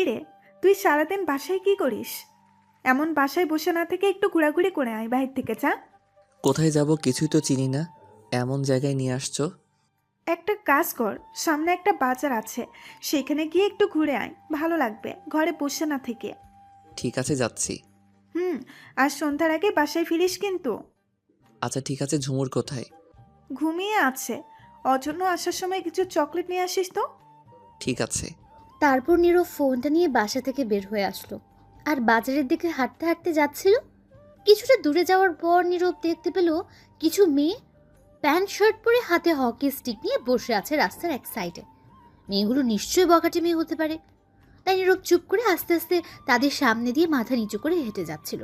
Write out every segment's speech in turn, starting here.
কিরে, তুই সারাদিন বাসায় কি করিস? এমন বাসায় বসে না থেকে একটু ঘোরাঘুরি করে আয়, বাহির থেকে যা। কোথায় যাব কিছুই তো চিনি না, এমন জায়গায় নিয়ে আসছো। একটা কাজ কর, সামনে একটা বাজার আছে, সেখানে গিয়ে একটু ঘুরে আয়, ভালো লাগবে ঘরে বসে না থেকে। ঠিক আছে, যাচ্ছি। হুম। আর সন্ধ্যার আগে বাসায় ফিরিস কিন্তু। আচ্ছা ঠিক আছে, ঝুমুর কোথায়? ঘুমিয়ে আছে। অজন্য আসার সময় কিছু চকলেট নিয়ে আসিস তো। ঠিক আছে। তারপর নীরব ফোনটা নিয়ে বাসা থেকে বের হয়ে আসলো আর বাজারের দিকে হাঁটতে হাঁটতে যাচ্ছিল। কিছুটা দূরে যাওয়ার পর নীরব দেখতে পেল কিছু মেয়ে প্যান্ট শার্ট পরে হাতে হকি স্টিক নিয়ে বসে আছে রাস্তার এক সাইডে। মেয়েগুলো নিশ্চয়ই বখাটে মেয়ে হতে পারে। তাই নীরব চুপ করে আস্তে আস্তে তাদের সামনে দিয়ে মাথা নিচু করে হেঁটে যাচ্ছিল।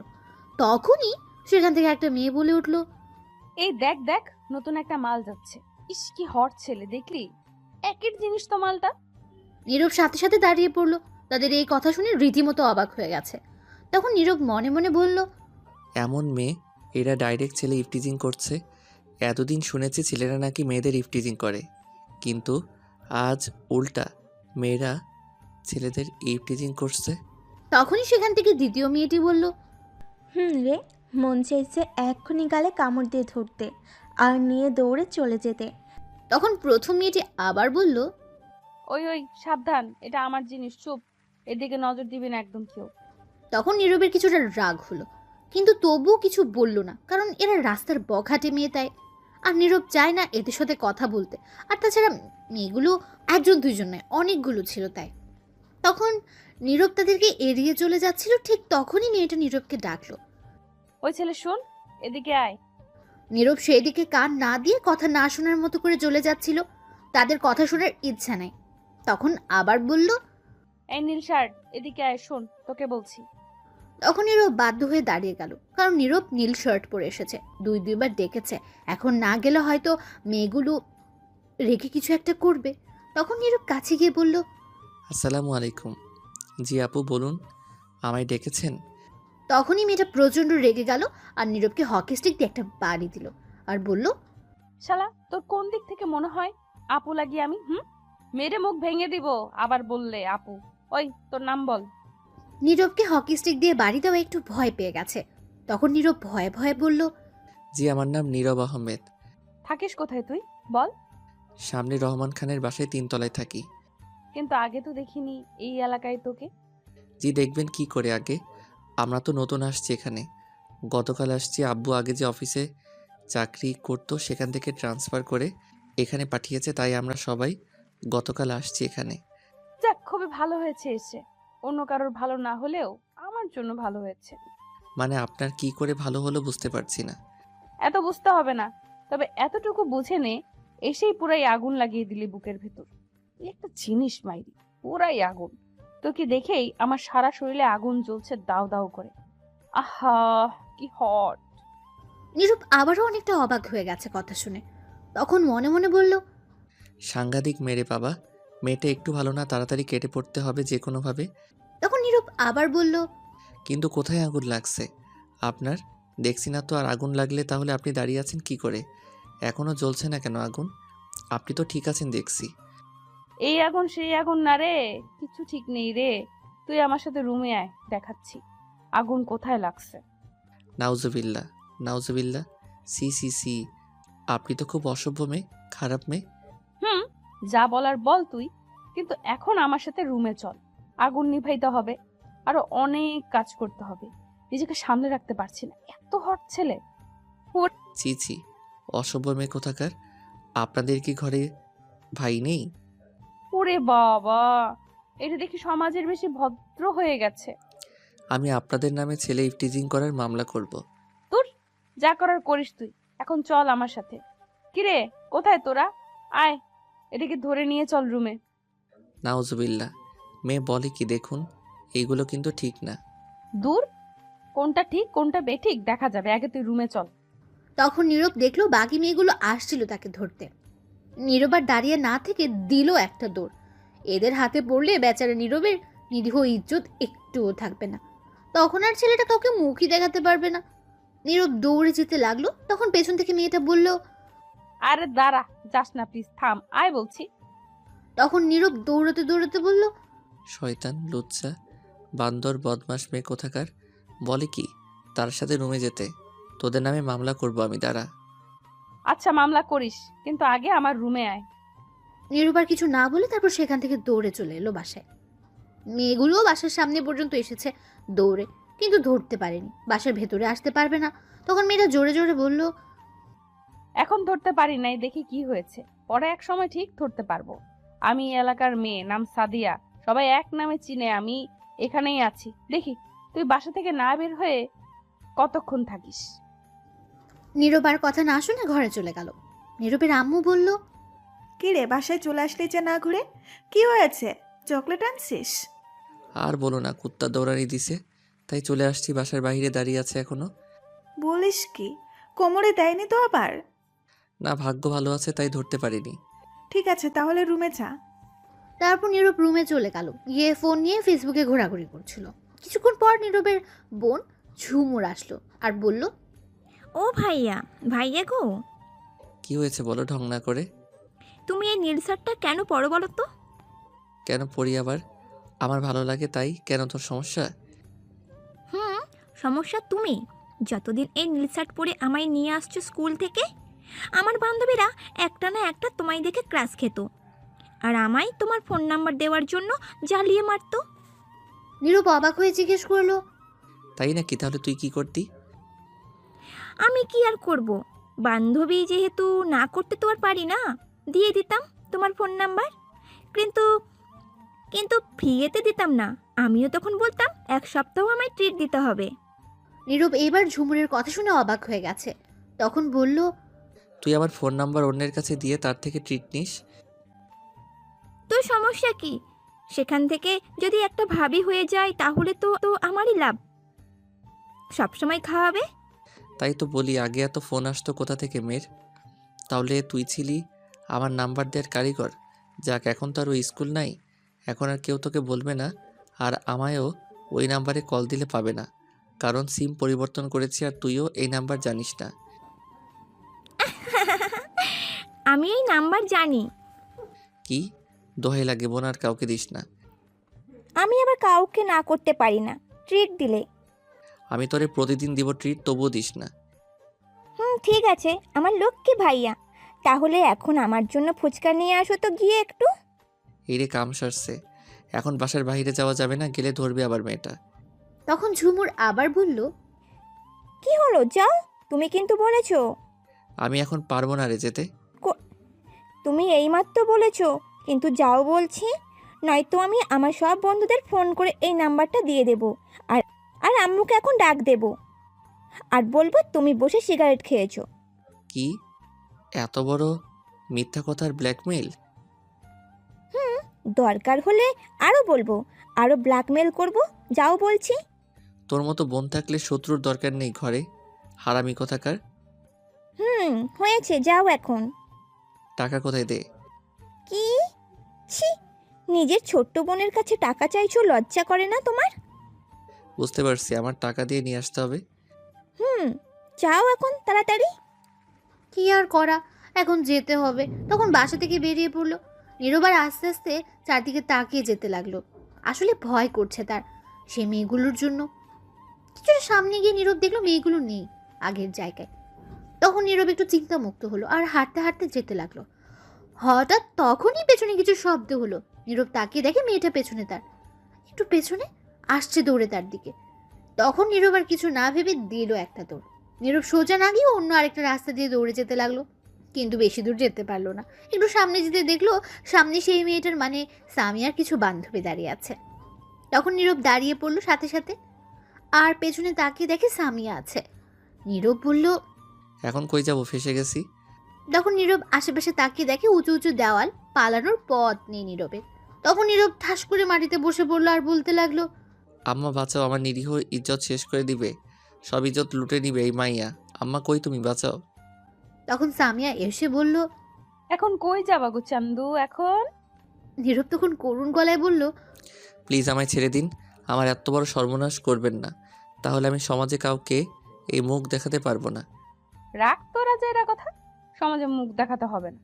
তখনই সেখান থেকে একটা মেয়ে বলে উঠল, এই দেখ দেখ, নতুন একটা মাল যাচ্ছে। ইস কি হট ছেলে, দেখলি? একের জিনিস তো মালটা। নীরব সাথে সাথে দাঁড়িয়ে পড়ল। তাদের এই কথা শুনে রীতিমতো অবাক হয়ে গেছে। তখন নীরব মনে মনে বলল, এমন মেয়ে, এরা ডাইরেক্ট ছেলে ইফটিজিং করছে। এতদিন শুনেছি ছেলেরা নাকি মেয়েদের ইফটিজিং করে, কিন্তু আজ উল্টা মেয়েরা ছেলেদের ইফটিজিং করছে। তখনই সেখান থেকে দ্বিতীয় মেয়েটি বলল, রে, মন চাইছে এক্ষুনি গালে কামড় দিয়ে ধরতে আর নিয়ে দৌড়ে চলে যেতে। তখন প্রথম মেয়েটি আবার বলল, ওই ওই সাবধান, এটা আমার জিনিস, চুপ। এদিকে নজর দিবি না একদম কেউ। তখন নীরবের কিছুটা রাগ হলো, কিন্তু তবুও কিছু বলল না, কারণ এরা রাস্তার বখাটে মেয়ে তাই। আর নীরব চায় না এদের সাথে কথা বলতে। আর তাছাড়া মেয়েগুলো একজন দুইজন নয়, অনেকগুলো ছিল তাই। তখন নীরব তাদেরকে এড়িয়ে চলে যাচ্ছিল, ঠিক তখনই মেয়েটা নীরবকে ডাকলো। ওই ছেলে শোন, এদিকে আয়। নীরব সেই দিকে কান না দিয়ে কথা না শোনার মতো করে চলে যাচ্ছিল। তাদের কথা শোনার ইচ্ছা নাই। তখন আবার বলল, এই নীল শার্ট, এদিকে আয়, শোন তোকে বলছি। তখন নীরব বাধ্য হয়ে দাঁড়িয়ে গেল, কারণ নীরব নীল শার্ট পরে এসেছে, দুইবার ডেকেছে। এখন না গেলে হয়তো মেয়েগুলো রেখে কিছু একটা করবে। তখন নীরব কাছে গিয়ে বলল, আসসালামু আলাইকুম। জি আপু বলুন, আমায় ডেকেছেন? তখনই মেয়েটা প্রচণ্ড রেগে গেল আর নীরবকে হকি স্টিক দিয়ে একটা বাড়ি দিল আর বলল, শালা, তোর কোন দিক থেকে মনে হয় আপু লাগি আমি? মেরে মুখ ভেঙে দিব আবার বললে আপু। ওই তোর নাম বল। নীরবকে হকি স্টিক দিয়ে বাড়ি দেওয়া একটু ভয় পেয়ে গেছে। তখন নীরব ভয়ে ভয়ে বলল, জি আমার নাম নীরব আহমেদ। থাকিস কোথায় তুই বল? সামনে রহমান খানের বাসায় 3 তলায় থাকি। কিন্তু আগে তো দেখিনি এই এলাকায় তোকে। জি দেখবেন কি করে আগে, আমরা তো নতুন আসছি এখানে। গতকাল আসছি, আব্বু আগে যে অফিসে চাকরি করতো সেখান থেকে ট্রান্সফার করে এখানে পাঠিয়েছে, তাই আমরা সবাই গতকাল আসছি এখানে। যাক, খুবই ভালো হয়েছে এসে। অন্য কারোর ভালো না হলেও আমার জন্য ভালো হয়েছে। মানে আপনার কি করে ভালো হলো বুঝতে পারছি না। এত বুঝতে হবে না, তবে এতটুকু বুঝে নে, এসেই পুরাই আগুন লাগিয়ে দিলি বুকের ভেতর। এই একটা জিনিস মাইরি, পুরাই আগুন। তোকে দেখেই আমার সারা শরীরে আগুন জ্বলছে দাউ দাউ করে। আহা, কি হট! নীরব আবারও অনেকটা অবাক হয়ে গেছে কথা শুনে। তখন মনে মনে বলল, সাংঘাতিক মেরে বাবা, মেয়েটা একটু ভালো না, তাড়াতাড়ি কেটে পড়তে হবে যে কোনোভাবে। তখন নীরব আবার বলল, কিন্তু কোথায় আগুন লাগছে আপনার? দেখছি না তো। আর আগুন লাগলে তাহলে আপনি দাঁড়িয়ে আছেন কি করে? এখনও জ্বলছে না কেন আগুন? আপনি তো ঠিক আছেন দেখছি। এই আগুন সেই আগুন না রে, কিছু ঠিক নেই রে। তুই আমার সাথে রুমে আয়, দেখাচ্ছি আগুন কোথায় লাগছে। নাউজুবিল্লাহ, নাউজুবিল্লাহ। সি সি সি, আপনি তো খুব অসভ্য মেয়ে, খারাপ মেয়ে। যা বলার বল তুই, কিন্তু এখন আমার সাথে রুমে চল। আগুন নিভাইতে হবে, আরো অনেক কাজ করতে হবে। নিজেকে সামলে রাখতে পারছি না, এত হট ছেলে। ছি ছি, অসভ্য মেয়ে কোথাকার। আপনাদের কি ঘরে ভাই নেই? ওরে বাবা, এটা দেখি সমাজের বেশি ভদ্র হয়ে গেছে। আমি আপনাদের নামে ছেলে ইফটিজিং করার মামলা করব। তোর যা করার করিস তুই, এখন চল আমার সাথে। কিরে, কোথায় তোরা? আয়, এদিকে ধরে নিয়ে চল রুমে। নাউজুবিল্লাহ, মেয়ে বলে কি দেখুন, এইগুলো কিন্তু ঠিক না। দূর, কোনটা ঠিক কোনটা বেঠিক দেখা যাবে, আগে তুই রুমে চল। তখন নীরব দেখলো বাকি মেয়েগুলো আসছিল তাকে ধরতে। নীরব আর দাঁড়িয়ে না থেকে দিল একটা দৌড়। এদের হাতে পড়লে বেচারা নীরবের নিরীহ ইজ্জত একটুও থাকবে না। তখন আর ছেলেটা কাউকে মুখই দেখাতে পারবে না। নীরব দৌড়ে যেতে লাগলো। তখন পেছন থেকে মেয়েটা বলল, আরে দাঁড়া, যাস না প্লিজ, থাম, আয় বলছি। তখন নীরব দৌড়াতে দৌড়াতে বলল, শয়তান, লুচ্চা, বান্দর, বদমাস মেয়ে কোথাকার। বলে কি তার সাথে রুমে যেতে? তোদের নামে মামলা করব আমি, দাঁড়া। আচ্ছা মামলা করিস, কিন্তু আগে আমার রুমে আয়। নীরব আর কিছু না বলে তারপর সেখান থেকে দৌড়ে চলে এলো বাসায়। মেয়েগুলোও বাসার সামনে পর্যন্ত এসেছে দৌড়ে, কিন্তু ধরতে পারেনি। বাসার ভেতরে আসতে পারবে না। তখন মেয়েটা জোরে জোরে বলল, এখন ধরতে পারি নাই, দেখি কি হয়েছে, পরে এক সময় ঠিক ধরতে পারবো। আমি এই এলাকার মেয়ে, নাম সাদিয়া, সবাই এক নামে চিনে। আমি এখানেই আছি, দেখি তুই বাসা থেকে না বের হয়ে কতক্ষণ থাকিস। নীরব আর কথা না শুনে ঘরে চলে গেল। নীরবের আম্মু বলল, কি রে, বাসায় চলে আসলি যে না ঘুরে? কি হয়েছে? চকলেট আনছিস? আর বলো না, কুত্তা দৌড়ানি দিছে, তাই চলে আসছি। বাসার বাইরে দাঁড়িয়ে আছে এখনো। বলিস কি? কোমরে দেয়নি তো আবার? না, ভাগ্য ভালো আছে তাই ধরতে পারিনি। ঠিক আছে, তাহলে রুমে যা। তারপর নীরব রুমে চলে গেল, গিয়ে ফোন নিয়ে ফেসবুকে ঘোরাঘুরি করছিল। কিছুক্ষণ পর নীরবের বোন ঝুমুর আসলো আর বলল, ও ভাইয়া, ভাইয়া গো, কি হয়েছে বলো ঢং না করে। তুমি এই নীল শার্টটা কেন পরো বলো তো? কেন পড়ি আবার? আমার ভালো লাগে তাই। কেন, তোর সমস্যা? সমস্যা তুমি যতদিন এই নীল শার্ট পরে আমায় নিয়ে আসছো স্কুল থেকে, আমার বান্ধবীরা একটা না একটা তোমায় দেখে ক্রাশ খেত, আর আমায় তোমার ফোন নাম্বার দেওয়ার জন্য জ্বালিয়ে মারতো। নীরব অবাক হয়ে জিজ্ঞেস করলো, তাই নাকি? তাহলে তুই কি করতি? আমি কি আর করব, বান্ধবী যেহেতু, না করতে তো আর পারি না, দিয়ে দিতাম তোমার ফোন নাম্বার। কিন্তু কিন্তু ফ্রিতে দিতাম না, আমিও তখন বলতাম এক সপ্তাহ আমায় ট্রিট দিতে হবে। নীরব এবার ঝুমুরের কথা শুনে অবাক হয়ে গেছে। তখন বলল, তুই আমার ফোন নাম্বার অন্যের কাছে দিয়ে তার থেকে ট্রিট নিস? তোর সমস্যা কি? সেখান থেকে যদি একটা ভাবি হয়ে যায় তাহলে তো তো আমারই লাভ, সবসময় খাওয়াবে। তাই তো বলি, আগে এত ফোন আসতো কোথা থেকে মেয়ের? তাহলে তুই ছিলি আমার নাম্বার দেওয়ার কারিগর। যাক, এখন তো আর ওই স্কুল নাই, এখন আর কেউ তোকে বলবে না, আর আমায়ও ওই নাম্বারে কল দিলে পাবে না, কারণ সিম পরিবর্তন করেছি আর তুইও এই নাম্বার জানিস না। আমি এই নাম্বার জানি। কি? দোহাই লাগে বোন, আর কাউকে দিস না। আমি আবার কাউকে না করতে পারি না ট্রিট দিলে। আমি তোরে প্রতিদিন দিব ট্রিট, তবুও দিস না। ঠিক আছে আমার লক্ষ্মী ভাইয়া, তাহলে এখন আমার জন্য ফুচকা নিয়ে আসো তো গিয়ে একটু। এই রে, কাম সারছে, এখন বাসার বাইরে যাওয়া যাবে না, গেলে ধরবে আবার মেয়েটা। তখন ঝুমুর আবার বলল, কি হলো, যাও, তুমি কিন্তু বলেছো। আমি এখন পারবো না রে যেতে। তুমি এইমাত্র বলেছো, কিন্তু যাও বলছি, নয়তো আমি আমার সব বন্ধুদের ফোন করে এই নাম্বারটা দিয়ে দেব, আর আর আম্মুকে এখন ডাক দেব, আর বলবো তুমি বসে সিগারেট খেয়েছো। কি? এত বড় মিথ্যা কথার ব্ল্যাকমেইল? দরকার হলে আরও বলবো, আরও ব্ল্যাকমেল করব, যাও বলছি। তোর মতো বোন থাকলে শত্রুর দরকার নেই ঘরে, হারামি কোথাকার। হয়েছে, যাও এখন। টাকা কোথায়? দে। কি? ছি, নিজের ছোট্ট বোনের কাছে টাকা চাইছো, লজ্জা করে না তোমার? বুঝতে পারছি, আমার টাকা দিয়ে নিয়ে আসতে হবে। যাও এখন তাড়াতাড়ি। কি আর করা, এখন যেতে হবে। তখন বাসা থেকে বেরিয়ে পড়লো। নীরব আর আস্তে আস্তে চারদিকে তাকিয়ে যেতে লাগলো। আসলে ভয় করছে তার, সে মেয়েগুলোর জন্য। কিছুটা সামনে গিয়ে নীরব দেখলো মেয়েগুলো নেই আগের জায়গায়। তখন নীরব একটু চিন্তামুক্ত হলো আর হাঁটতে হাঁটতে যেতে লাগলো। হঠাৎ তখনই পেছনে কিছু শব্দ হলো। নীরব তাকিয়ে দেখে মেয়েটা পেছনে, তার একটু পেছনে আসছে দৌড়ে তার দিকে। তখন নীরব আর কিছু না ভেবে দিল একটা দৌড়। নীরব সোজা না গিয়ে অন্য আরেকটা রাস্তা দিয়ে দৌড়ে যেতে লাগলো, কিন্তু বেশি দূর যেতে পারলো না। একটু সামনে যেতে দেখলো সামনে সেই মেয়েটার মানে সামিয়ার কিছু বান্ধবী দাঁড়িয়ে আছে। তখন নীরব দাঁড়িয়ে পড়লো সাথে সাথে, আর পেছনে তাকিয়ে দেখে সামিয়া আছে। নীরব বলল, এখন কই যাব? ফেসে গেছি। তখন নীরব আশেপাশে তাকিয়ে দেখে উঁচু উঁচু দেওয়াল, পালানোর পথ নেই নীরবের। তখন নীরব ঠাস করে মাটিতে বসে পড়লো আর বলতে লাগলো, আম্মা বাঁচাও, আমার নিরীহ ইজ্জত শেষ করে দিবে, সব ইজ্জত লুটে নিবে এই মাইয়া। আম্মা কই তুমি, বাঁচাও। তখন সামিয়া এসে বলল, এখন কই যাবা গো চান্দু এখন? নীরব তখন করুণ গলায় বলল, প্লিজ আমায় ছেড়ে দিন, আমার এত বড় সর্বনাশ করবেন না, তাহলে আমি সমাজে কাউকে এই মুখ দেখাতে পারবো না। রাখ তোরা যে এরা কথা, সমাজে মুখ দেখাতে হবে না,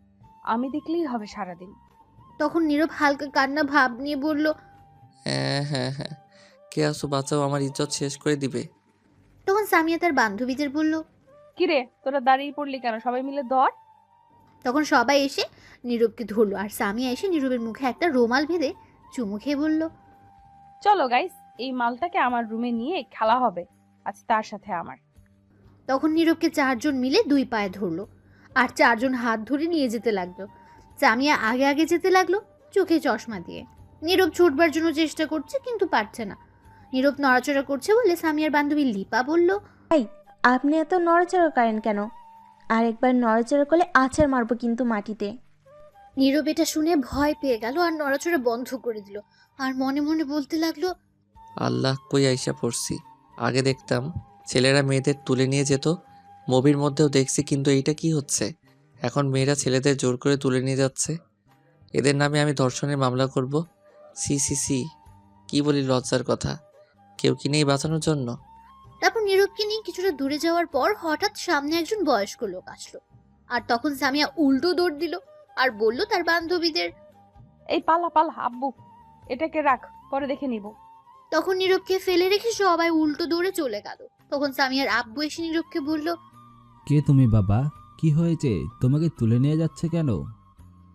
আমি দেখলেই হবে সারাদিন। তখন নীরব হালকা কান্না ভাব নিয়ে বলল, হ্যাঁ হ্যাঁ হ্যাঁ, কে আসো, বাঁচাও, আমার ইজ্জত শেষ করে দিবে। তখন সামিয়া তার বান্ধবীদের বলল। কিরে তোরা দাঁড়িয়ে পড়লি কেন? সবাই মিলে ধর। তখন সবাই এসে নীরবকে ধরলো, আর সামিয়া এসে নীরবের মুখে একটা রুমাল বেঁধে চুমু খেয়ে বলল। চলো গাইস, এই মালটাকে আমার রুমে নিয়ে খেলা হবে আজ তার সাথে আমার। তখন নীরবকে 4 জন মিলে 2 পায়ে ধরলো, আর 4 জন হাত ধরে নিয়ে যেতে লাগলো। সামিয়া আগে আগে যেতে লাগলো, চোখে চশমা দিয়ে। নীরব ছুটবার জন্য চেষ্টা করছে, কিন্তু পারছে না। নীরব নড়াচড়া করছে বলে সামিয়ার বান্ধবী লিপা বলল। আপনি এত নড়াচড়া করেন কেন? আর একবার নড়াচড়া করলে আছাড় মারবো কিন্তু মাটিতে। নীরব এটা শুনে ভয় পেয়ে গেল আর নড়াচড়া বন্ধ করে দিল, আর মনে মনে বলতে লাগলো। আল্লাহ, কই আইসা পড়ছি। আগে দেখতাম ছেলেরা মেয়েদের তুলে নিয়ে যেত, মুভির মধ্যেও দেখছি, কিন্তু এইটা কি হচ্ছে? এখন মেয়েরা ছেলেদের জোর করে তুলে নিয়ে যাচ্ছে। এদের নামে আমি ধর্ষণের মামলা করব। সি সি সি, কি বলি লজ্জার কথা। কেউ কি নেই বাঁচানোর জন্য? তারপর নীরবকে নিয়ে কিছুটা দূরে যাওয়ার পর হঠাৎ সামনে একজন বয়স্ক লোক আসলো, আর তখন সামিয়া উল্টো দৌড় দিল আর বলল তার বান্ধবীদের। এই পালা পালা আব্বু, এটাকে রাখ, পরে দেখে নিব। তখন নীরবকে ফেলে রেখে সবাই উল্টো দৌড়ে চলে গেল। তখন সামিয়ার আব্বু এসে নীরবকে বলল। কে তুমি বাবা? কি হয়েছে? তোমাকে তুলে নিয়ে যাচ্ছে কেন?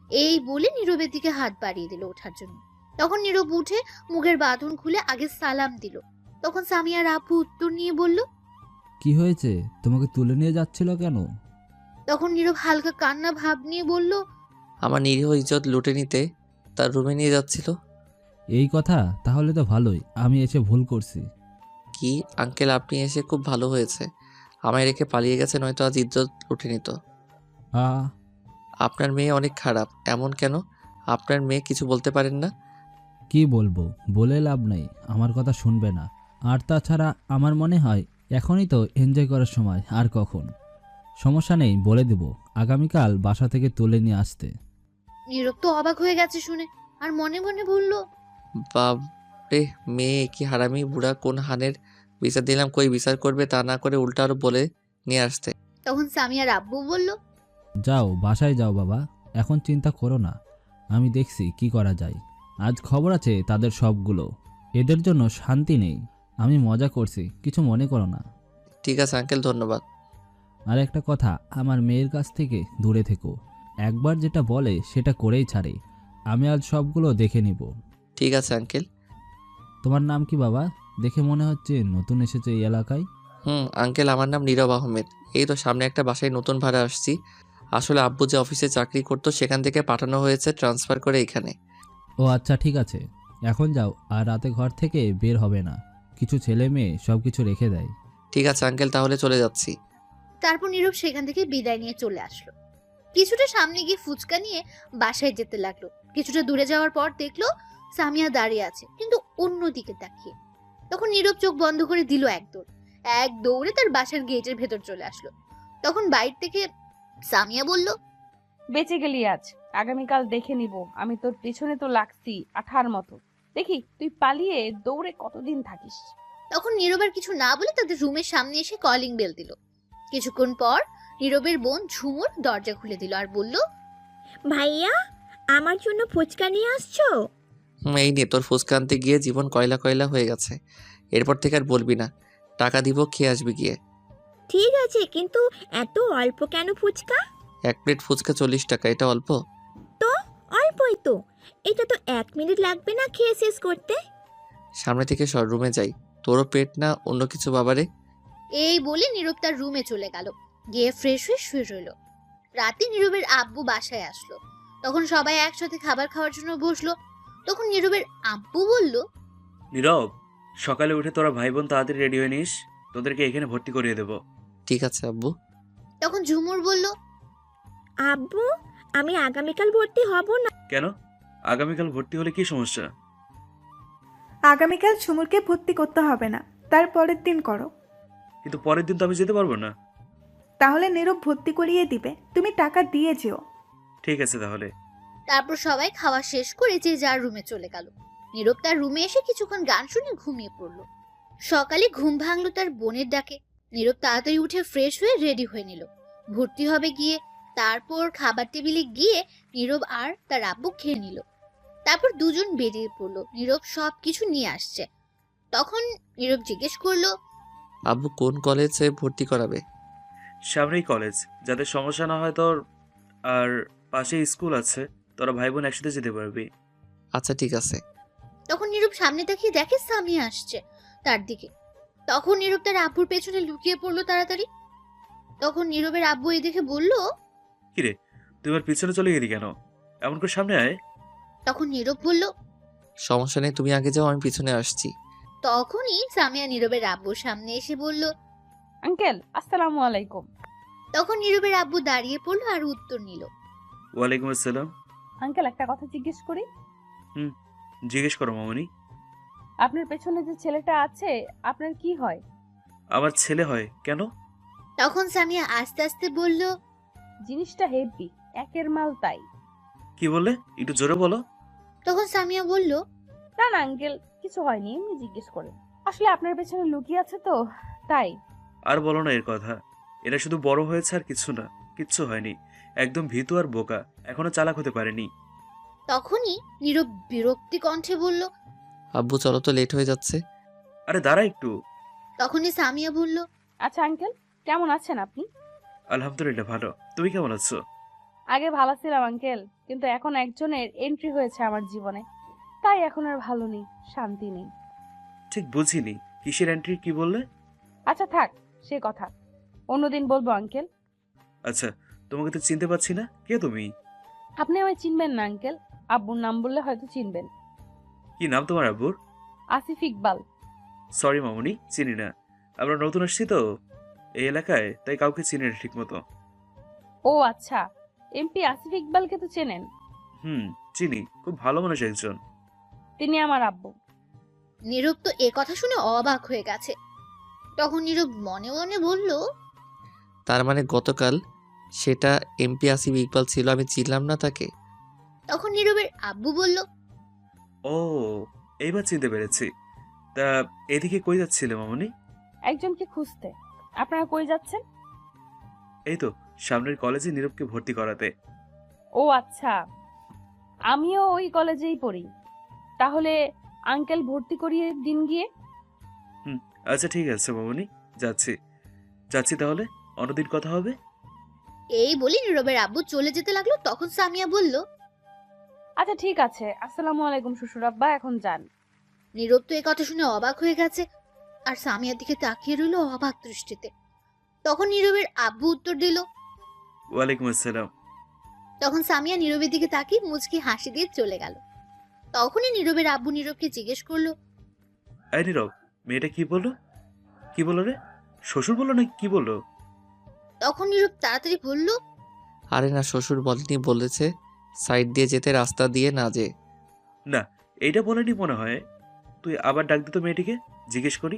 এই বলে নীরবের দিকে হাত বাড়িয়ে দিল ওঠার জন্য। তখন নীরব উঠে মুখের বাঁধন খুলে আগে সালাম দিল। তখন সামিয়ার আব্বু উত্তর নিয়ে বলল। কি হয়েছে? তোমাকে তুলে নিয়ে যাচ্ছিল কেন? তখন নীরব হালকা কান্না ভাব নিয়ে বলল। আমার নিরীহ ইজ্জত লুটে নিতে তার রুমে নিয়ে যাচ্ছিল। এই কথা? তাহলে তো ভালোই, আমি এসে ভুল করছি। কি আঙ্কেল, আপনি এসে খুব ভালো হয়েছে। আমায় রেখে পালিয়ে গেছে, নয়তো আজ ইজ্জত লুটে নিত। আ আপনার মেয়ে অনেক খারাপ। এমন কেন? আপনার মেয়ে কিছু বলতে পারেন না? কি বলবো? বলে লাভ নেই, আমার কথা শুনবে না। আর তাছাড়া আমার মনে হয় এখনই তো এনজয় করার সময়, আর কখন? সমস্যা নেই, বলে দেব আগামীকাল বাসা থেকে তুলে নিয়ে আসতে। নীরব তো অবাক হয়ে গেছে শুনে, আর মনে মনে বলল। বাপরে, মেয়ে কি হারামি বুড়া, কোন হানের বিচার দিলাম, কই বিচার করবে, তা না করে উল্টা আরো বলে নিয়ে আসতে। তখন সামিয়ার আব্বু বলল। যাও বাসায় যাও বাবা, এখন চিন্তা করো না, আমি দেখছি কি করা যায়। আজ খবর আছে তাদের সবগুলো। এদের জন্য শান্তি নেই। আমি মজা করছি, কিছু মনে করো না। ঠিক আছে আঙ্কেল, ধন্যবাদ। আর একটা কথা, আমার মেয়ের কাছ থেকে দূরে থেকো। একবার যেটা বলে সেটা করেই ছাড়ে। আমি আজ সবগুলো দেখে নিব। ঠিক আছে আঙ্কেল। তোমার নাম কি বাবা? দেখে মনে হচ্ছে নতুন এসেছে এই এলাকায়। আঙ্কেল, আমার নাম নীরব আহমেদ। এই তো সামনে একটা বাসায় নতুন ভাড়া আসছি। আসলে আব্বু যে অফিসে চাকরি করতো সেখান থেকে পাঠানো হয়েছে ট্রান্সফার করে এখানে। ও আচ্ছা, ঠিক আছে, এখন যাও, আর রাতে ঘর থেকে বের হবে না। কিছু ছেলে মেয়ে সব কিছু রেখে দেয়। ঠিক আছে আঙ্কেল, তাহলে চলে যাচ্ছি। তারপর নীরব সেখান থেকে বিদায় নিয়ে চলে আসলো। কিছুটা সামনে গিয়ে ফুচকা নিয়ে বাসায় যেতে লাগলো। কিছুটা দূরে যাওয়ার পর দেখলো সামিয়া দাঁড়িয়ে আছে, কিন্তু অন্য দিকে তাকিয়ে। তখন নীরব চোখ বন্ধ করে দিল এক দৌড়ে তার বাসার গেটের ভেতর চলে আসলো। তখন বাইরে থেকে সামিয়া বলল। বেঁচে গেলি আজ, আগামীকাল দেখে নিব। আমি তোর পিছনে তো লাগছি আঠার মতো, দেখি তুই পালিয়ে দৌড়ে কতদিন থাকিস। তখন নীরব আর কিছু না বলে তাদের রুমের সামনে এসে কলিং বেল দিল। কিছুক্ষণ পর নীরবের বোন ঝুমুর দরজা খুলে দিল আর বলল। ভাইয়া, আমার জন্য ফুচকা নিয়ে আসছো? এই নিয়ে তোর ফুচকা আনতে গিয়ে জীবন কয়লা কয়লা হয়ে গেছে। এরপর থেকে আর বলবি না। টাকা দিব, খেয়ে আসবি গিয়ে। ঠিক আছে, কিন্তু এত অল্প কেন ফুচকা? 1 প্লেট ফুচকা 40 টাকা, এটা অল্প? তো অল্পই তো। এটা তো 1 মিনিট লাগবে না খেয়ে শেষ করতে। সামনে থেকে সর, রুমে যাই। তোরও পেট না অন্য কিছু বাবারে। এই বলে নীরব তার রুমে চলে গেল, গিয়ে ফ্রেশ হয়ে শুয়ে রইল। রাতে নীরবের আব্বু বাসায় আসলো। তখন সবাই একসাথে খাবার খাওয়ার জন্য বসলো। তখন নীরবের আব্বু বলল। নীরব, সকালে উঠে তোরা ভাই বোন তাড়াতাড়ি রেডি হয়ে নিস, তোদেরকে এখানে ভর্তি করিয়ে দেবো। ঠিক আছে আব্বু। তখন ঝুমুর বলল। আব্বু, আমি আগামীকাল ভর্তি হব না। কেন? আগামীকাল ভর্তি হলে কি সমস্যা? আগামীকাল ঝুমুরকে ভর্তি করতে হবে না, তার পরের দিন করো। কিন্তু পরের দিন তো আমি যেতে পারবো না। তাহলে নীরব ভর্তি করিয়ে দিবে, তুমি টাকা দিয়ে যেও। ঠিক আছে তাহলে। তারপর সবাই খাওয়া শেষ করে যে যার রুমে চলে গেল। নীরব তার রুমে এসে কিছুক্ষণ গান শুনে ঘুমিয়ে পড়লো। সকালে ঘুম ভাঙলো তার বোনের ডাকে। নীরব তাড়াতাড়ি উঠে ফ্রেশ হয়ে রেডি হয়ে নিল, ভর্তি হবে গিয়ে। তারপর খাবার টেবিলে গিয়ে নীরব আর তার আব্বু খেয়ে নিল। তারপর দুজন বেরিয়ে পড়লো। নীরব সব কিছু নিয়ে আসছে। তখন নীরব জিজ্ঞেস করলো, আব্বু কোন কলেজে ভর্তি করাবে? সামনেই কলেজ, যাতে সমস্যা না হয় তোর। আর পাশে স্কুল আছে, তোরা ভাই বোন একসাথে যেতে পারবি। আচ্ছা ঠিক আছে। তখন নীরব সামনে তাকিয়ে দেখে সামিয়া আসছে তার দিকে। তখন নীরব তার আব্বুর পেছনে লুকিয়ে পড়লো তাড়াতাড়ি। তখন নীরবের আব্বু এই দেখে বলল, কিরে, তুই আমার পিছনে চলে গেলি কেন? এমন করে সামনে আয়। তখন নীরব বলল। সমস্যা নেই, তুমি আগে যাও, আমি পিছনে আসছি। তখনই সামিয়া নীরবের আব্বুর সামনে এসে বলল। আঙ্কেল আসসালামু আলাইকুম। তখন নীরবের আব্বু দাঁড়িয়ে পড়লো আর উত্তর নিল। ওয়ালাইকুম আসসালাম। আঙ্কেল একটা কথা জিজ্ঞেস করি? জিজ্ঞেস করো মামনি। আপনার পেছনে যে ছেলেটা আছে আপনার কি হয়? আমার ছেলে হয় কেন? তখন সামিয়া আস্তে আস্তে বলল। জিনিসটা হেভি, একের মাল তাই। কি বললে, একটু জোরে বলো। তখন সামিয়া বলল। না না আঙ্কেল, কিছু হয়নি, এমনি জিজ্ঞেস করে। আসলে আপনার পেছনে লুকিয়ে আছে তো, তাই। আর বলো না এর কথা। এরা শুধু বড় হয়েছে আর কিছু না, কিচ্ছু হয়নি। একদম ভীতু আর বোকা, এখনো চালাক হতে পারেনি। তখনই নীরব বিরক্তি কণ্ঠে বলল। আব্বু চলো তো, লেট হয়ে যাচ্ছে। আরে দাঁড়া একটু। তখনই সামিয়া বলল। আচ্ছা আঙ্কেল, কেমন আছেন আপনি? আলহামদুলিল্লাহ ভালো, তুমি কেমন আছো? আগে ভালো ছিলাম আঙ্কেল, কিন্তু এখন একজনের এন্ট্রি হয়েছে আমার জীবনে, তাই এখন আর ভালো নেই, শান্তি নেই। ঠিক বুঝিনি, কিসের এন্ট্রি, কি বললে? আচ্ছা থাক সে কথা, অন্যদিন বলবো আঙ্কেল। আচ্ছা, তোমাকে তো চিনতে পারছি না, কে তুমি? আপনি আমায় চিনবেন না আঙ্কেল, আব্বুর নাম বললে হয়তো চিনবেন। কি নাম তোমার আব্বুর? আসিফ ইকবাল। সরি মামুনি, চিনি না। আমরা নতুন আসছি তো এই এলাকায়, তাই কাউকে চিনি না ঠিক মতো। ও আচ্ছা, এমপি আসিফ ইকবালকে তো চেনেন? চিনি, খুব ভালো মানুষ একজন। তিনি আমার আব্বু। নীরব তো এ কথা শুনে অবাক হয়ে গেছে। তখন নীরব মনে মনে বলল। তার মানে গতকাল সেটা এমপি আসিফ ইকবাল ছিল, আমি চিনলাম না তাকে। তখন নীরবের আব্বু বলল। ও, এইবার চিনতে পেরেছি। তা এদিকে কই যাচ্ছিলে মামুনি? একজনকে খুঁজতে। আপনারা কই যাচ্ছেন? এই তো সামনের কলেজে নীরবকে ভর্তি করাতে। ও আচ্ছা, আমিও ওই কলেজেই পড়ি। তাহলে আঙ্কেল ভর্তি করিয়ে দিন গিয়ে। আচ্ছা ঠিক আছে মামুনি, যাচ্ছি যাচ্ছি তাহলে, অন্যদিন কথা হবে। এই বলে নীরবের আব্বু চলে যেতে লাগলো। তখন সামিয়া বলল। আচ্ছা ঠিক আছে, আসসালামু আলাইকুম শ্বশুর আব্বা, এখন যান। নীরব তো এ কথা শুনে অবাক হয়ে গেছে আর সামিয়ার দিকে তাকিয়ে রইল অবাক দৃষ্টিতে। তখন নীরবের আব্বু উত্তর দিল। ওয়ালাইকুম আসসালাম। তখন সামিয়া নীরবের দিকে তাকিয়ে মুচকি হাসি দিয়ে চলে গেল। তখনই নীরবের আব্বু নীরবকে জিজ্ঞেস করলো। এই নীরব, মেয়েটা কি বললো? কি বললো রে? শ্বশুর বললো না কি বললো? তখন নীরব তাড়াতাড়ি বলল। আরে না, শ্বশুর বলেনি, বলেছে সাইড দিয়ে যেতে, রাস্তা দিয়ে না যে। না, এইটা বলেনি মনে হয়। তুই আবার ডাক দে তো মেয়েটিকে, জিজ্ঞেস করি।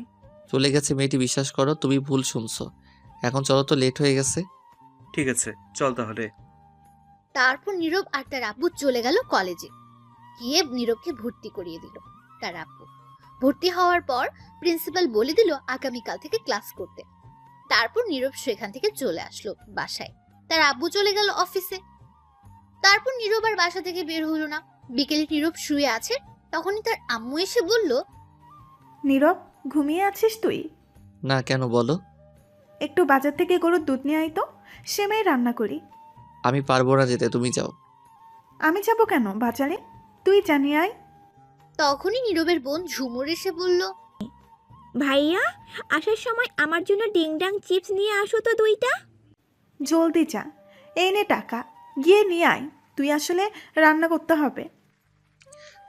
চলে গেছে মেয়েটি, বিশ্বাস করো, তুমি ভুল শুনছো। এখন চলো তো, লেট হয়ে গেছে। ঠিক আছে চল তাহলে। তারপর নীরব আর তার আব্বু চলে গেল কলেজে। গিয়ে নীরবকে ভর্তি করিয়ে দিল তার আব্বু। ভর্তি হওয়ার পর প্রিন্সিপাল বলে দিল আগামীকাল থেকে ক্লাস করতে। তারপর নীরব সেখান থেকে চলে আসলো বাসায়। তার আব্বু চলে গেল অফিসে। তারপর নীরব আর বাসা থেকে বের হলো না। বিকেলে নীরব শুয়ে আছে, তখনই তার আম্মু এসে বলল। নীরব, ঘুমিয়ে আছিস তুই? না, কেন বলো? একটু বাজার থেকে গরুর দুধ নিয়ে আয় তো, সেমাই রান্না করি। আমি পারবো না যেতে, তুমি যাও। আমি যাব কেন বাজারে? তুই জানি আয়। তখনই নীরবের বোন ঝুমুর এসে বলল। ভাইয়া, আসার সময় আমার জন্য ডিংডাং চিপস নিয়ে আসো তো 2টা। জলদি যা, এই নে টাকা, গিয়ে নিয়ে আয়। তুই আসলে রান্না করতে হবে।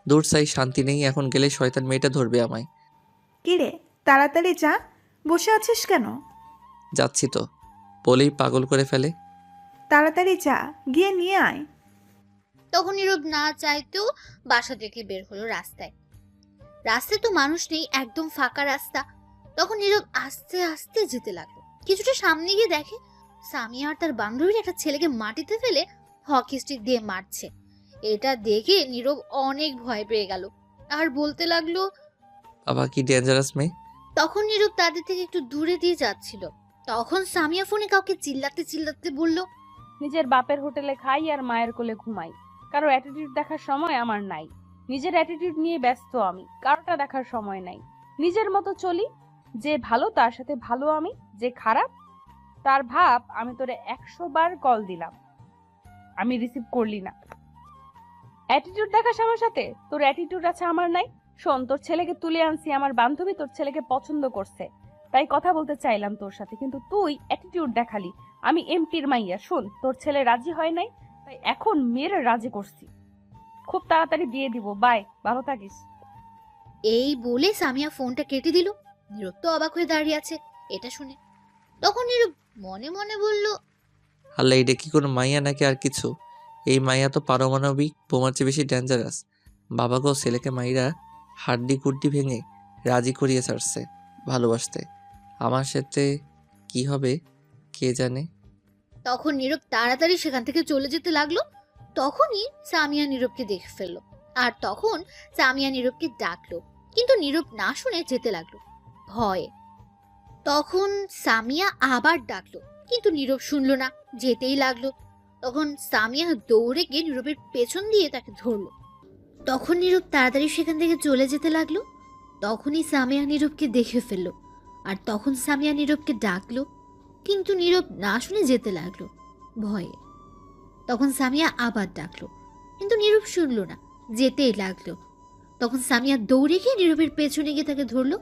দূর চাই, শান্তি নেই, এখন গেলে শয়তান মেয়েটা ধরবে আমায়। কিরে, তাড়াতাড়ি যা, বসে আছিস কেন? যাচ্ছি তো, বলেই পাগল করে ফেলে। তাড়াতাড়ি যা, গিয়ে নিয়ে আয়। তখন নীরব না চাইতেও বাসা থেকে বের হলো রাস্তায়। রাস্তায় তো মানুষ নেই, একদম ফাঁকা রাস্তা। তখন নীরব আস্তে আস্তে যেতে লাগলো। কিছুটা সামনে গিয়ে দেখে সামিয়া আর তার বান্ধবীর একটা ছেলেকে মাটিতে ফেলে হকি স্টিক দিয়ে মারছে। এটা দেখে নীরব অনেক ভয় পেয়ে গেল আর বলতে লাগলো। বাবা কি ডেঞ্জারাস মেয়ে। তখন নীরব তাদের থেকে একটু দূরে দিয়ে যাচ্ছিল। তখন সামিয়া ফোনে কাউকে চিল্লাতে চিল্লাতে বলল। নিজের বাপের হোটেলে খাই আর মায়ের কোলে ঘুমাই, কারো অ্যাটিটিউড দেখার সময় আমার নাই। নিজের অ্যাটিটিউড নিয়ে ব্যস্ত আমি, কারোটা দেখার সময় নাই। নিজের মতো চলি, যে ভালো তার সাথে ভালো আমি, যে খারাপ তার ভাব। আমি তোরে 100 বার কল দিলাম, আমি রিসিভ করলি না। অ্যাটিটিউড দেখাস আমার সাথে? তোর অ্যাটিটিউড আছে, আমার নাই। শোন, তোর ছেলেকে তুলে আনছি, আমার বান্ধবী তোর ছেলেকে পছন্দ করছে, তাই কথা বলতে চাইলাম তোর সাথে, কিন্তু তুই অ্যাটিটিউড দেখালি। আমি এমপির মাইয়া, শোন, তোর ছেলে রাজি হয় নাই, তাই এখন মেয়ের রাজি করছি। খুব তাড়াতাড়ি বিয়ে দিব, বাই, ভালো থাকিস। এই বলে সামিয়া ফোনটা কেটে দিল। নীরব তো অবাক হয়ে দাঁড়িয়ে আছে এটা শুনে। তখন নীরব মনে মনে বলল, আল্লাহ, এটা কি কোনো মাইয়া নাকি আর কিছু? এই মাইয়া তো পারমাণবিক বোমার চেয়ে বেশি ডেঞ্জারাস। বাবাকেও ছেলেকে মাইরা হাড্ডি কুড্ডি ভেঙে রাজি করিয়ে ছাড়ছে ভালোবাসতে। আমার সাথে কি হবে কে জানে। তখন নীরব তাড়াতাড়ি সেখান থেকে চলে যেতে লাগলো। তখনই সামিয়া নীরবকে দেখে ফেললো, আর তখন সামিয়া নীরবকে ডাকলো, কিন্তু নীরব না শুনে যেতে লাগলো ভয়ে। তখন সামিয়া আবার ডাকলো, কিন্তু নীরব শুনলো না, যেতেই লাগলো। তখন সামিয়া দৌড়ে গিয়ে নীরবের পেছন দিয়ে তাকে ধরলো। তখন নীরব তাড়াতাড়ি সেখান থেকে চলে যেতে লাগলো। তখনই সামিয়া নীরবকে দেখে ফেললো, আর তখন সামিয়া নীরবকে ডাকলো, কিন্তু নীরব না শুনে যেতে লাগলো ভয়ে। তখন সামিয়া আবার ডাকলো, কিন্তু নীরব শুনলো না, যেতেই লাগলো। তখন সামিয়া দৌড়ে গিয়ে নীরবের পেছনে গিয়ে তাকে ধরলো,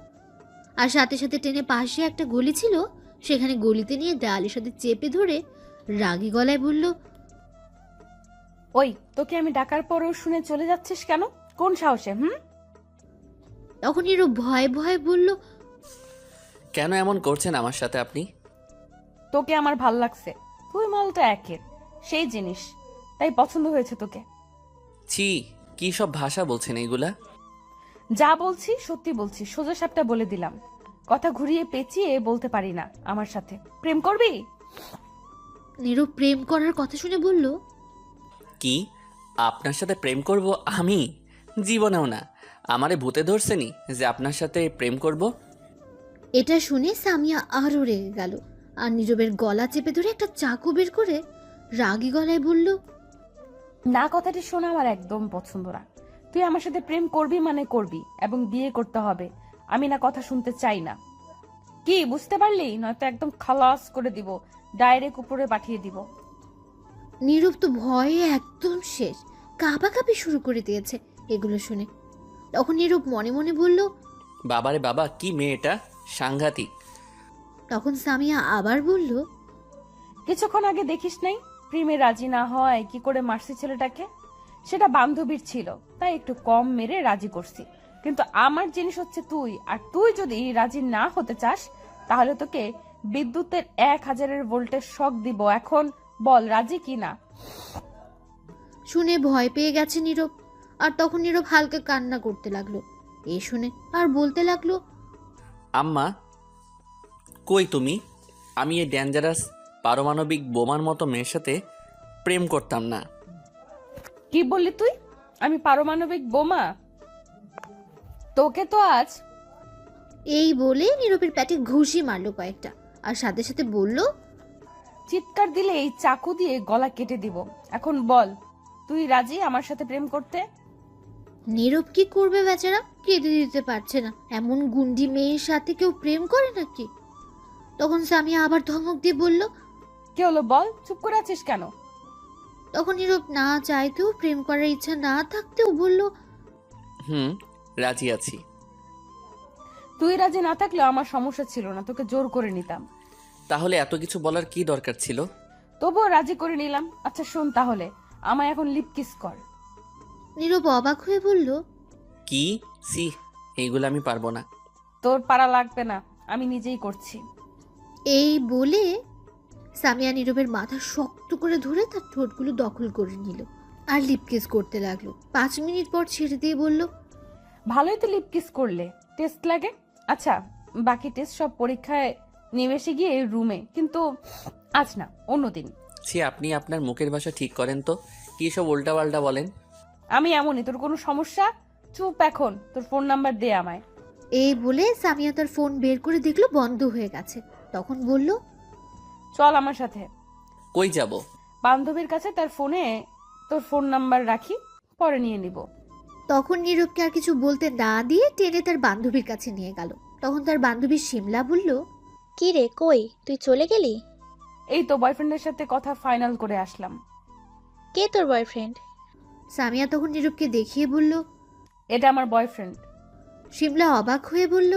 আর সাথে সাথে টেনে পাশে একটা গলি ছিল, সেখানে গলিতে নিয়ে দেয়ালের সাথে চেপে ধরে রাগী গলায় বলল, ওই, তোকে আমি ডাকার পরেও শুনে চলে যাচ্ছিস কেন? কোন সাহসে? তখন নীরব ভয়ে ভয়ে বলল, কেন এমন করছেন আমার সাথে আপনি? তোকে আমার ভাল লাগছে, তুই মালটা একের সেই জিনিস, তাই পছন্দ হয়েছে তোকে। ছি, কি সব ভাষা বলছেন এইগুলা? যা বলছি সত্যি বলছি, সোজা সাপটা বলে দিলাম, কথা ঘুরিয়ে পেঁচিয়ে বলতে পারি না। আমার সাথে প্রেম করবি? নীরব প্রেম করার কথা শুনে বলল, কি, আপনার সাথে প্রেম করব আমি? জীবনেও না। আমারে ভূতে ধরছেনি যে আপনার সাথে প্রেম করব? এটা শুনে সামিয়া আরো রেগে গেল, আর নীরবের গলা চেপে ধরে একটা চাকু বের করে রাগী গলায় বলল, না, কথাটি শোনা আমার একদম পছন্দ না। তুই আমার সাথে প্রেম করবি মানে করবি, এবং বিয়ে করতে হবে। আমি না কথা শুনতে চাই না। কি বুঝতে পারলি? নয়তো একদম খালাস করে দিব, ডাইরেক্ট উপরে পাঠিয়ে দিব। নীরব তো ভয়ে একদম শেষ, কাঁপাকাঁপি শুরু করে দিয়েছে এগুলো শুনে। তখন নীরব মনে মনে বলল, বাবারে বাবা, কি মেয়েটা, সাংঘাতিক। তখন সামিয়া আবার বলল, কিছুক্ষণ আগে দেখিস নাই প্রেমে রাজি না হয় কি করে মারছি ছেলেটাকে? সেটা বান্ধবীর ছিল, তাই একটু কম মেরে রাজি করছি। কিন্তু আমার জিনিস হচ্ছে তুই, আর তুই যদি রাজি না হতে চাস তাহলে তোকে বিদ্যুতের 1000 ভোল্টের শক দিব। এখন বল রাজি কি না? শুনে ভয় পেয়ে গেছে নীরব, আর তখন নীরব হালকা কান্না করতে লাগলো। এ শুনে আর বলতে লাগলো, আম্মা, কই তুমি? আমি এই ডেঞ্জারাস পারমাণবিক বোমার মতো মেয়ের সাথে প্রেম করতাম না। কি বললি তুই? আমি পারমাণবিক বোমা? তোকে তো আজ। এই বলে নীরবের পেটে ঘুষি মারলো কয়েকটা, আর সাথে সাথে বলল, চিৎকার দিলে এই চাকু দিয়ে গলা কেটে দিব। এখন বল, তুই রাজি আমার সাথে প্রেম করতে? নীরব কি করবে বেচারা, কেঁদে দিতে পারছে না। এমন গুন্ডি মেয়ের সাথে কেউ প্রেম করে নাকি? তখন সামিয়া আবার ধমক দিয়ে বলল, কি হলো বল, চুপ করে আছিস কেন? তখন নীরব না চাইতেও, প্রেম করার ইচ্ছা না থাকতেও বলল, রাজি আছি। তুই রাজি না থাকলে আমার সমস্যা ছিল না, তোকে জোর করে নিতাম। তাহলে এত কিছু বলার কি দরকার ছিল? তবুও রাজি করে নিলাম। আচ্ছা শোন তাহলে, আমায় এখন লিপ কিস কর। নীরব অবাক হয়ে বলল, কি? সি, এইগুলো আমি পারবো না। তোর পারা লাগবে না, আমি নিজেই করছি। এই বলে সামিয়া নীরবের মাথা শক্ত করে ধরে তার ঠোঁটগুলো দখল করে নিল, আর লিপ কিস করতে লাগলো। 5 মিনিট পর ছেড়ে দিয়ে বলল, ভালোই তো লিপ কিস করলে, টেস্ট লাগে। আচ্ছা, বাকি টেস্ট সব পরীক্ষায় নিবেশে গিয়ে রুমে, কিন্তু আজ না, অন্যদিন। ছি, আপনি আপনার মুখের ভাষা ঠিক করেন তো। কি সব উল্টাপাল্টা বলেন? আমি এমনই, তোর কোনো সমস্যা? চুপ এখন, তোর ফোন নাম্বার দে আমায়। এই বলে সামিয়া তার ফোন বের করে দেখলো বন্ধ হয়ে গেছে। তখন বলল, চল আমার সাথে। কই যাব? বান্ধবীর কাছে তার ফোনে তোর ফোন নাম্বার রাখি, পরে নিয়ে নিব। তখন নীরবকে আর কিছু বলতে না দিয়ে টেনে তার বান্ধবীর কাছে নিয়ে গেল। তখন তার বান্ধবী শিমলা বলল, কি রে, কই তুই চলে গেলি? এই তো বয়ফ্রেন্ডের সাথে কথা ফাইনাল করে আসলাম। কে তোর বয়ফ্রেন্ড? সামিয়া তখন নীরবকে দেখিয়ে বলল, এটা আমার বয়ফ্রেন্ড। শিমলা অবাক হয়ে বলল,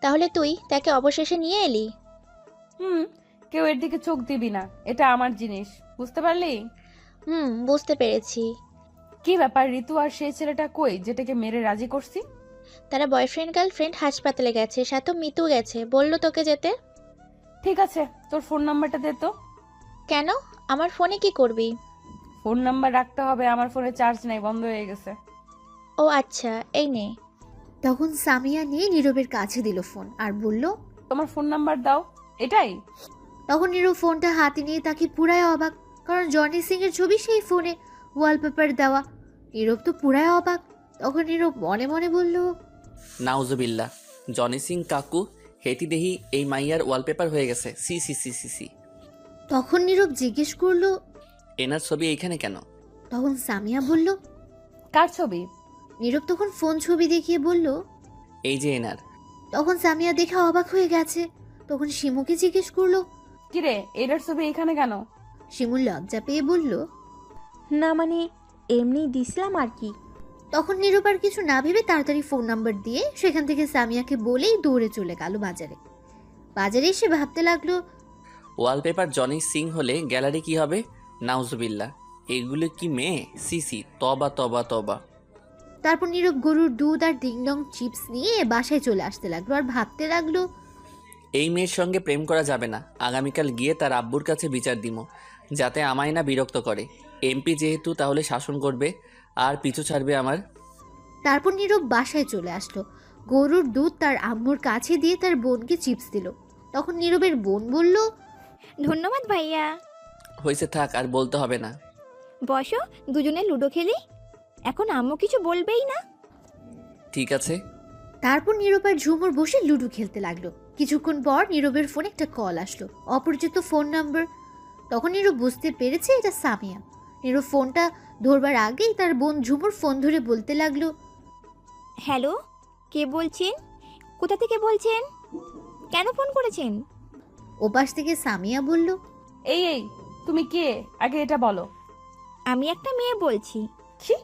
তাহলে তুই তাকে অবশেষে নিয়ে এলি? কেউ এর দিকে চোখ দিবি না, এটা আমার জিনিস, বুঝতে পারলি? বুঝতে পেরেছি। কি ব্যাপার ঋতু আর সেই ছেলেটা কই যেটাকে মেরে রাজি করছি? তারা বয়ফ্রেন্ড গার্লফ্রেন্ড হাসপাতালে গেছে, সাথে মিতু গেছে, বললো তোকে যেতে। ঠিক আছে, তোর ফোন নাম্বারটা দে তো। কেন, আমার ফোনে কি করবি? ফোন নাম্বার রাখতে হবে, আমার ফোনে চার্জ নাই, বন্ধ হয়ে গেছে। ও আচ্ছা, এই নে। তখন সামিয়া নিয়ে নীরবের কাছে দিল ফোন আর বলল, তোমার ফোন নাম্বার দাও। এটাই? তখন নীরব ফোনটা হাতে নিয়ে তাকে পুরাই অবাক, কারণ জনি সিং এর ছবি সেই ফোনে ওয়ালপেপার দেওয়া। নীরব তো পুরাই অবাক। তখন নীরব মনে মনে বলল, নাউজুবিল্লাহ, জনি সিং কাকু হেটি দেহি এই মাইয়ার ওয়ালপেপার হয়ে গেছে। সি সি সি সি সি। তখন নীরব জিজ্ঞেস করলো, এনার ছবি এইখানে কেন? তখন সামিয়া বলল, কার ছবি? নীরব তখন ফোন ছবি দেখিয়ে বলল, এই যে এনার। তখন সামিয়া দেখে অবাক হয়ে গেছে। তখন শিমুকে জিজ্ঞেস করলো, কিরে এটার ছবি এখানে কেন? শিমুর লজ্জা পেয়ে বলল, না মানে এমনি দিছিলাম আর কি। তখন নীরব আর কিছু না ভেবে তাড়াতাড়ি ফোন নাম্বার দিয়ে সেখান থেকে সামিয়াকে বলেই দৌড়ে চলে গেল বাজারে। বাজারে এসে ভাবতে লাগলো, ওয়ালপেপার জনি সিং হলে গ্যালারি কি হবে? নাউজুবিল্লাহ, এগুলো কি মেয়ে? সি সি, তবা তবা তবা। তারপর নীরব গরুর দুধ আর ডিংডং চিপস নিয়ে বাসায় চলে আসতে লাগলো আর ভাবতে লাগলো, এই মেয়ের সঙ্গে প্রেম করা যাবে না। আগামীকাল গিয়ে তার আব্বুর কাছে বিচার দিমো, যাতে আমায় না বিরক্ত করে। এমপি যেহেতু, তাহলে শাসন করবে আর পিছু ছাড়বে আমার। তারপর নীরব বাসায় চলে আসলো। গরুর দুধ তার আম্মুর কাছে দিয়ে তার বোনকে চিপস দিল। তখন নীরবের বোন বলল, ধন্যবাদ ভাইয়া। হয়েছে, থাক, আর বলতে হবে না। বসো, দুজনে লুডো খেলি। এখন আম্মু কিছু বলবেই না। ঠিক আছে। তারপর নীরব আর ঝুমুর বসে লুডো খেলতে লাগলো। কিছুক্ষণ পর নীরবের ফোনে একটা কল আসলো, অপরিচিত ফোন নাম্বার। তখন নীরব বুঝতে পেরেছে এটা সামিয়া। নীরব ফোনটা ধরবার আগেই তার বোন ঝুমুর ফোন ধরে বলতে লাগলো, হ্যালো, কে বলছেন? কোথা থেকে বলছেন? কেন ফোন করেছেন? ওপাশ থেকে সামিয়া বলল, এই তুমি কে, আগে এটা বলো। আমি একটা মেয়ে বলছি। কি?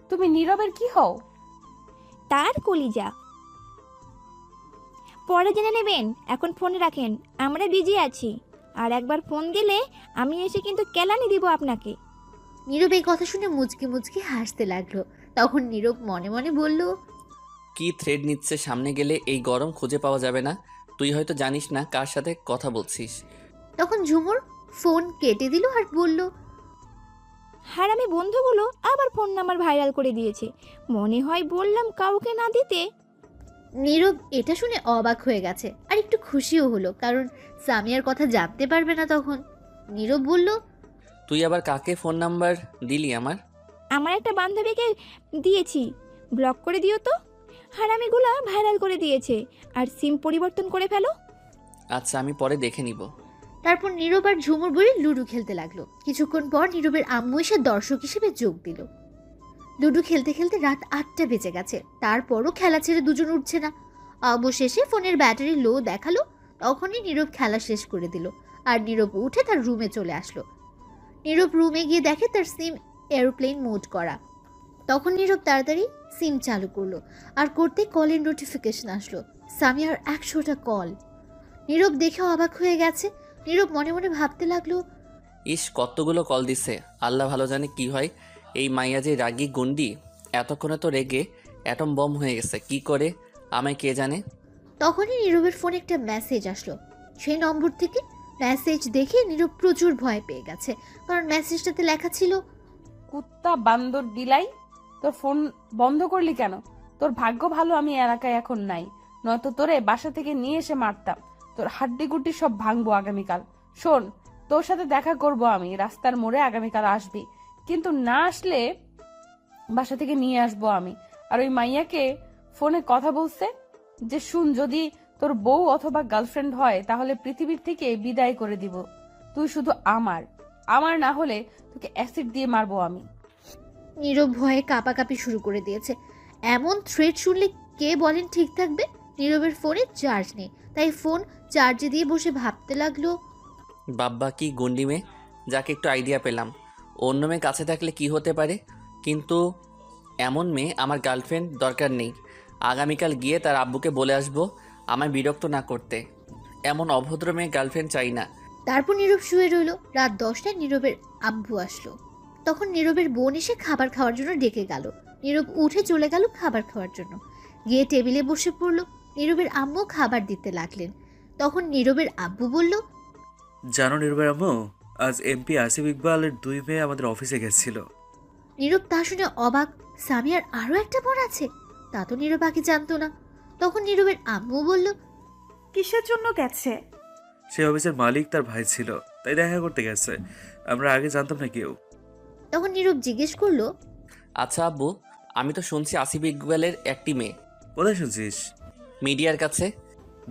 তুমি নীরবের কি হও? তার কলিজা। পরে জেনে নেবেন, এখন ফোন রাখেন, আমরা বিজি আছি। আর একবার ফোন দিলে আমি এসে কিন্তু কেলানি দিব আপনাকে। নীরব এই কথা শুনে মুচকি মুচকি হাসতে লাগলো। তখন নীরব মনে মনে বলল, কি থ্রেড নিচ্ছে, সামনে গেলে এই গরম খুঁজে পাওয়া যাবে না। তুই হয়তো জানিস না কার সাথে কথা বলছিস। তখন ঝুমুর ফোন কেটে দিল আর বলল, হারামি বন্ধুগুলো আবার ফোন নাম্বার ভাইরাল করে দিয়েছে। মনে হয় বললাম কাউকে না দিতে। নীরব এটা শুনে অবাক হয়ে গেছে আর একটু খুশিও হলো, কারণ সামিয়ার কথা জানতে পারবে না তখন। নীরব বলল, তুই আবার কাকে ফোন নাম্বার দিলি আমার? আমার একটা বান্ধবীকে দিয়েছি, ব্লক করে দিও তো। হারামিগুলো ভাইরাল করে দিয়েছে, আর সিম পরিবর্তন করে ফেলো। আচ্ছা, আমি পরে দেখে নিব। তারপর নীরব আর ঝুমুর বলে লুডো খেলতে লাগলো। কিছুক্ষণ পর নীরবের আম্মু এসে দর্শক হিসেবে যোগ দিল। লুডো খেলতে খেলতে রাত 8টা বেজে গেছে। তারপরও খেলা ছেড়ে দুজন উঠছে না। অবশেষে ফোনের ব্যাটারি লো দেখালো। তখনই নীরব খেলা শেষ করে দিল আর নীরব উঠে তার রুমে চলে আসলো। নীরব রুমে গিয়ে দেখে তার সিম এরোপ্লেন মোড করা। তখন নীরব তাড়াতাড়ি সিম চালু করলো আর করতে কলের নোটিফিকেশন আসলো। সামিয়ার 100টা কল। নীরব দেখে অবাক হয়ে গেছে। নীরব মনে মনে ভাবতে লাগলো, ইস, কতগুলো কল দিছে, আল্লাহ ভালো জানে কি হয়। এই মাইয়া যে রাগী গুন্ডি, এতক্ষণে তো রেগে অ্যাটম বম হয়ে গেছে। কি করে আমায় কে জানে। তখনই নীরবের ফোনে একটা মেসেজ আসলো। সেই নম্বর থেকে মেসেজ দেখে নীরব প্রচুর ভয় পেয়ে গেছে, কারণ মেসেজটাতে লেখা ছিল, কুত্তা বান্দর বিলাই, তোর ফোন বন্ধ করলি কেন? তোর ভাগ্য ভালো আমি এলাকায় এখন নাই, নয়তো তোরে বাসা থেকে নিয়ে এসে মারতাম। তোর হাড্ডি গুড্ডি সব ভাঙবো আগামীকাল। শোন, তোর সাথে দেখা করব আমি রাস্তার মোড়ে, আগামীকাল আসবি। কিন্তু না আসলে বাসা থেকে নিয়ে আসবো আমি। আর ওই মাইয়াকে ফোনে কথা বলছে যে, শুন, যদি তোর বউ অথবা গার্লফ্রেন্ড হয় তাহলে পৃথিবীর থেকে বিদায় করে দিব। তুই শুধু আমার না হলে তোকে অ্যাসিড দিয়ে মারবো আমি। নীরব ভয়ে কাঁপাকাঁপি শুরু করে দিয়েছে। এমন থ্রেট শুনলে কে বলেন ঠিক থাকবে? নীরবের ফোনে চার্জ নেই, তাই ফোন চার্জে দিয়ে বসে ভাবতে লাগলো, বাব্বা কি গন্ডি মেয়ে, যাকে একটু আইডিয়া পেলাম। অন্য মেয়ে কাছে থাকলে কি হতে পারে, কিন্তু এমন মেয়ে আমার গার্লফ্রেন্ড দরকার নেই। আগামীকাল গিয়ে তার আব্বুকে বলে আসবো আমায় বিরক্ত না করতে। এমন অভদ্র মেয়ে গার্লফ্রেন্ড চাই না। তারপর নীরব শুয়ে রইল। রাত 10টায় নীরবের আব্বু আসলো। তখন নীরবের বোন এসে খাবার খাওয়ার জন্য ডেকে গেল। নীরব উঠে চলে গেল খাবার খাওয়ার জন্য। গিয়ে টেবিলে বসে পড়ল। নীরবের আম্মু খাবার দিতে লাগলেন। তখন নীরবের আব্বু বলল, জানো নির্ভয় আম্মু, আজ এমপি আসিফ ইকবালের 2 মেয়ে আমাদের অফিসে গেছিল। নীরব তা শুনে অবাক। সামিয়ার আরও একটা বোন আছে? তা তো নীরব আগে জানতো না। তখন নীরবের আম্মু বলল, কিসের জন্য গেছে? সে অফিসের মালিক তার ভাই ছিল, তাই দেখা করতে গেছে। আমরা আগে জানতাম না কেউ। তখন নীরব জিজ্ঞেস করলো, আচ্ছা আব্বু, আমি তো শুনছি আসিফ ইকবালের একটি মেয়ে। কোথায় শুনছিস? মিডিয়ার কাছে।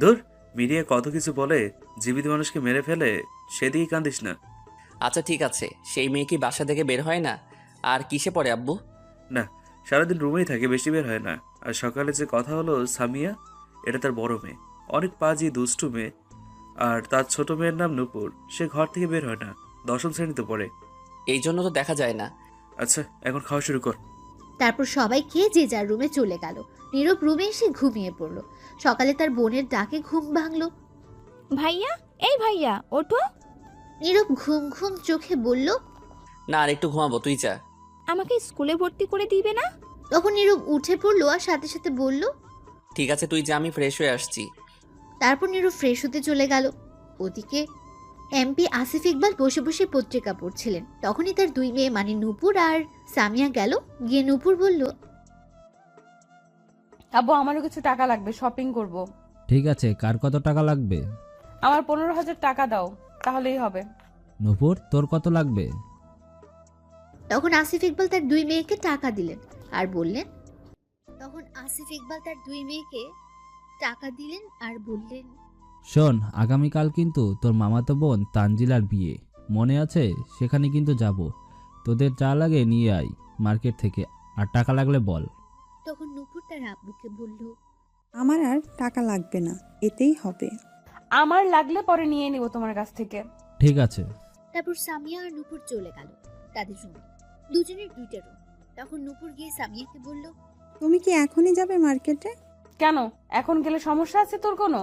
ধুর, মিডিয়া কত কিছু বলে, জীবিত মানুষকে মেরে ফেলে, সেদিকে কান্দিস না। আচ্ছা ঠিক আছে, সেই মেয়ে কি বাসা থেকে বের হয় না? আর কিসে পড়ে আব্বু? না, সারাদিন রুমেই থাকে, বেশি বের হয় না। আর সকালে যে কথা হলো সামিয়া, এটা তার বড় মেয়ে, অনেক পাজি দুষ্টু মেয়ে। আর তার ছোট মেয়ের নাম নূপুর, সে ঘর থেকে বের হয় না, 10ম শ্রেণীতে পড়ে। এই জন্য তো দেখা যায় না। আচ্ছা, এখন খাওয়া শুরু কর। তারপর সবাই খেয়ে যে যার রুমে চলে গেল। নীরব রুমে এসে ঘুমিয়ে পড়ল। সকালে তার বোনের ডাকে ঘুম ভাঙল। ভাইয়া, এই ভাইয়া ওঠো। নীরব ঘুম ঘুম চোখে বলল, না আর একটু ঘুমাবো, তুই যা। আমাকে স্কুলে ভর্তি করে দিবে না? তখন নীরব উঠে পড়ল আর সাথে সাথে বলল, ঠিক আছে তুই যা, আমি ফ্রেশ হয়ে আসছি। তারপর নীরব ফ্রেশ হতে চলে গেল। ওদিকে এমপি আসিফ ইকবাল বসে বসে পত্রিকা পড়ছিলেন। তখনই তার 2 মেয়ে মানে নূপুর আর সামিয়া গেল। গিয়ে নূপুর বলল, আব্বু আমারও কিছু টাকা লাগবে, শপিং করব। ঠিক আছে, কার কত টাকা লাগবে? আমার 15,000 টাকা দাও, তাহলেই হবে। নূপুর, তোর কত লাগবে? তখন আসিফ ইকবাল তার 2 মেয়েকে টাকা দিলেন আর বললেন, শোন, আগামীকাল কিন্তু তোর মামাতো বোন তানজিলার বিয়ে, মনে আছে? সেখানে কিন্তু যাব। তোদের যা লাগে নিয়ে আয় মার্কেট থেকে, আর টাকা লাগলে বল। তখন নূপুর তার আব্বুকে বলল, আমার আর টাকা লাগবে না, এতেই হবে। আমার লাগলে পরে নিয়ে নিব তোমার কাছ থেকে। ঠিক আছে। তারপর সামিয়া আর নূপুর চলে গেল তাদের রুমে। দুজনের 2টা রুম। তখন নূপুর গিয়ে সামিয়াকে বলল, তুমি কি এখনই যাবে মার্কেটে? কেন, এখন গেলে সমস্যা আছে তোর কোনো?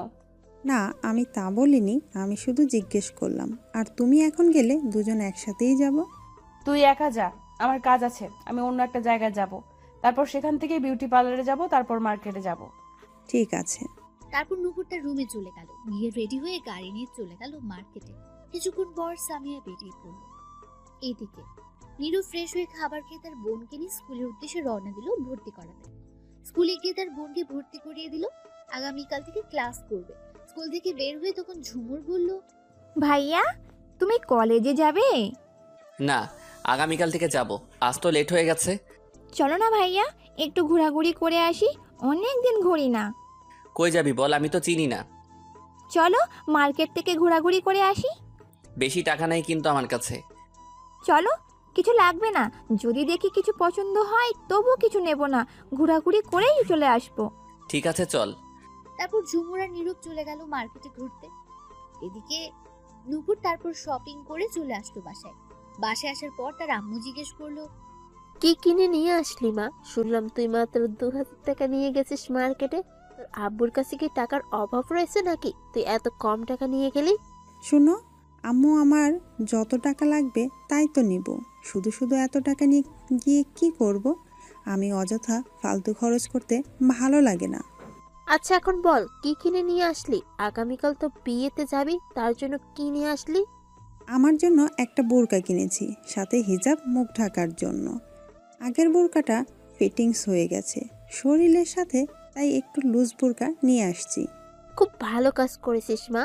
না, আমি তা বলিনি, আমি শুধু জিজ্ঞেস করলাম। আর তুমি এখন গেলে দুজন একসাথেই যাব? তুই একা যা, আমার কাজ আছে, আমি অন্য একটা জায়গায় যাব। তারপর সেখান থেকে বিউটি পার্লারে যাব, তারপর মার্কেটে যাব। ঠিক আছে। তারপর নূপুর তার রুমে চলে গেল। গিয়ে রেডি হয়ে গাড়ি নিয়ে চলে গেল মার্কেটে। কিছুক্ষণ পর সামিয়া বেরিয়ে পড়ল। এদিকে নীরু ফ্রেশ হয়ে খাবার খেয়ে তার বোনকে নিয়ে স্কুলের উদ্দেশ্যে রওনা দিল ভর্তি করাতে। স্কুলে গিয়ে তার বোনকে ভর্তি করিয়ে দিল। আগামীকাল থেকে ক্লাস করবে। স্কুল থেকে বের হয়ে তখন ঝুমুর বলল, ভাইয়া, তুমি কলেজে যাবে? না, আগামীকাল থেকে যাব, আজ তো লেট হয়ে গেছে। চলো না ভাইয়া, একটু ঘোরাঘুরি করে আসি, অনেক দিন ঘুরি না। কই যাবি বল, আমি তো চিনি না। চলো মার্কেট থেকে ঘোরাঘুরি করে আসি। বেশি টাকা নাই কিন্তু আমার কাছে। চলো, কিছু লাগবে না, যদি দেখি কিছু পছন্দ হয় তবু কিছু নেব না, ঘোরাঘুরি করেই চলে আসবো। ঠিক আছে চল। তারপর ঝুমুর আর নীরব চলে গেল মার্কেটে ঘুরতে। এদিকে নূপুর তারপর শপিং করে চলে আসলো বাসায়। বাসায় আসার পর তার আম্মু জিজ্ঞেস করলো, কি কিনে নিয়ে আসলি মা? শুনলাম তুই মাত্র 2,000 টাকা নিয়ে গেছিস মার্কেটে। তোর আব্বুর কাছে কি টাকার অভাব রয়েছে নাকি তুই এত কম টাকা নিয়ে গেলি? শোনো আম্মু, আমার যত টাকা লাগবে তাই তো নিব। শুধু শুধু এত টাকা নিয়ে গিয়ে কি করব? আমি অযথা ফালতু খরচ করতে ভালো লাগে না। আচ্ছা এখন বল, কি কিনে নিয়ে আসলি? আগামীকাল তো বিয়েতে যাবি, তার জন্য কি নিয়ে আসলি? আমার জন্য একটা বোরকা কিনেছি, সাথে হিজাব, মুখ ঢাকার জন্য। আগের বোরকাটা ফিটিংস হয়ে গেছে শরীরের সাথে, তাই একটু লুজ বোরকা নিয়ে আসছি। খুব ভালো কাজ করেছিস মা।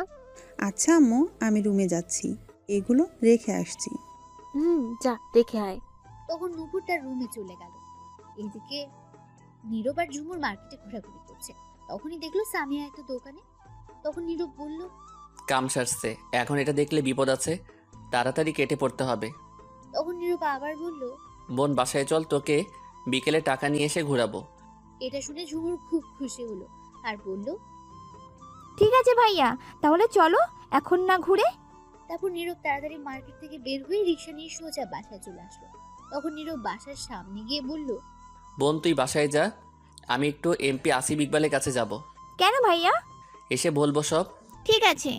আচ্ছা আম্মু, আমি রুমে যাচ্ছি, এগুলো রেখে আসছি। যা রেখে আয়। তখন নূপুর তার রুমে চলে গেল। এদিকে নীরব আর ঝুমুর মার্কেটে ঘোরাঘুরি করছে। তখনই দেখলো সামিয়া একটা দোকানে। তখন নীরব বলল, কাম সারছে, এখন এটা দেখলে বিপদ আছে, তাড়াতাড়ি কেটে পড়তে হবে। তখন নীরব আবার বলল, বোন বাসায় চল, তোকে বিকেলে টাকা নিয়ে এসে ঘোরাবো। এটা শুনে ঝুমুর খুব খুশি হলো আর বলল, ঠিক আছে ভাইয়া, তাহলে চলো এখন না ঘুরে। তারপর নীরব তাড়াতাড়ি মার্কেট থেকে বের হয়ে রিক্সা নিয়ে সোজা বাসায় চলে আসলো। তখন নীরব বাসার সামনে গিয়ে বলল, বোন তুই বাসায় যা, আমি একটু এমপি আসিফ ইকবালের কাছে যাব, কেন ভাইয়া? এসে বলবো সব। ঠিক আছে।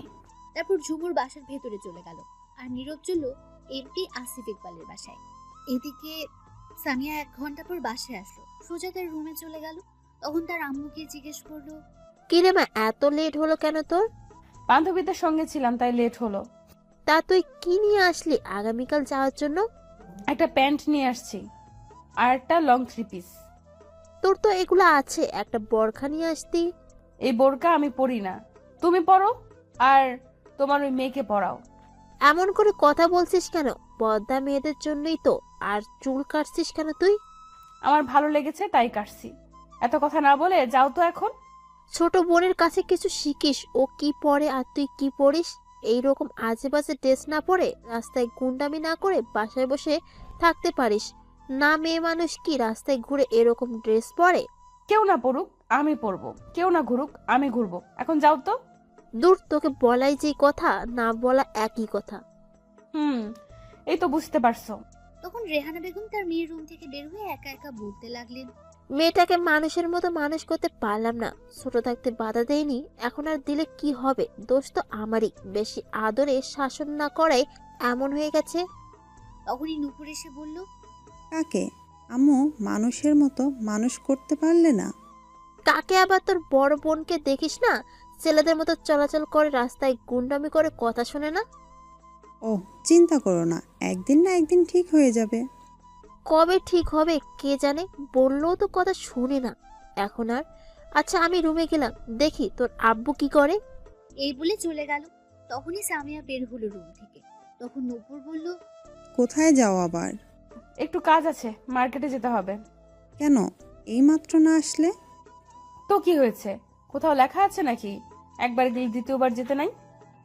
তারপর ঝুমুর বাসার ভেতরে চলে গেল আর নীরব চলল এমপি আসিফ ইকবালের বাসায়। এদিকে সামিয়া 1 ঘন্টা পর বাসায় আসলো, সোজা তার রুমে চলে গেল। তখন তার আম্মুকে জিজ্ঞেস করলো, কিরে মা, এত লেট হলো কেন তোর? বান্ধবীদের সঙ্গে ছিলাম তাই লেট হলো। তা তুই কি নিয়ে আসলি আগামীকাল যাওয়ার জন্য? একটা প্যান্ট নিয়ে আসছি আর একটা লং 3 পিস। তোর তো এগুলো আছে, একটা বরখা নিয়ে আসতি। এই বোরকা আমি পরি না, তুমি পরো আর তোমার ওই মেয়েকে পরাও। এমন করে কথা বলছিস কেন? বদ্দা মেয়েদের জন্যই তো। আর চুল কাটছিস কেন তুই? আমার ভালো লেগেছে তাই কাটছি। এত কথা না বলে যাও তো এখন। ছোট বোনের কাছে কিছু শিখিস, ও কি পরে আর তুই কি পড়িস। এইরকম আজে বাজে ড্রেস না পরে রাস্তায় গুন্ডামি না করে বাসায় বসে থাকতে পারিস না। মেয়ে মানুষ কি রাস্তায় ঘুরে এরকম ড্রেস পরে? কেউ না পড়ুক আমি পরবো, কেউ না ঘুরুক আমি ঘুরবো। এখন যাও তো। দূর, তোকে বলাই যে কথা না বলা একই কথা। এই তো বুঝতে পারছো। তখন রেহানা বেগম তার মেয়ের রুম থেকে বের হয়ে একা একা বলতে লাগলেন, মেয়েটাকে মানুষের মতো মানুষ করতে পারলাম না। ছোট থাকতে বাধা দেয়নি, এখন আর দিলে কি হবে? দোষ তো আমারই, বেশি আদরে শাসন না করায় এমন হয়ে গেছে। তখনই নুপুর এসে বলল, কাকে? আম্মু মানুষের মতো মানুষ করতে পারলে না? কাকে? আবার তোর বড় বোনকে দেখিস না, ছেলেদের মতো চলাচল করে, রাস্তায় গুন্ডামি করে, কথা শোনে না। ও চিন্তা করো না, একদিন না একদিন ঠিক হয়ে যাবে। কবে ঠিক হবে কে জানে, বললেও তো কথা শুনে না এখন আর। আচ্ছা আমি রুমে গেলাম, দেখি তোর আব্বু কি করে। এই বলে চলে গেল। তখনই সামিয়া বের হলো রুম থেকে। তখন নুপুর বলল, কোথায় যাও আবার? একটু কাজ আছে, মার্কেটে যেতে হবে। কেন এইমাত্র না আসলে? তো কি হয়েছে, কোথাও লেখা আছে নাকি একবার গেলে দ্বিতীয়বার যেতে নাই?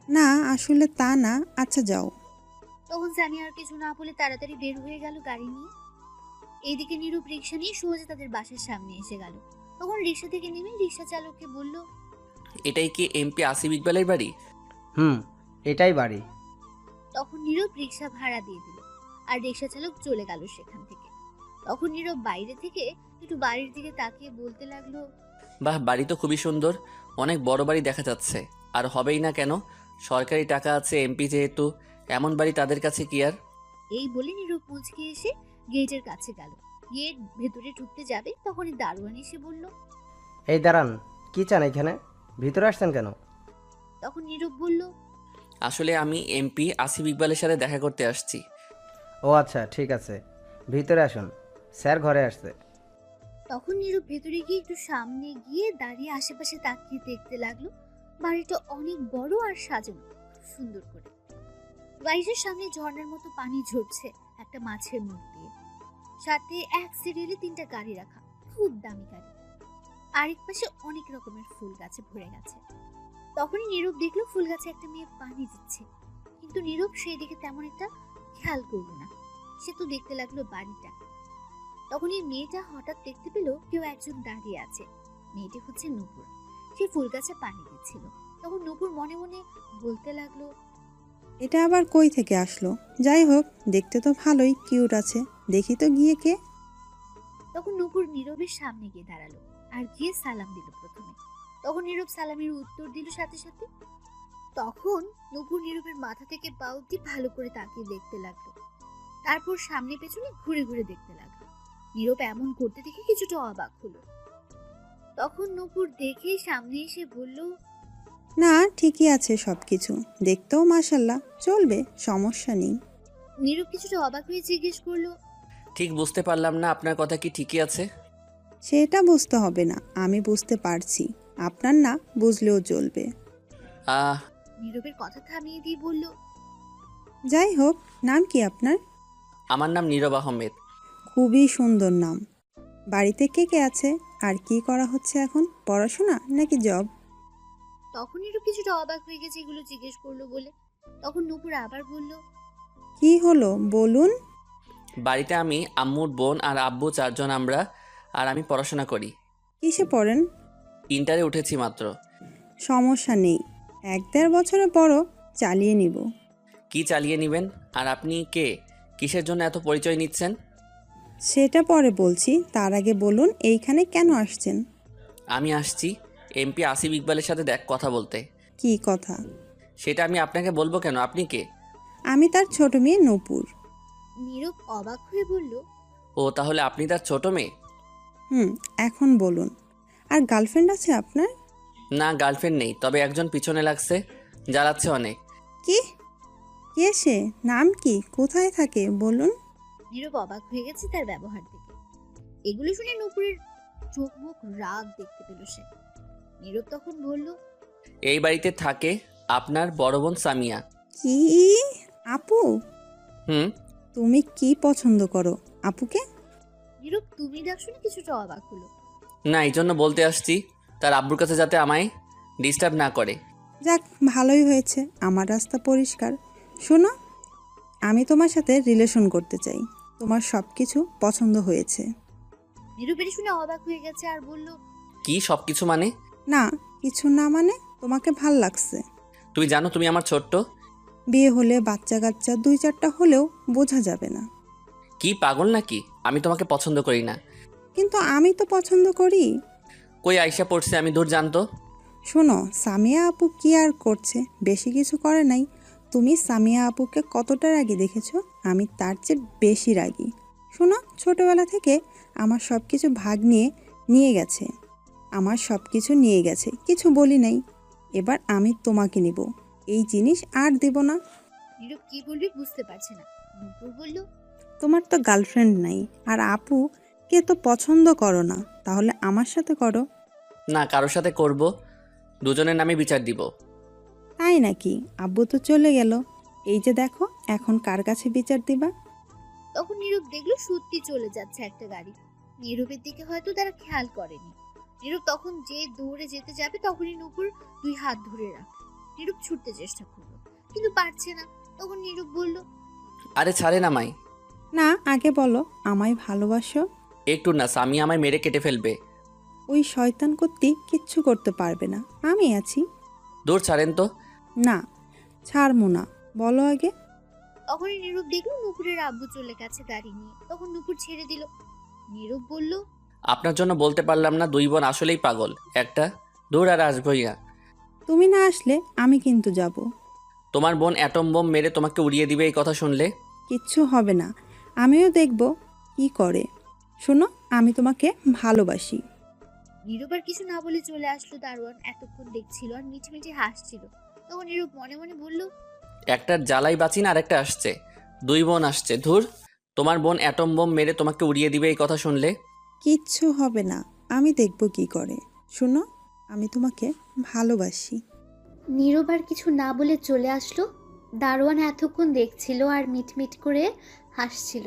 না আসলে তা না, আচ্ছা যাও। তখন সামিয়া আর কিছু না বলে তাড়াতাড়ি বের হয়ে গেল গাড়ি নিয়ে। এইদিকে নীরব রিক্সা নিয়ে সোজা তাদের বাসার সামনে এসে গেল। তখন রিক্সা থেকে নেমে রিক্সা চালককে বলল, এটাই কি এমপি আসিফ ইকবালের বাড়ি? এটাই বাড়ি। তখন নীরব রিক্সা ভাড়া দিয়ে দিল আর রিক্সা চালক চলে গেল সেখান থেকে। তখন নীরব বাইরে থেকে একটু বাড়ির দিকে তাকিয়ে বলতে লাগলো, বাহ, বাড়ি তো খুবই সুন্দর, অনেক বড় বাড়ি দেখা যাচ্ছে। আর হবেই না কেন, সরকারি টাকা আছে, এমপি যেহেতু, এমন বাড়ি তাদের কাছে কি আর। এই বলে নীরব মুচকে এসে গেটের কাছে গেল। গেট ভেতরে ঢুকতে যাবে তখনই দারোয়ান এসে বলল, এই দাঁড়ান, কি চান এখানে? ভিতরে আসছেন কেন? তখন নীরব বলল, আসলে আমি এমপি আসিফ ইকবালের সাথে দেখা করতে আসছি। ও আচ্ছা, ঠিক আছে, ভিতরে আসুন, স্যার ঘরে আসছে। তখন নীরব ভেতরে গিয়ে একটু সামনে গিয়ে দাঁড়িয়ে আশেপাশে তাকিয়ে দেখতে লাগলো। বাড়িটা অনেক বড় আর সাজানো খুব সুন্দর করে। বাড়িটার সামনে ঝর্ণার মতো পানি ঝরছে একটা মাছের মুখ দিয়ে। সাথে এক সিরিয়ালে 3টা গাড়ি রাখা, খুব দামি গাড়ি। আরেক পাশে অনেক রকমের ফুল গাছে ভরে গেছে। তখনই নীরব দেখলো ফুল গাছে একটা মেয়ে পানি দিচ্ছে, কিন্তু নীরব সেই দিকে তেমন একটা খেয়াল করলো না। সে তো দেখতে লাগলো বাড়িটা। তখন এই মেয়েটা হঠাৎ দেখতে পেল কেউ একজন দাঁড়িয়ে আছে। মেয়েটি হচ্ছে নুপুর, সে ফুল গাছে পানি দিচ্ছিল। তখন নুপুর মনে মনে বলতে লাগলো, এটা আবার কই থেকে আসলো? যাই হোক, দেখতে তো ভালোই কিউট আছে, দেখি তো গিয়ে কে। তখন নুপুর নীরবের সামনে গিয়ে দাঁড়ালো আর গিয়ে সালাম দিল প্রথমে। তখন নীরব সালামের উত্তর দিল সাথে সাথে। তখন নুপুর নীরবের মাথা থেকে পা অব্দি ভালো করে তাকিয়ে দেখতে লাগলো। তারপর সামনে পেছনে ঘুরে ঘুরে দেখতে লাগলো। নীরব এমন করতে দেখে কিছুটা অবাক হলো। তখন নুপুর দেখে সামনে এসে বলল, না ঠিকই আছে সবকিছু, দেখতেও মাশাল্লাহ, চলবে, সমস্যা নেই। নীরব কিছুটা অবাক হয়ে জিজ্ঞেস করলো, ঠিক বুঝতে পারলাম না, আপনার কথা কি ঠিকই আছে? সেটা বুঝতে হবে না, আমি বুঝতে পারছি, আপনার না বুঝলেও চলবে। নীরবের কথা থামিয়ে দিয়ে বলল, যাই হোক, নাম কি আপনার? আমার নাম নীরব আহমেদ। খুবই সুন্দর নাম। বাড়িতে কে কে আছে আর কি করা হচ্ছে এখন, পড়াশোনা নাকি জব? তখন নীরব কিছুটা অবাক হয়ে গেছে এগুলো জিজ্ঞেস করলো বলে। তখন নুপুর আবার বলল, কি হলো বলুন। বাড়িতে আমি, আম্মুর বোন আর আব্বু 4 জন আমরা, আর আমি পড়াশোনা করি। কিসে পড়েন? ইন্টারে উঠেছি মাত্র। সমস্যা নেই, 1-1.5 বছরে বড়, চালিয়ে নিব। কি চালিয়ে নেবেন? আর আপনি কে? কিসের জন্য এত পরিচয় নিচ্ছেন? সেটা পরে বলছি, তার আগে বলুন এইখানে কেন আসছেন? আমি আসছি এমপি আসিফ ইকবালের সাথে কথা বলতে। কি কথা? সেটা আমি আপনাকে বলবো কেন? আপনি কে? আমি তার ছোট মেয়ে নূপুর। নীরব অবাক হয়ে বলল, ও তাহলে আপনি তার ছোট মেয়ে? এখন বলুন, আর গার্লফ্রেন্ড আছে আপনার? না, গার্লফ্রেন্ড নেই, তবে একজন পিছনে লাগছে, জ্বালাচ্ছে অনেক। কি? কে সে? নাম কি? কোথায় থাকে বলুন? নীরব অবাক হয়ে গেছে তার ব্যবহার দেখে। এগুলো শুনে নূপুরের চোখ মুখ রাগ দেখতে পেল সে। নীরব তখন বলল, এই বাড়িতে থাকে আপনার বড় বোন সামিয়া। কি? আপু? তুমি কি পছন্দ করো আপুকে? নীরব তুমি ডাক শুনে কিছুটা অবাক হলো। না, এই জন্য বলতে আসছি তার আব্বুর কাছে যাতে আমায় ডিস্টার্ব না করে। যাক, ভালোই হয়েছে, আমার রাস্তা পরিষ্কার। শোনো, আমি তোমার সাথে রিলেশন করতে চাই। তোমার সব কিছু পছন্দ হয়েছে। নীরব এটা শুনে অবাক হয়ে গেছে আর বলল, কি সব কিছু মানে? না, কিছু না মানে তোমাকে ভাল লাগছে। তুমি জানো তুমি আমার ছোট্ট। বিয়ে হলে বাচ্চা কাচ্চা 2-4টা হলেও বোঝা যাবে না। কি পাগল নাকি? আমি তোমাকে পছন্দ করি না। কিন্তু আমি তো পছন্দ করি। কই আইসা পড়ছে, আমি দূর জানতো। শোনো, সামিয়া আপু কি আর করছে? বেশি কিছু করে নাই। তুমি সামিয়া আপুকে কতটা রাগী দেখেছো? আমি তার চেয়ে বেশি রাগী। শোনো, ছোটবেলা থেকে আমার সব কিছু ভাগ নিয়ে গেছে। আমার সব কিছু নিয়ে গেছে, কিছু বলি নাই। এবার আমি তোমাকে নিব, এই জিনিস আর দেব না। নীরব কি বলবি বুঝতে পারছে না। নূপুর বলল, তোমার তো গার্লফ্রেন্ড নাই, আর আপু কে তো পছন্দ করো না, তাহলে আমার সাথে করো। না, কারোর সাথে করব, দুজনের নামে বিচার দিব। তাই নাকি? আব্বু তো চলে গেল, এই যে দেখো এখন কার কাছে বিচার দিবা? তখন নীরব দেখলো সত্যি চলে যাচ্ছে একটা গাড়ি। নীরবের দিকে হয়তো তারা খেয়াল করেনি। নীরব তখন যে দৌড়ে যেতে যাবে তখনই নূপুর 2 হাত ধরে রাখে। নীরব ছুটতে চেষ্টা করলো কিন্তু পারছে না। তখন নীরব বলল, আরে ছাড়ে না মাই। না, আগে বলো আমায় ভালোবাসো। একটু না, স্বামী আমায় মেরে কেটে ফেলবে। ওই শয়তান কর্তৃক কিচ্ছু করতে পারবে না, আমি আছি। দূর ছাড়েন তো। না, ছাড়বো না, বলো আগে। তখনই নীরব দেখলো নূপুরের আব্বু চলে গেছে গাড়ি নিয়ে। তখন নূপুর ছেড়ে দিল। নীরব বলল, আপনার জন্য বলতে পারলাম না, 2 বোন আসলেই পাগল একটা। দূর, আর আসবই না। তুমি না আসলে আমি কিন্তু যাব। তোমার বোন অ্যাটম বোম মেরে তোমাকে উড়িয়ে দিবে এই কথা শুনলে। কিচ্ছু হবে না, আমিও দেখব কি করে। শোনো, আমি তোমাকে ভালোবাসি। নীরব আর কিছু না বলে চলে আসলো। দারোয়ান এতক্ষণ দেখছিল আর মিটিমিটি হাসছিল। তখন নীরব মনে মনে বলল, একটার জ্বালাই বাঁচি না, আরেকটা আসছে। 2 বোন আসছে। ধুর, তোমার বোন অ্যাটম বোম মেরে তোমাকে উড়িয়ে দিবে এই কথা শুনলে। কিচ্ছু হবে না, আমি দেখব কি করে। শোনো, আমি তোমাকে ভালোবাসি। নীরব আর কিছু না বলে চলে আসলো। দারোয়ান এতক্ষণ দেখছিল আর মিটমিট করে হাসছিল।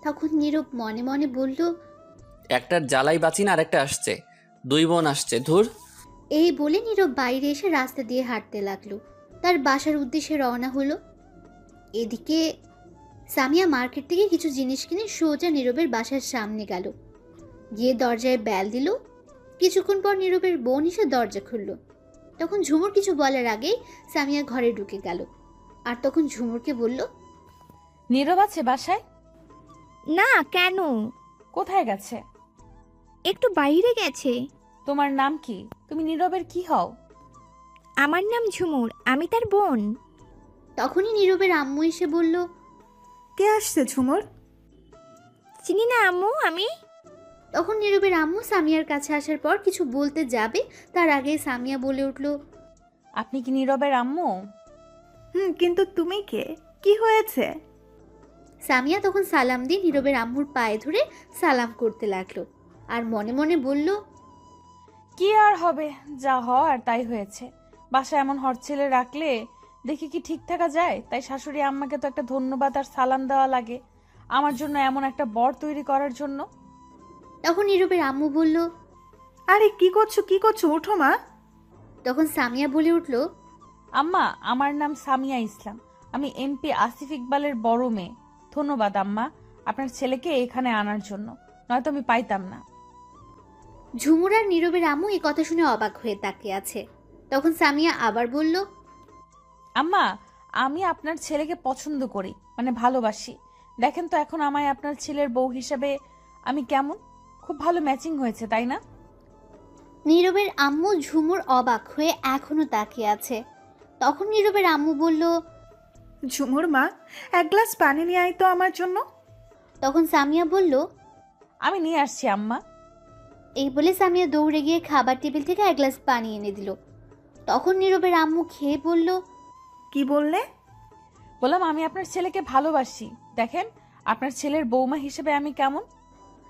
তখন নীরব মনে মনে বলল, একটার জ্বালাই বাঁচি না, আরেকটা আসছে। 2 বোন আসছে। ধুর। এই বলে নীরব বাইরে এসে রাস্তা দিয়ে হাঁটতে লাগলো। তার বাসার উদ্দেশ্যে রওনা হলো। এদিকে সামিয়া মার্কেট থেকে কিছু জিনিস কিনে সোজা নীরবের বাসার সামনে গেল। গিয়ে দরজায় বেল দিল। কিছুক্ষণ পর নীরবের বোন এসে দরজা খুলল। তখন ঝুমুর কিছু বলার আগেই সামিয়া ঘরে ঢুকে গেল। আর তখন ঝুমুরকে বলল, নীরব আছে বাসায়? না, কেন? কোথায় গেছে? একটু বাইরে গেছে। তোমার নাম কি? তুমি নীরবের কি হও? আমার নাম ঝুমুর, আমি তার বোন। তখনই নীরবের আম্মু এসে বলল, কে আসছে ঝুমুর? চিনি না আম্মু আমি। তখন নীরবের আম্মু সামিয়ার কাছে আসার পর কিছু বলতে যাবে তার আগে সামিয়া বলে উঠল, আপনি কি নীরবের আম্মু? কিন্তু তুমি কে? কি হয়েছে? সামিয়া তখন সালাম দিয়ে নীরবের আম্মুর পায়ে ধরে সালাম করতে লাগলো আর মনে মনে বলল, কি আর হবে, যা হওয়ার তাই হয়েছে। বাসায় এমন হরছেলে রাখলে দেখি কি ঠিক থাকা যায়? তাই শাশুড়ি আম্মাকে তো একটা ধন্যবাদ আর সালাম দেওয়া লাগে আমার জন্য এমন একটা বর তৈরি করার জন্য। তখন নীরবের আম্মু বলল, আরে কি করছো, ওঠো মা। তখন সামিয়া বলে উঠল, আম্মা, আমার নাম সামিয়া ইসলাম, আমি এমপি আসিফ ইকবালের বড় মেয়ে। ধন্যবাদ আম্মা, আপনার ছেলেকে এখানে আনার জন্য, নয়তো আমি পাইতাম না। ঝুমুর আর নীরবের আম্মু এই কথা শুনে অবাক হয়ে তাকিয়ে আছে। তখন সামিয়া আবার বলল, আম্মা, আমি আপনার ছেলেকে পছন্দ করি, মানে ভালোবাসি। দেখেন তো এখন আমায় আপনার ছেলের বউ হিসেবে আমি কেমন? খুব ভালো ম্যাচিং হয়েছে, তাই না? নীরবের আম্মু ঝুমুর অবাক হয়ে এখনো তাকিয়ে আছে। তখন নীরবের আম্মু বলল, ঝুমুর মা, এক গ্লাস পানি নিয়ে আয় তো আমার জন্য। তখন সামিয়া বলল, আমি নিয়ে আসছি আম্মা। এই বলে সামিয়া দৌড়ে গিয়ে খাবার টেবিল থেকে এক গ্লাস পানি এনে দিল। তখন নীরবের আম্মু খেয়ে বলল, কি বললে? বললাম আমি আপনার ছেলেকে ভালোবাসি, দেখেন আপনার ছেলের বৌমা হিসেবে আমি কেমন।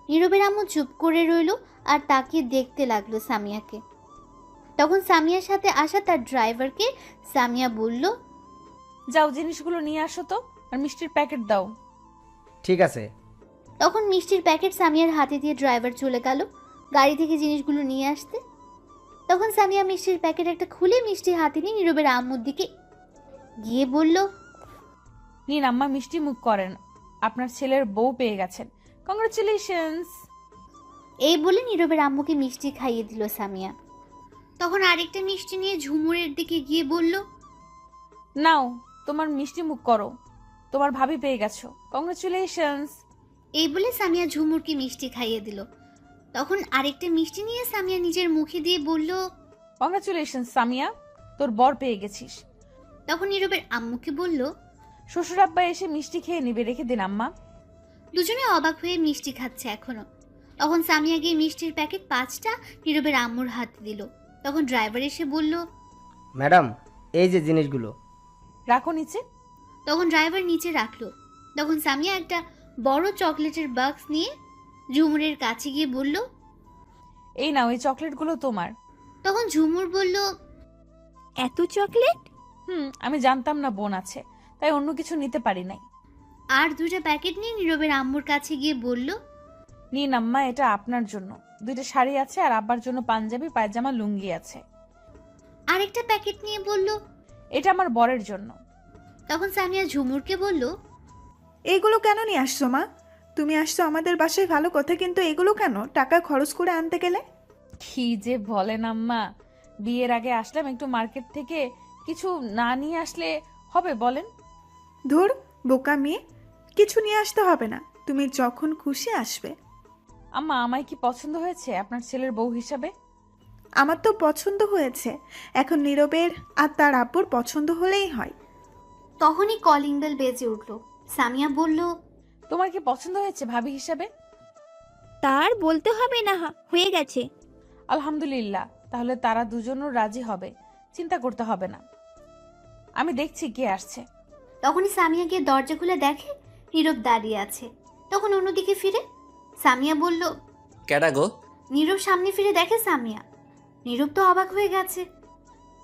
নীরবের আম্মু চুপ করে রইল আর তাকিয়ে দেখতে লাগলো সামিয়াকে। তখন সামিয়ার সাথে আসা তার ড্রাইভারকে সামিয়া বলল, যাও জিনিসগুলো নিয়ে আসো তো, আর মিষ্টির প্যাকেট দাও। ঠিক আছে। তখন মিষ্টির প্যাকেট সামিয়ার হাতে দিয়ে ড্রাইভার চলে গেল গাড়ি থেকে জিনিসগুলো নিয়ে আসতে। তখন সামিয়া মিষ্টির প্যাকেট একটা খুলে মিষ্টি হাতে নিয়ে নীরবের আম্মুর দিকে গিয়ে বলল, নিন আম্মা, মিষ্টি মুখ করেন, আপনার ছেলের বউ পেয়ে গেছেন, কংগ্রাচুলেশনস। এই বলে নীরবের আম্মুকে মিষ্টি খাইয়ে দিল সামিয়া। তখন আরেকটা মিষ্টি নিয়ে ঝুমুরের দিকে গিয়ে বলল, নাও তোমার মিষ্টি মুখ করো, তোমার ভাবি পেয়ে গেছো, কংগ্রাচুলেশনস। এই বলে সামিয়া ঝুমুরকে মিষ্টি খাইয়ে দিল। তখন আরেকটা মিষ্টি নিয়ে সামিয়া নিজের মুখে দিয়ে বলল, কংগ্রাচুলেশনস সামিয়া, তোর বর পেয়ে গেছিস। তখন নীরবের আম্মুকে বলল, শ্বশুর আব্বা এসে মিষ্টি খেয়ে নিবে, রেখে দিন আম্মা। দুজনে অবাক হয়ে মিষ্টি খাচ্ছে এখনো। তখন সামিয়া গিয়ে মিষ্টির প্যাকেট 5টা নীরবের আম্মুর হাতে দিল। তখন ড্রাইভার এসে বলল, ম্যাডাম, এই যে জিনিসগুলো রাখো নিচে। তখন ড্রাইভার নিচে রাখলো। তখন সামিয়া একটা বড় চকলেটের বাক্স নিয়ে ঝুমুরের কাছে গিয়ে বলল, এই নাও, এই চকলেটগুলো তোমার। তখন ঝুমুর বলল, এত চকলেট? আমি জানতাম না বোন আছে, তাই অন্য কিছু নিতে পারি নাই। আর 2টা প্যাকেট নিয়ে নীরবের আম্মুর কাছে গিয়ে বলল, নিন আম্মা, এটা আপনার জন্য। 2টা শাড়ি আছে আর আব্বার জন্য পাঞ্জাবি, পায়জামা, লুঙ্গি আছে। আরেকটা প্যাকেট নিয়ে বলল, এটা আমার বরের জন্য। তখন সামিয়া ঝুমুরকে বলল, এগুলো কেন নিয়ে আসছো মা? তুমি আসছো আমাদের বাসায় ভালো কথা, কিন্তু এগুলো কেন টাকা খরচ করে আনতে গেলে? কি যে বলেন আম্মা, বিয়ের আগে আসলাম, একটু মার্কেট থেকে কিছু না নিয়ে আসলে হবে বলেন? ধুর বোকা মেয়ে, কিছু নিয়ে আসতে হবে না, তুমি যখন খুশি আসবে। আম্মা, আমায় কি পছন্দ হয়েছে আপনার ছেলের বউ হিসাবে? আমার তো পছন্দ হয়েছে, এখন নীরবের আর তার আব্বুর পছন্দ হলেই হয়। তখনই কলিং বেল বেজে উঠল। সামিয়া বলল, তোমার কি পছন্দ হয়েছে ভাবি হিসাবে? তার বলতে হবে না, হয়ে গেছে। আলহামদুলিল্লাহ, তাহলে তারা দুজনও রাজি হবে, চিন্তা করতে হবে না। আমি দেখছি কে আসছে। তখনই সামিয়া গিয়ে দরজা খুলে দেখে নীরব দাঁড়িয়ে আছে। তখন অন্যদিকে ফিরে সামিয়া বলল, কেডা গো? নীরব সামনে ফিরে দেখে সামিয়া। নীরব তো অবাক হয়ে গেছে।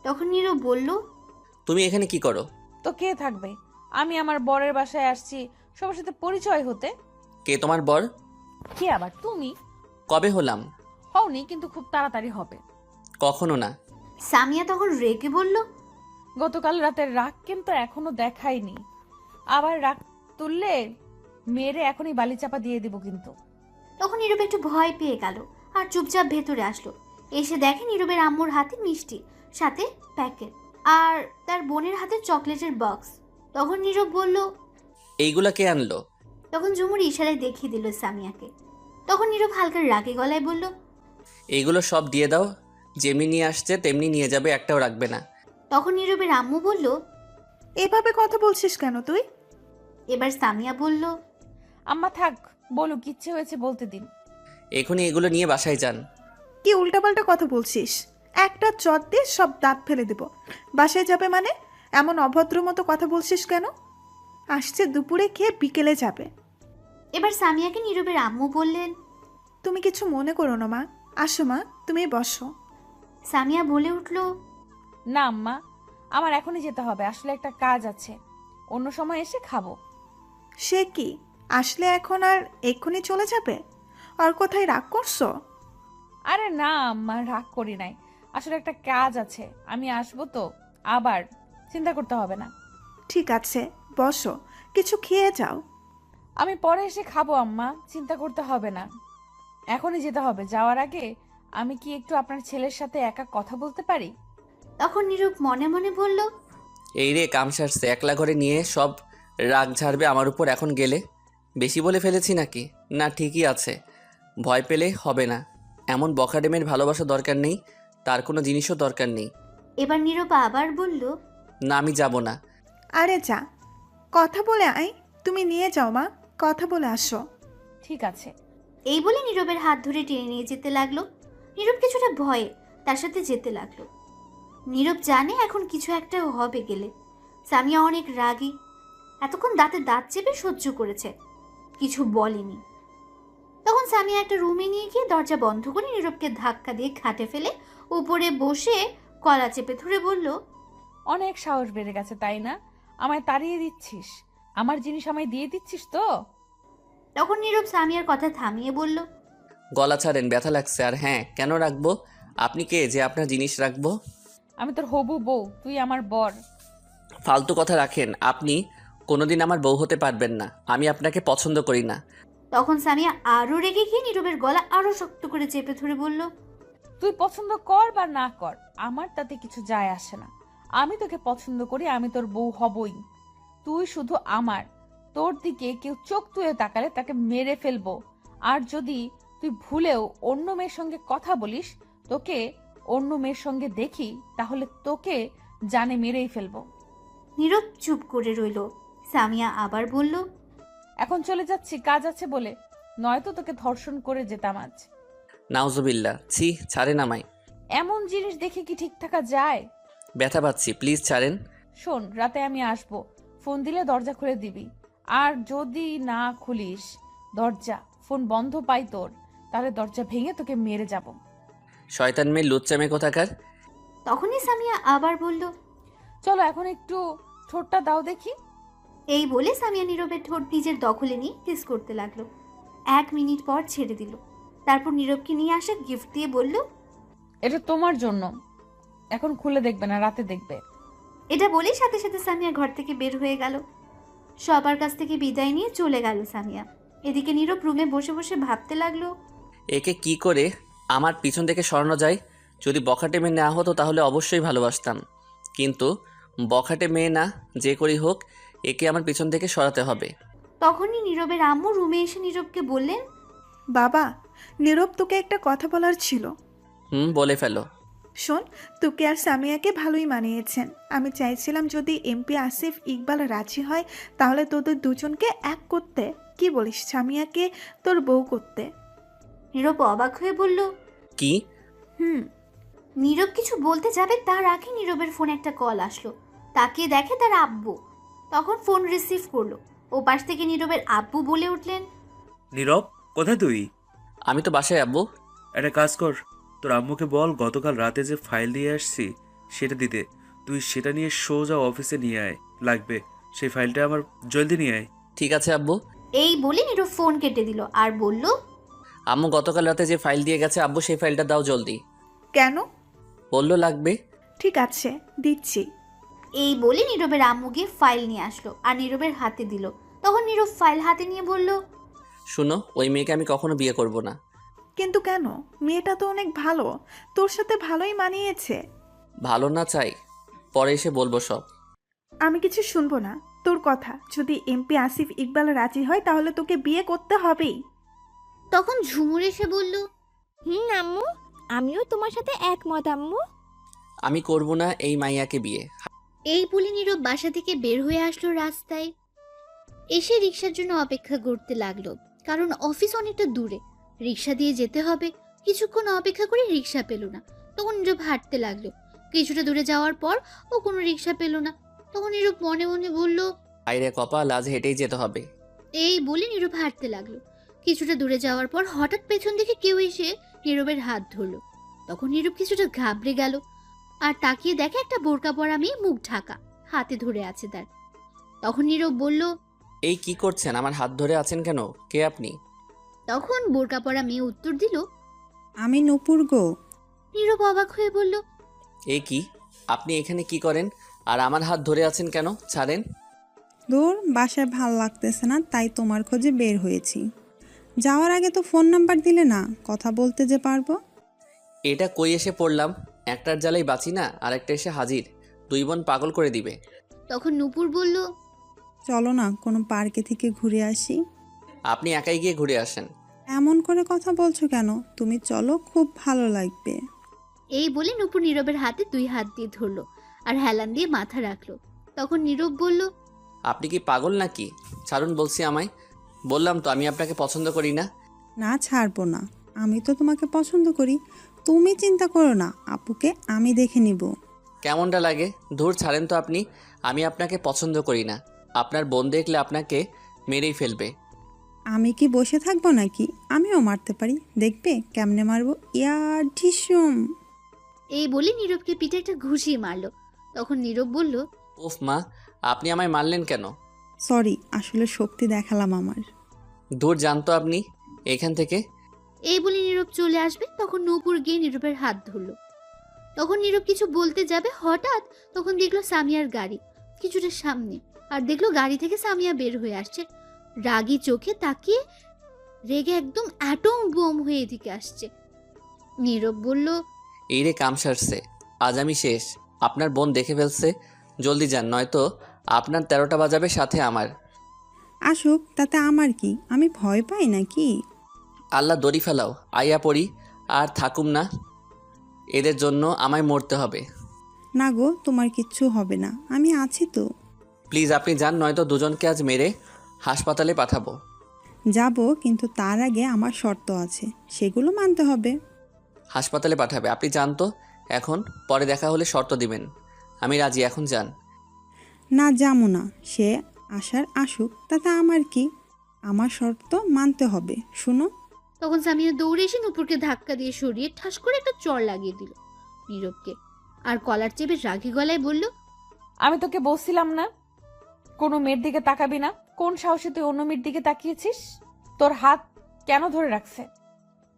তখন নীরব বলল, তুমি এখানে কি করো? তো কে থাকবে, আমি আমার বরের বাসায় আসছি সবার সাথে পরিচয় হতে। কে তোমার বর? কে আবার তুমি? কবে হলাম? হওনি, কিন্তু খুব তাড়াতাড়ি হবে। কখনো না। সামিয়া তখন রেগে বলল, গতকাল রাতের রাগ কিন্তু এখনো দেখায়নি, আবার রাগ তুললে মেরে এখনই বালি চাপা দিয়ে দিব কিন্তু। তখন নীরব একটু ভয় পেয়ে গেল আর চুপচাপ ভেতরে আসলো। এসে দেখে নীরবের আম্মুর হাতে মিষ্টি, সাথে প্যাকেট, আর তার বোনের হাতে চকলেটের বক্স। তখন নীরব বলল, এইগুলা কে আনলো? তখন ঝুমুর ইশারায় দেখিয়ে দিল সামিয়াকে। তখন নীরব হালকা রাগে গলায় বলল, এইগুলো সব দিয়ে দাও, যেমনি নিয়ে আসছে তেমনি নিয়ে যাবে, একটাও রাখবে না। তখন নীরবের আম্মু বলল, এভাবে কথা বলছিস কেন তুই? এবার সামিয়া বলল, আম্মা থাক, বলুক, ইচ্ছে হয়েছে বলতে দিন। এখনই এগুলো নিয়ে বাসায় যান। কি উল্টাপাল্টা কথা বলছিস? একটা চট দিয়ে সব দাঁত ফেলে দেব। বাসায় যাবে মানে? এমন অভদ্র মতো কথা বলছিস কেন? আসছে দুপুরে খেয়ে বিকেলে যাবে। এবার সামিয়াকে নীরবের আম্মু বললেন, তুমি কিছু মনে করো না মা, আসো মা, তুমি বসো। সামিয়া বলে উঠল, না আম্মা, আমার এখনই যেতে হবে, আসলে একটা কাজ আছে, অন্য সময় এসে খাবো। সে কি, আসলে এখন আর এক্ষুনি চলে যাবে? আর কোথায় রাগ করছো? আরে না আম্মা, রাগ করি নাই, আসলে একটা কাজ আছে, আমি আসবো তো আবার, চিন্তা করতে হবে না। ঠিক আছে, বসো, কিছু খেয়ে যাও। আমি পরে এসে খাবো আম্মা, চিন্তা করতে হবে না। এখনই যেতে হবে। যাওয়ার আগে আমি কি একটু আপনার ছেলের সাথে একা কথা বলতে পারি? তখন নীরব মনে মনে বলল, এই রে কাম সারছে, একলা ঘরে নিয়ে সব রাগ ঝাড়বে আমার উপর এখন গেলে। বেশি বলে ফেলেছি নাকি? না ঠিকই আছে, ভয় পেলে হবে না। এমন বখাডেমের ভালোবাসা দরকার নেই, তার কোনো জিনিসও দরকার নেই। এবার নীরব আবার বলল, না আমি যাব না। আরে যা, কথা বলে আয়। তুমি নিয়ে যাও মা, কথা বলে আসো। ঠিক আছে। এই বলে নীরবের হাত ধরে টেনে নিয়ে যেতে লাগলো। নীরব কিছুটা ভয়ে তার সাথে যেতে লাগলো। নীরব জানে এখন কিছু একটা হবে গেলে। সামিয়া অনেক রাগী, এতক্ষণ দাঁতে দাঁত চেপে সহ্য করেছে, কিছু বলেনি। তখন সামিয়া একটা রুমে নিয়ে গিয়ে দরজা বন্ধ করে নীরবকে ধাক্কা দিয়ে খাটে ফেলে উপরে বসে গলা চেপে ধরে বলল, অনেক সাহস বেড়ে গেছে তাই না? আমায় তাড়িয়ে দিচ্ছিস? আমার জিনিস আমায় দিয়ে দিচ্ছিস তো? তখন নীরব সামিয়ার কথা থামিয়ে বলল, গলা ছাড়েন, ব্যথা লাগছে। আর হ্যাঁ, কেন রাখবো? আপনি কে যে আপনার জিনিস রাখবো? আমি তোর হবু বউ, তুই আমার বর। ফালতু কথা রাখেন। আপনি কোনোদিন আমার বউ হতে পারবেন না, আমি আপনাকে পছন্দ করি না। তখন সামিয়া আরো রেগে গিয়ে নীরবের গলা আরো শক্ত করে চেপে ধরে বলল, তুই পছন্দ কর বা না কর, আমার তাতে কিছু যায় আসে না। আমি তোকে পছন্দ করি, আমি তোর বউ হবই। তুই শুধু আমার। তোর দিকে কেউ চোখ তুলে তাকালে তাকে মেরে ফেলবো। আর যদি তুই ভুলেও অন্য মেয়ের সঙ্গে কথা বলিস, তোকে অন্য মেয়ের সঙ্গে দেখি, তাহলে তোকে জানে মেরেই ফেলবো। নীরব চুপ করে রইল। সামিয়া আবার বলল, এখন চলে যাচ্ছি, কাজ আছে বলে, নয়তো তোকে ধর্ষণ করে যেতাম আজ। নাউজুবিল্লা, ছি, ছাড়েন আমায়। এমন জিনিস দেখে কি ঠিক থাকা যায়? ব্যথা পাচ্ছি, প্লিজ ছাড়েন। শোন, রাতে আমি আসবো, ফোন দিলে দরজা খুলে দিবি। আর যদি না খুলিস দরজা, ফোন বন্ধ পাই তোর, তাহলে দরজা ভেঙে তোকে মেরে যাব। শয়তান মেয়ে, লুচ্চা মেয়ে কোথাকার। তখনই সামিয়া আবার বলল, চলো এখন একটু ঠোঁটটা দাও দেখি। এই বলে সামিয়া নীরবের ঠোঁট নিজের দখলে নিয়ে কিস করতে লাগলো। 1 মিনিট পর ছেড়ে দিল। তারপর নীরবকে নিয়ে আসে গিফট দিয়ে বলল, এটা তোমার জন্য, এখন খুলে দেখবে না, রাতে দেখবে। এটা বলেই সাথে সাথে সামিয়া ঘর থেকে বের হয়ে গেল। সবার কাছ থেকে বিদায় নিয়ে চলে গেল সামিয়া। এদিকে নীরব রুমে বসে বসে ভাবতে লাগলো, একে কি করে আমার পিছন থেকে সরানো যায়। যদি বখাটে মেয়ে না হতো তাহলে অবশ্যই ভালোবাসতাম, কিন্তু বখাটে মেয়ে না, যে করেই হোক একে আমার পিছন থেকে সরাতে হবে। তখনই নীরবের আম্মু রুমে এসে নীরবকে বললেন, বাবা, নীরব তোকে একটা কথা বলার ছিল। বলে ফেলো। শোন, তোকে আর সামিয়াকে ভালোই মানিয়েছেন। আমি চাইছিলাম যদি এমপি আসিফ ইকবাল রাজি হয় তাহলে তোদের দুজনকে এক করতে। কি বলিস সামিয়াকে তোর বউ করতে? নীরব অবাক হয়ে বলল, কি? নীরব কিছু বলতে যাবে তার আগে নীরবের ফোনে একটা কল আসলো। তাকিয়ে দেখে তার আব্বু। তখন ফোন রিসিভ করলো। ও পাশ থেকে নীরবের আব্বু বলে উঠলেন, নীরব, কোথায় তুই? আমি তো বাসায় আব্বু। একটা কাজ কর, তোর আম্মুকে বল গতকাল রাতে যে ফাইল দিয়ে আসছি সেটা দিতে। তুই সেটা নিয়ে সোজা অফিসে নিয়ে আয়, লাগবে সেই ফাইলটা আমার, জলদি নিয়ে আয়। ঠিক আছে আব্বু। এই বলে নীরব ফোন কেটে দিল আর বলল, আম্মু গতকাল রাতে যে ফাইল দিয়ে গেছে, আব্বু সেই ফাইলটা দাও জলদি। কেন? বললো লাগবে। ঠিক আছে, দিচ্ছি। এই বলে নীরবের আম্মু গিয়ে ফাইল নিয়ে আসলো আর নীরবের হাতে দিল। তখন নীরব ফাইল হাতে নিয়ে বলল, শুনো, ওই মেয়েকে আমি কখনো বিয়ে করব না। কিন্তু কেন? মেয়েটা তো অনেক ভালো, তোর সাথে ভালোই মানিয়েছে। ভালো না চাই, পরে এসে বলবো সব। আমি কিছু শুনবো না তোর কথা। যদি এমপি আসিফ ইকবাল রাজি হয় তাহলে তোকে বিয়ে করতে হবেই। তখন ঝুমুর এসে বলল, আম্মু, আমিও তোমার সাথে একমত আম্মু। আমি করব না এই মাইয়াকে বিয়ে। এই বলে নীরব বাসা থেকে বের হয়ে আসলো রাস্তায়। এসে রিক্সার জন্য অপেক্ষা করতে লাগলো, কারণ অফিস অনেকটা দূরে, রিক্সা দিয়ে যেতে হবে। কিছুক্ষণ অপেক্ষা করে রিক্সা পেল না। তখন নীরব হাঁটতে লাগলো। কিছুটা দূরে যাওয়ার পর ও কোনো রিক্সা পেল না। তখন নীরব মনে মনে বলল, আইরে কপাল, আজ হেঁটেই যেতে হবে। এই বলে নীরব হাঁটতে লাগলো। কিছুটা দূরে যাওয়ার পর হঠাৎ পেছন থেকে কেউ এসে নীরবের হাত ধরলো। তখন নীরব কিছুটা ঘাবড়ে গেল আর তাকিয়ে দেখে একটা বোরকা পরা মেয়ে, মুখ ঢাকা, হাতে ধরে আছে তার। তখন নীরব বলল, এই কি করছেন? আমার হাত ধরে আছেন কেন? কে আপনি? তখন বোরকা পরা মেয়ে উত্তর দিল, আমি নূপুর গো। নীরব অবাক হয়ে বলল, এই কি, আপনি এখানে কি করেন আর আমার হাত ধরে আছেন কেন? ছাড়েন। দূর, বাসায় ভাল লাগতেছে না, তাই তোমার খোঁজে বের হয়েছি। যাওয়ার আগে তো ফোন নাম্বার দিলে না, কথা বলতে যে পারবো। এটা কই এসে পড়লাম, একটার জ্বালাই বাঁচি না, আরেকটা এসে হাজির, দুই বোন পাগল করে দিবে। তখন নূপুর বলল, চলো না কোনো পার্কে থেকে ঘুরে আসি। আপনি একাই গিয়ে ঘুরে আসেন। এমন করে কথা বলছো কেন? তুমি চলো, খুব ভালো লাগবে। এই বলে নূপুর নীরবের হাতে 2 হাত দিয়ে ধরলো আর হেলান দিয়ে মাথা রাখলো। তখন নীরব বলল, আপনি কি পাগল নাকি? ছাড়ুন বলছি আমায়। বললাম তো আমি আপনাকে পছন্দ করি না। না, ছাড়বো না। আমি তো তোমাকে পছন্দ করি। তুমি চিন্তা করো না, আপুকে আমি দেখে নিব। কেমনটা লাগে? ধুর ছাড়েন তো আপনি। আমি আপনাকে পছন্দ করি না। আপনার বোন দেখলে আপনাকে মেরেই ফেলবে। আমি কি বসে থাকবো নাকি? আমিও মারতে পারি, দেখবে কেমনে মারবো। ইয়ার ঢিসুম। এই বলে নীরবকে পিঠে একটা ঘুষি মারলো। তখন নীরব বলল, উফ মা, আপনি আমায় মারলেন কেন? সরি, আসলে শক্তি দেখালাম আমার। দূর জানতো আপনি এখান থেকে। এই বলে নীরব চলে আসবে, তখন নূপুর গিয়ে নীরবের হাত ধরলো। তখন নীরব কিছু বলতে যাবে, হঠাৎ তখন দেখলো সামিয়ার গাড়ি কিছুটা সামনে, আর দেখলো গাড়ি থেকে সামিয়া বের হয়ে আসছে। রাগী চোখে তাকিয়ে রেগে একদম অ্যাটম বোম হয়ে এদিকে আসছে। নীরব বলল, এই রে কাম সারছে, আজ আমি শেষ। আপনার বোন দেখে ফেলছে, জলদি যান, নয়তো আপনার 13টা বাজাবে, সাথে আমার। আসুক, তাতে আমার কি? আমি ভয় পাই নাকি? আল্লাহ দড়ি ফেলাও, আইয়া পড়ি আর থাকুম না। এদের জন্য আমায় মরতে হবে। না গো, তোমার কিচ্ছু হবে না, আমি আছি তো। প্লিজ আপনি যান, নয়তো দুজনকে আজ মেরে হাসপাতালে পাঠাবো। যাব, কিন্তু তার আগে আমার শর্ত আছে, সেগুলো মানতে হবে। হাসপাতালে পাঠাবে? আপনি যান তো এখন, পরে দেখা হলে শর্ত দিবেন। আমি রাজি, এখন যান। না, যাবো না। সে আসুক, তাতে আমার কি? আমার শর্ত মানতে হবে, শুনো। তখন সামিয়া দৌড়ে এসে নূপুরকে ধাক্কা দিয়ে সরিয়ে ঠাস করে একটা চড় লাগিয়ে দিল নীরবকে, আর কলার চেপে রাগী গলায় বলল, আমি তোকে বলছিলাম না কোনো মেয়ের দিকে তাকাবি না? কোন সাহসে তুই অন্য মেয়ের দিকে তাকিয়েছিস? তোর হাত কেন ধরে রাখছে?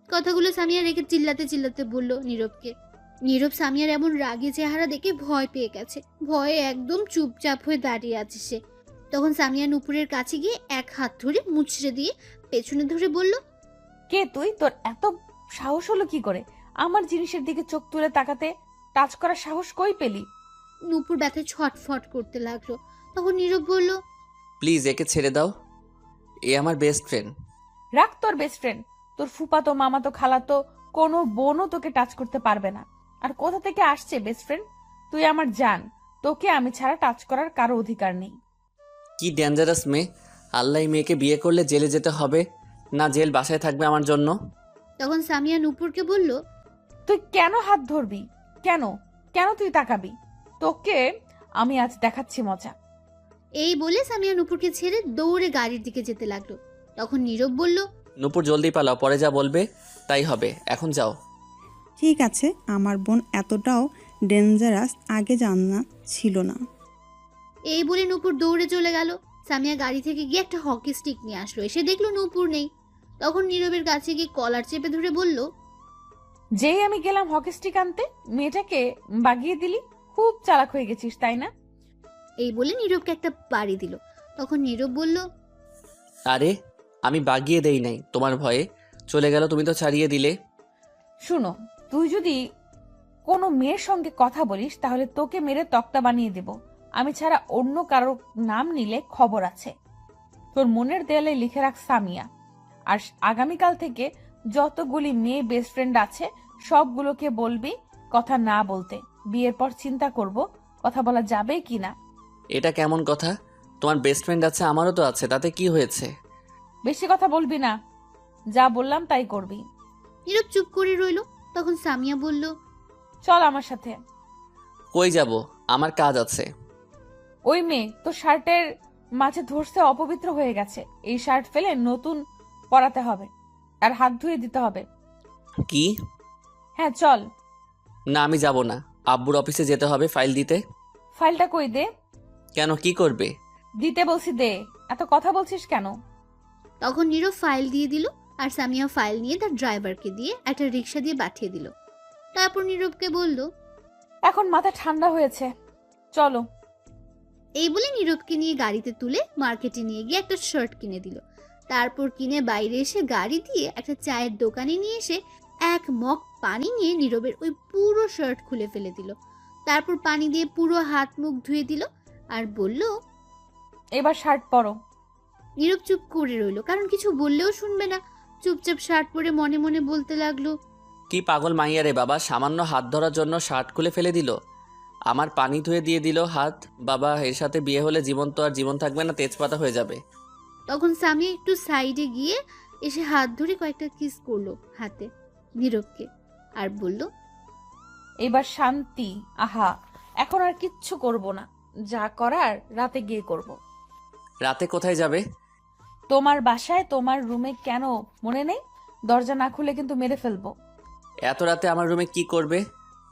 কথাগুলো সামিয়া রেখে চিল্লাতে চিল্লাতে বলল নীরবকে। নীরব সামিয়ার এমন রাগী চেহারা দেখে ভয় পেয়ে গেছে, ভয়ে একদম চুপচাপ হয়ে দাঁড়িয়ে আছে সে। তখন সামিয়া নূপুরের কাছে গিয়ে এক হাত ধরে মুচড়ে দিয়ে পেছনে ধরে বলল, কে তুই? তোর এত সাহস হলো কি করে আমার জিনিসের দিকে চোখ তুলে তাকাতে? টাচ করার সাহস কই পেলি? নূপুর ব্যথায় ছটফট করতে লাগলো। তখন নীরব বলল, প্লিজ একে ছেড়ে দাও, এ আমার বেস্ট ফ্রেন্ড। রাখ তোর বেস্ট ফ্রেন্ড। তোর ফুপাতো মামাতো খালাতো কোনো বোনও তোকে টাচ করতে পারবে না। আর কোথা থেকে আসছে বেস্ট ফ্রেন্ড? তুই আমার জান, তোকে আমি ছাড়া টাচ করার কারো অধিকার নেই। কি ডেঞ্জারাস মেয়ে! আল্লাহ, এই মেয়েকে বিয়ে করলে জেলে যেতে হবে না, জেল বাসায় থাকবে আমার জন্য। তখন সামিয়া নূপুরকে বলল, তুই কেন হাত ধরবি? কেন কেন তুই তাকাবি? তোকে আমি আজ দেখাচ্ছি মজা। এই বলে সামিয়া নূপুরকে ছেড়ে দৌড়ে গাড়ির দিকে যেতে লাগলো। তখন নীরব বলল, নূপুর জলদি পালাও, পরে যা বলবে তাই হবে, এখন যাও। ঠিক আছে, আমার বোন এতটাও ডেঞ্জারাস আগে জানা ছিল না। এই বলে নূপুর দৌড়ে চলে গেল। সামিয়া গাড়ি থেকে গিয়ে একটা হকি স্টিক নিয়ে আসলো, এসে দেখলো নূপুর নেই। তখন নীরবের কাছে গিয়ে কলার চেপে ধরে বলল, যেই আমি গেলাম হকি স্টিক আনতে, মেয়েটাকে বাগিয়ে দিলি। খুব চালাক হয়ে গেছিস, তাই না? এই বলে নীরবকে একটা বাড়ি দিল। তখন নীরব বলল, আরে আমি বাগিয়ে দেই নাই, তোমার ভয়ে চলে গেল, তুমি তো ছাড়িয়ে দিলে। শুনো, তুই যদি কোনো মেয়ের সঙ্গে কথা বলিস তাহলে তোকে মেরে তক্তা বানিয়ে দেব। আমি ছাড়া অন্য কারো নাম নিলে খবর আছে। তোর মনের দেয়ালে লিখে রাখ সামিয়া। আর আগামীকাল থেকে যতগুলি মেয়ে বেস্ট ফ্রেন্ড আছে সবগুলোকে বলবি কথা না বলতে। বিয়ের পর চিন্তা করব কথা বলা যাবে কি না। এটা কেমন কথা? তোমার বেস্ট ফ্রেন্ড আছে, আমারও তো আছে, তাতে কি হয়েছে? বেশি কথা বলবি না, যা বললাম তাই করবি। নীরব চুপ করে রইল। তখন সামিয়া বলল, চল আমার সাথে। কই যাব? আমার কাজ আছে। ওই মেয়ে তো শার্টের মাঝে ধরছে, অপবিত্র হয়ে গেছে। এই শার্ট ফেলে নতুন পরাতে হবে আর হাত ধুয়ে দিতে হবে। কি? হ্যাঁ চল। না, আমি যাব না। আব্বুর অফিসে যেতে হবে ফাইল দিতে। ফাইলটা কই? দে। কেন, কি করবে? দিতে বলছি, দে। এত কথা বলছিস কেন? তখন নীরব ফাইল দিয়ে দিল, আর সামিয়া ফাইল নিয়ে তার ড্রাইভারকে দিয়ে একটা রিক্সা দিয়ে পাঠিয়ে দিল। তারপর নীরবকে বলল, এখন মাথা ঠান্ডা হয়েছে, চলো। এই বলে নীরবকে নিয়ে গাড়িতে তুলে মার্কেটে নিয়ে গিয়ে একটা শার্ট কিনে দিল। তারপর কিনে বাইরে এসে গাড়ি দিয়ে একটা চায়ের দোকানে নিয়ে এসে এক মগ পানি নিয়ে নীরবের ওই পুরো শার্ট খুলে ফেলে দিল। তারপর পানি দিয়ে পুরো হাত মুখ ধুয়ে দিল আর বলল, এবার শার্ট পরো। নীরব চুপ করে রইল, কারণ কিছু বললেও শুনবে না। চুপচাপ শার্ট পরে মনে মনে বলতে লাগলো, কি পাগল মাইয়া রে বাবা, সামান্য হাত ধরার জন্য শার্ট খুলে ফেলে দিল। আমার পানি ধুয়ে দিয়ে দিল হাত। বাবা, এর সাথে বিয়ে হলে জীবন তো আর জীবন থাকবে না, তেজপাতা হয়ে যাবে। তখন সামিয়া একটু সাইডে গিয়ে এসে হাত ধরে কয়েকটা কিস করলো হাতে নীরবকে আর বলল, এবার শান্তি। আহা, এখন আর কিচ্ছু করব না, যা করার রাতে গিয়ে করব। রাতে কোথায় যাবে? তোমার বাসায়, তোমার রুমে। কেন মনে নেই? দরজা না খুলে কিন্তু মেরে ফেলবো। এত রাতে আমার রুমে কি করবে?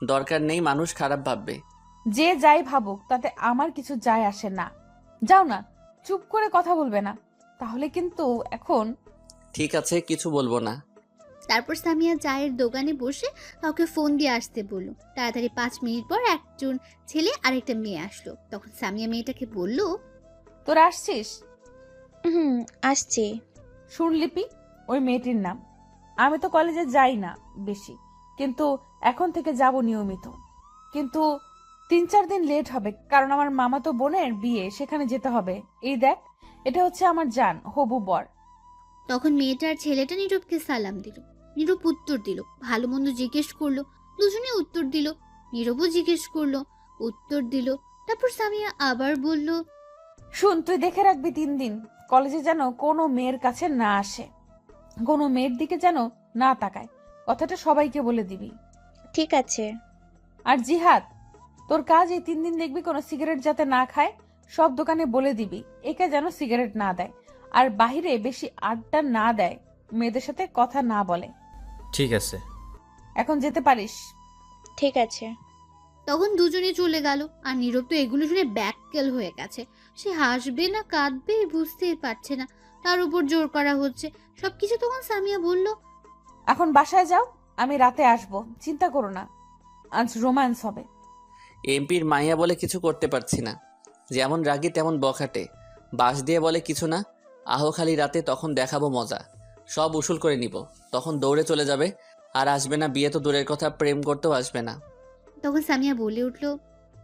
দরকার নেই, মানুষ খারাপ ভাববে। যে যাই ভাবুক তাতে আমার কিছু যায় আসে না। যাও না, চুপ করে কথা বলবে না, তাহলে কিন্তু এখন। ঠিক আছে, কিছু বলবো না। তারপর সামিয়া চায়ের দোকানে বসে কাউকে ফোন দিয়ে আসতে বলল। তাড়াতাড়ি 5 মিনিট পর একজন ছেলে আর একটা মেয়ে আসলো। তখন সামিয়া মেয়েটাকে বলল, তোরা আসছিস? আসছি। শুন লিপি, ওই মেয়েটির নাম। আমি তো কলেজে যাই না বেশি, কিন্তু এখন থেকে যাব নিয়মিত। কিন্তু 3-4 দিন লেট হবে, কারণ আমার মামাতো বোনের বিয়ে, সেখানে যেতে হবে। এই দেখ, এটা হচ্ছে আমার জান হবু বর। তখন মেয়েটার ছেলেটা নীরবকে সালাম দিল। নীরব উত্তর দিল, ভালো মন্দ জিজ্ঞেস করলো। দুজনে উত্তর দিল। নীরবও জিজ্ঞেস করলো, উত্তর দিল। তারপর সামিয়া আবার বলল, শুন, তুই দেখে রাখবি 3 দিন কলেজে যেন কোনো মেয়ের কাছে না আসে, কোনো মেয়ের দিকে যেন না তাকায়। কথাটা সবাইকে বলে দিবি। ঠিক আছে। আর জিহাদ, তোর কাজ এই 3 দিন দেখবি কোনো সিগারেট যাতে না খায়। সব দোকানে বলে দিবি একে যেন সিগারেট না দেয়, আর বাহিরে বেশি আড্ডা না দেয়, মেয়েদের সাথে কথা না বলে। ঠিক আছে। এখন যেতে পারিস। ঠিক আছে। তখন দুজনে চলে গেল। আর নীরব তো এগুলো শুনে ব্যাককেল হয়ে গেছে। সে হাসবে না কাঁদবে বুঝতেই পারছে না, তার উপর জোর করা হচ্ছে সবকিছু। তখন সামিয়া বলল, এখন বাসায় যাও, আমি রাতে আসবো, চিন্তা করো না, আজ রোম্যান্স হবে। এমপির মাইয়া বলে কিছু করতে পারছি না, যেমন রাগী তেমন বখাটে। বাস দিয়ে বলে কিছু না, আহো খালি রাতে, তখন দেখাবো মজা। সব উসুল করে নিব, তখন দৌড়ে চলে যাবে। আর আসবে না, বিয়ে তো দূরের কথা, প্রেম করতেও আসবে না। তখন সামিয়া বলে উঠল,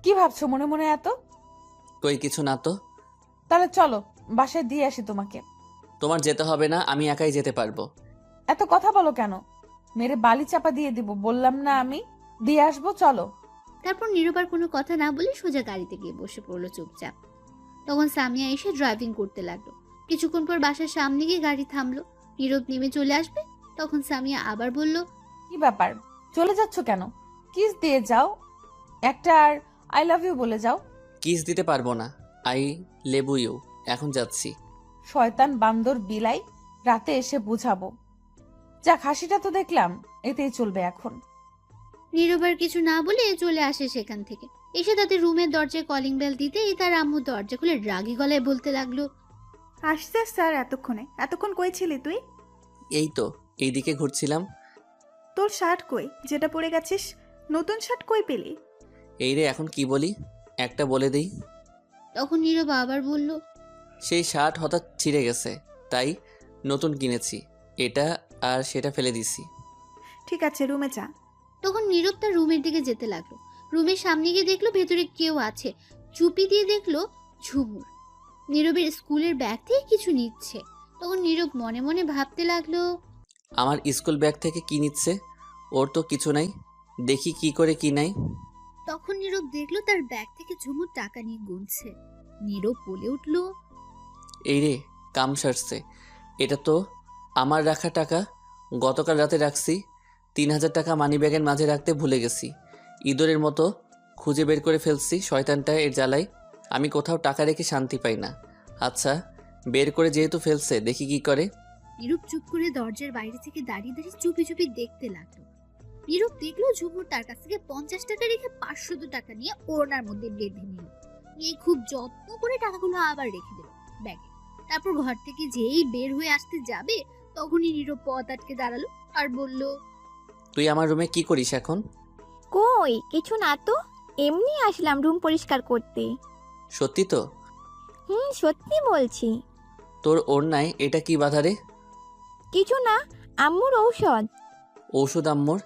কি ভাবছো মনে মনে এত? কই কিছু না তো। তাহলে চলো বাসায় দিয়ে আসি তোমাকে। তোমার যেতে হবে না, আমি একাই যেতে পারবো। এত কথা বলো কেন? মেরে বালি চাপা দিয়ে দিব, বললাম না আমি দিয়ে আসবো, চলো। তারপর নীরব আর কোনো কথা না বলে সোজা গাড়িতে গিয়ে বসে পড়লো চুপচাপ। তখন সামিয়া এসে ড্রাইভিং করতে লাগলো। কিছুক্ষণ পর বাসার সামনে গিয়ে গাড়ি থামলো। নীরব নেমে চলে আসবে। তখন সামিয়া আবার বলল, কি ব্যাপার, চলে যাচ্ছ কেন? কিস দিয়ে যাও একটা, আর আই লাভ ইউ বলে যাও। কিস দিতে পারবো না, আই লেবু ইউ। এখন যাচ্ছি। শয়তান বান্দর বিলাই, রাতে এসে বুঝাবো। যাক, হাসিটা তো দেখলাম, এতেই চলবে এখন। নীরব আর কিছু না বলে চলে আসে সেখান থেকে। এসে তাদের রুমের দরজায় কলিং বেল দিতেই তার আম্মু দরজা খুলে রাগী গলায় বলতে লাগলো, আসছে স্যার এতক্ষণ কই ছিলি তুই? এই তো এইদিকে ঘুরছিলাম। তোর শার্ট কই, যেটা পরে গেছিস? নতুন শার্ট কই পেলি? এই রে, এখন কি বলি, একটা বলে দিই। তখন নীরব আবার বলল, সেই শার্ট হঠাৎ ছিঁড়ে গেছে, তাই নতুন কিনেছি। এটা আর সেটা ফেলে দিছি। ঠিক আছে, রুমে যা। তখন নীরব তার রুমের দিকে যেতে লাগলো। রুমের সামনে গিয়ে দেখলো ভেতরে কেউ আছে। চুপি দিয়ে দেখলো ঝুমুর নীরবের স্কুলের ব্যাগ থেকে কিছু নিচ্ছে। তখন নীরব মনে মনে ভাবতে লাগলো, আমার স্কুল ব্যাগ থেকে কি নিচ্ছে? ওর তো কিছু নাই, দেখি কি করে কি নাই। তখন নীরব দেখলো তার ব্যাগ থেকে ঝুমুর টাকা নিয়ে গুনছে। নীরব বলে উঠলো, এই রে, কাম সারছে। এটা তো আমার রাখা টাকা, গতকাল রাতে রাখছি। 3000 টাকা মানি ব্যাগের মাঝে রাখতে ভুলে গেছি। ইঁদুরের মতো খুঁজে বের করে ফেলছি, শয়তানটা এর জ্বালায় আমি কোথাও টাকা রেখে শান্তি পাই না। আচ্ছা, বের করে যেহেতু ফেলছে, দেখি কি করে। নীরব চুপ করে দরজার বাইরে থেকে দাঁড়িয়ে দাঁড়িয়ে চুপি চুপি দেখতে লাগলো। নীরব দেখলো ঝুমুর তার কাছ থেকে 50 টাকা রেখে 500 টাকা নিয়ে ওড়নার মধ্যে বেঁধে নিল। নিয়ে খুব যত্ন করে টাকাগুলো আবার রেখে দিল ব্যাগে। তারপর ঘর থেকে যেই বের হয়ে আসতে যাবে, তখনই নীরব পথ আটকে দাঁড়ালো আর বলল, তুই আমার রুমে কি করিস এখন? কই কিছু না তো, এমনি আসলাম রুম পরিষ্কার করতে। সত্যি তো? সত্যি বলছি। তোর ওড়নায় এটা কি বাঁধা রে? কিছু না, আম্মুর ঔষধ। ঔষধ আম্মুর?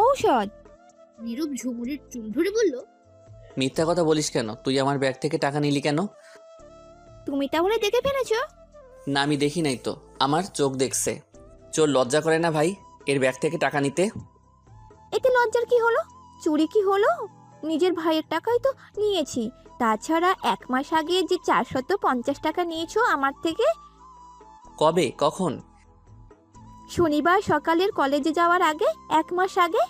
ঔষধ। নীরব ঝুমুরের চুল ধরে বলল, মিথ্যা কথা বলিস কেন? তুই আমার ব্যাগ থেকে টাকা নিলি কেন? তুমি তাহলে দেখে ফেলেছো? না, আমি দেখি নাই তো, আমার চোখ দেখছে। চোর লজ্জা করে না ভাই এর ব্যাগ থেকে টাকা নিতে? এতে লজ্জার কি হলো? চুরি কি হলো? নিজের ভাইয়ের টাকাই তো নিয়েছি। তাছাড়া 1 মাস আগে যে 450 টাকা নিয়েছো আমার থেকে, কবে, কখন? শনিবার সকালের কলেজে যাওয়ার আগে, 1 মাস আগে।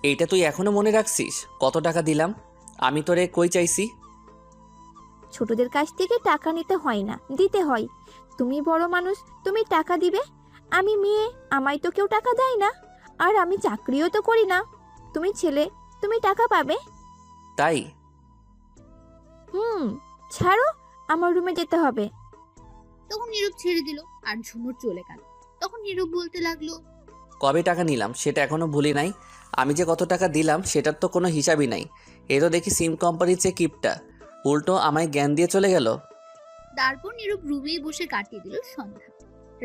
এইটা তুই এখনো মনে রাখছিস? কত টাকা দিলাম আমি তোরে? কই চাইছি? ছোটদের কাছ থেকে টাকা নিতে হয় না, দিতে হয়। তুমি বড় মানুষ, তুমি টাকা দিবে। আমি মেয়ে, আমায় তো কেউ টাকা দেয় না। আর আমি চাকরিও তো করি না। তুমি ছেলে, তুমি টাকা পাবে। তাই? ছাড়ো, আমার রুমে যেতে হবে। তখন নীরব ছেড়ে দিল আর ঝুমুর চলে গেল। তখন নীরব বলতে লাগলো, কবে টাকা নিলাম সেটা এখনো ভুলি নাই। আমি যে কত টাকা দিলাম সেটার তো কোনো হিসাবই নাই। এ তো দেখি সিম কোম্পানির চেয়ে কিপটা, উল্টো আমায় জ্ঞান দিয়ে চলে গেল। তারপর নীরব রুমেই বসে কাটিয়ে দিল সন্ধ্যা।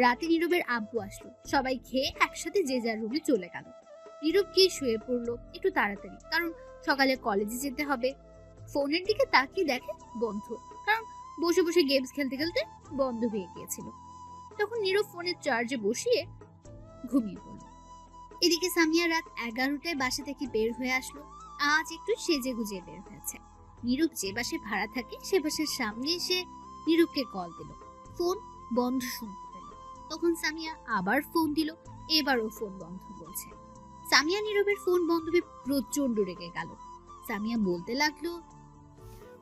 রাতে নীরবের আব্বু আসলো, সবাই খেয়ে একসাথে যে যার রুমে চলে গেল। নীরব গিয়ে শুয়ে পড়লো একটু তাড়াতাড়ি, কারণ সকালে কলেজে যেতে হবে। ফোনের দিকে তাকিয়ে দেখে বন্ধ, কারণ বসে বসে গেমস খেলতে খেলতে বন্ধ হয়ে গিয়েছিল। তখন নীরব ফোনের চার্জে বসিয়ে ঘুমিয়ে পড়ল। এদিকে সামিয়া রাত 11টায় বাসা থেকে বের হয়ে আসলো। আজ একটু সেজে গুজিয়ে বের হয়েছে। নীরব যে বাসে ভাড়া থাকে সে বাসার সামনে এসে নীরবকে কল দিল। ফোন বন্ধ শুনতে পেল। তখন সামিয়া আবার ফোন দিল, এবারও ফোন বন্ধ বলছে। সামিয়া নীরবের ফোন বন্ধ পেয়ে প্রচন্ড রেগে গেল। সামিয়া বলতে লাগলো,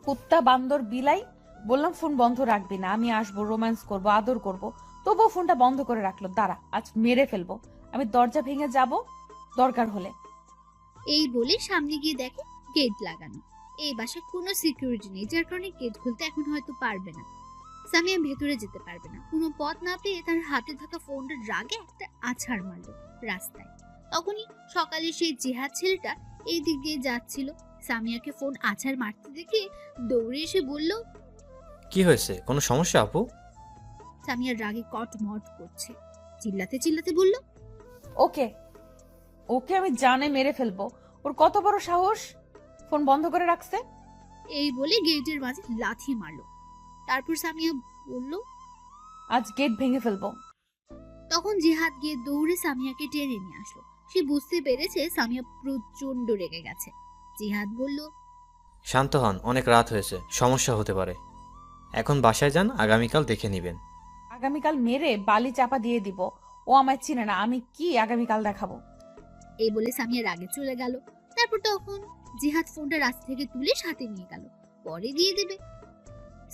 কুত্তা বান্দর বিলাই, বললাম ফোন বন্ধ রাখবি না, আমি আসবো, রোম্যান্স করব, আদর করব, তবুও ফোনটা বন্ধ করে রাখলো। দাঁড়া, আজ মেরে ফেলবো, আমি দরজা ভেঙে যাব দরকার হলে। এই বলে সামনে গিয়ে দেখে গেট লাগানো। এই বাসায় কোনো সিকিউরিটি নেই, যার কারণে গেট খুলতে এখন হয়তো পারবে না। সামিয়া ভেতরে যেতে পারবে না। কোনো পথ না পেয়ে তার হাতে থাকা ফোনটা রাগে একটা আছাড় মারলো রাস্তায়। তখনই সকালে সেই জিহাদ ছেলেটা এই দিক দিয়ে যাচ্ছিল। সামিয়াকে ফোন আছাড় মারতে দেখে দৌড়ে এসে বলল, কি হয়েছে, কোনো সমস্যা আপু? সামিয়ার রাগে কটমট করছে, চিল্লাতে চিল্লাতে বলল, ওকে ওকে আমি জানে মেরে ফেলবো, ওর কত বড় সাহস, ফোন বন্ধ করে রাখছে। এই বলে গেটের মাঝে লাথি মারলো। তারপর সামিয়া বলল, আজ গেট ভেঙে ফেলবো। তখন জিহাদ গিয়ে দৌড়ে সামিয়াকে টেনে নিয়ে আসলো। সে বুঝতে পেরেছে সামিয়া প্রচন্ড রেগে গেছে। জিহাদ বলল, শান্ত হন, অনেক রাত হয়েছে, সমস্যা হতে পারে। এখন বাসায় যান, আগামীকাল দেখে নেবেন। আগামীকাল মেরে বালি চাপা দিয়ে দিব, ও আমায় চিনে না, আমি কি আগামীকাল দেখাবো। এই বলে সামিয়া রাগে চলে গেল। তারপর তখন জিহাদ ফোনটা রাস্তা থেকে তুলে সাথে নিয়ে গেল, পরে দিয়ে দেবে।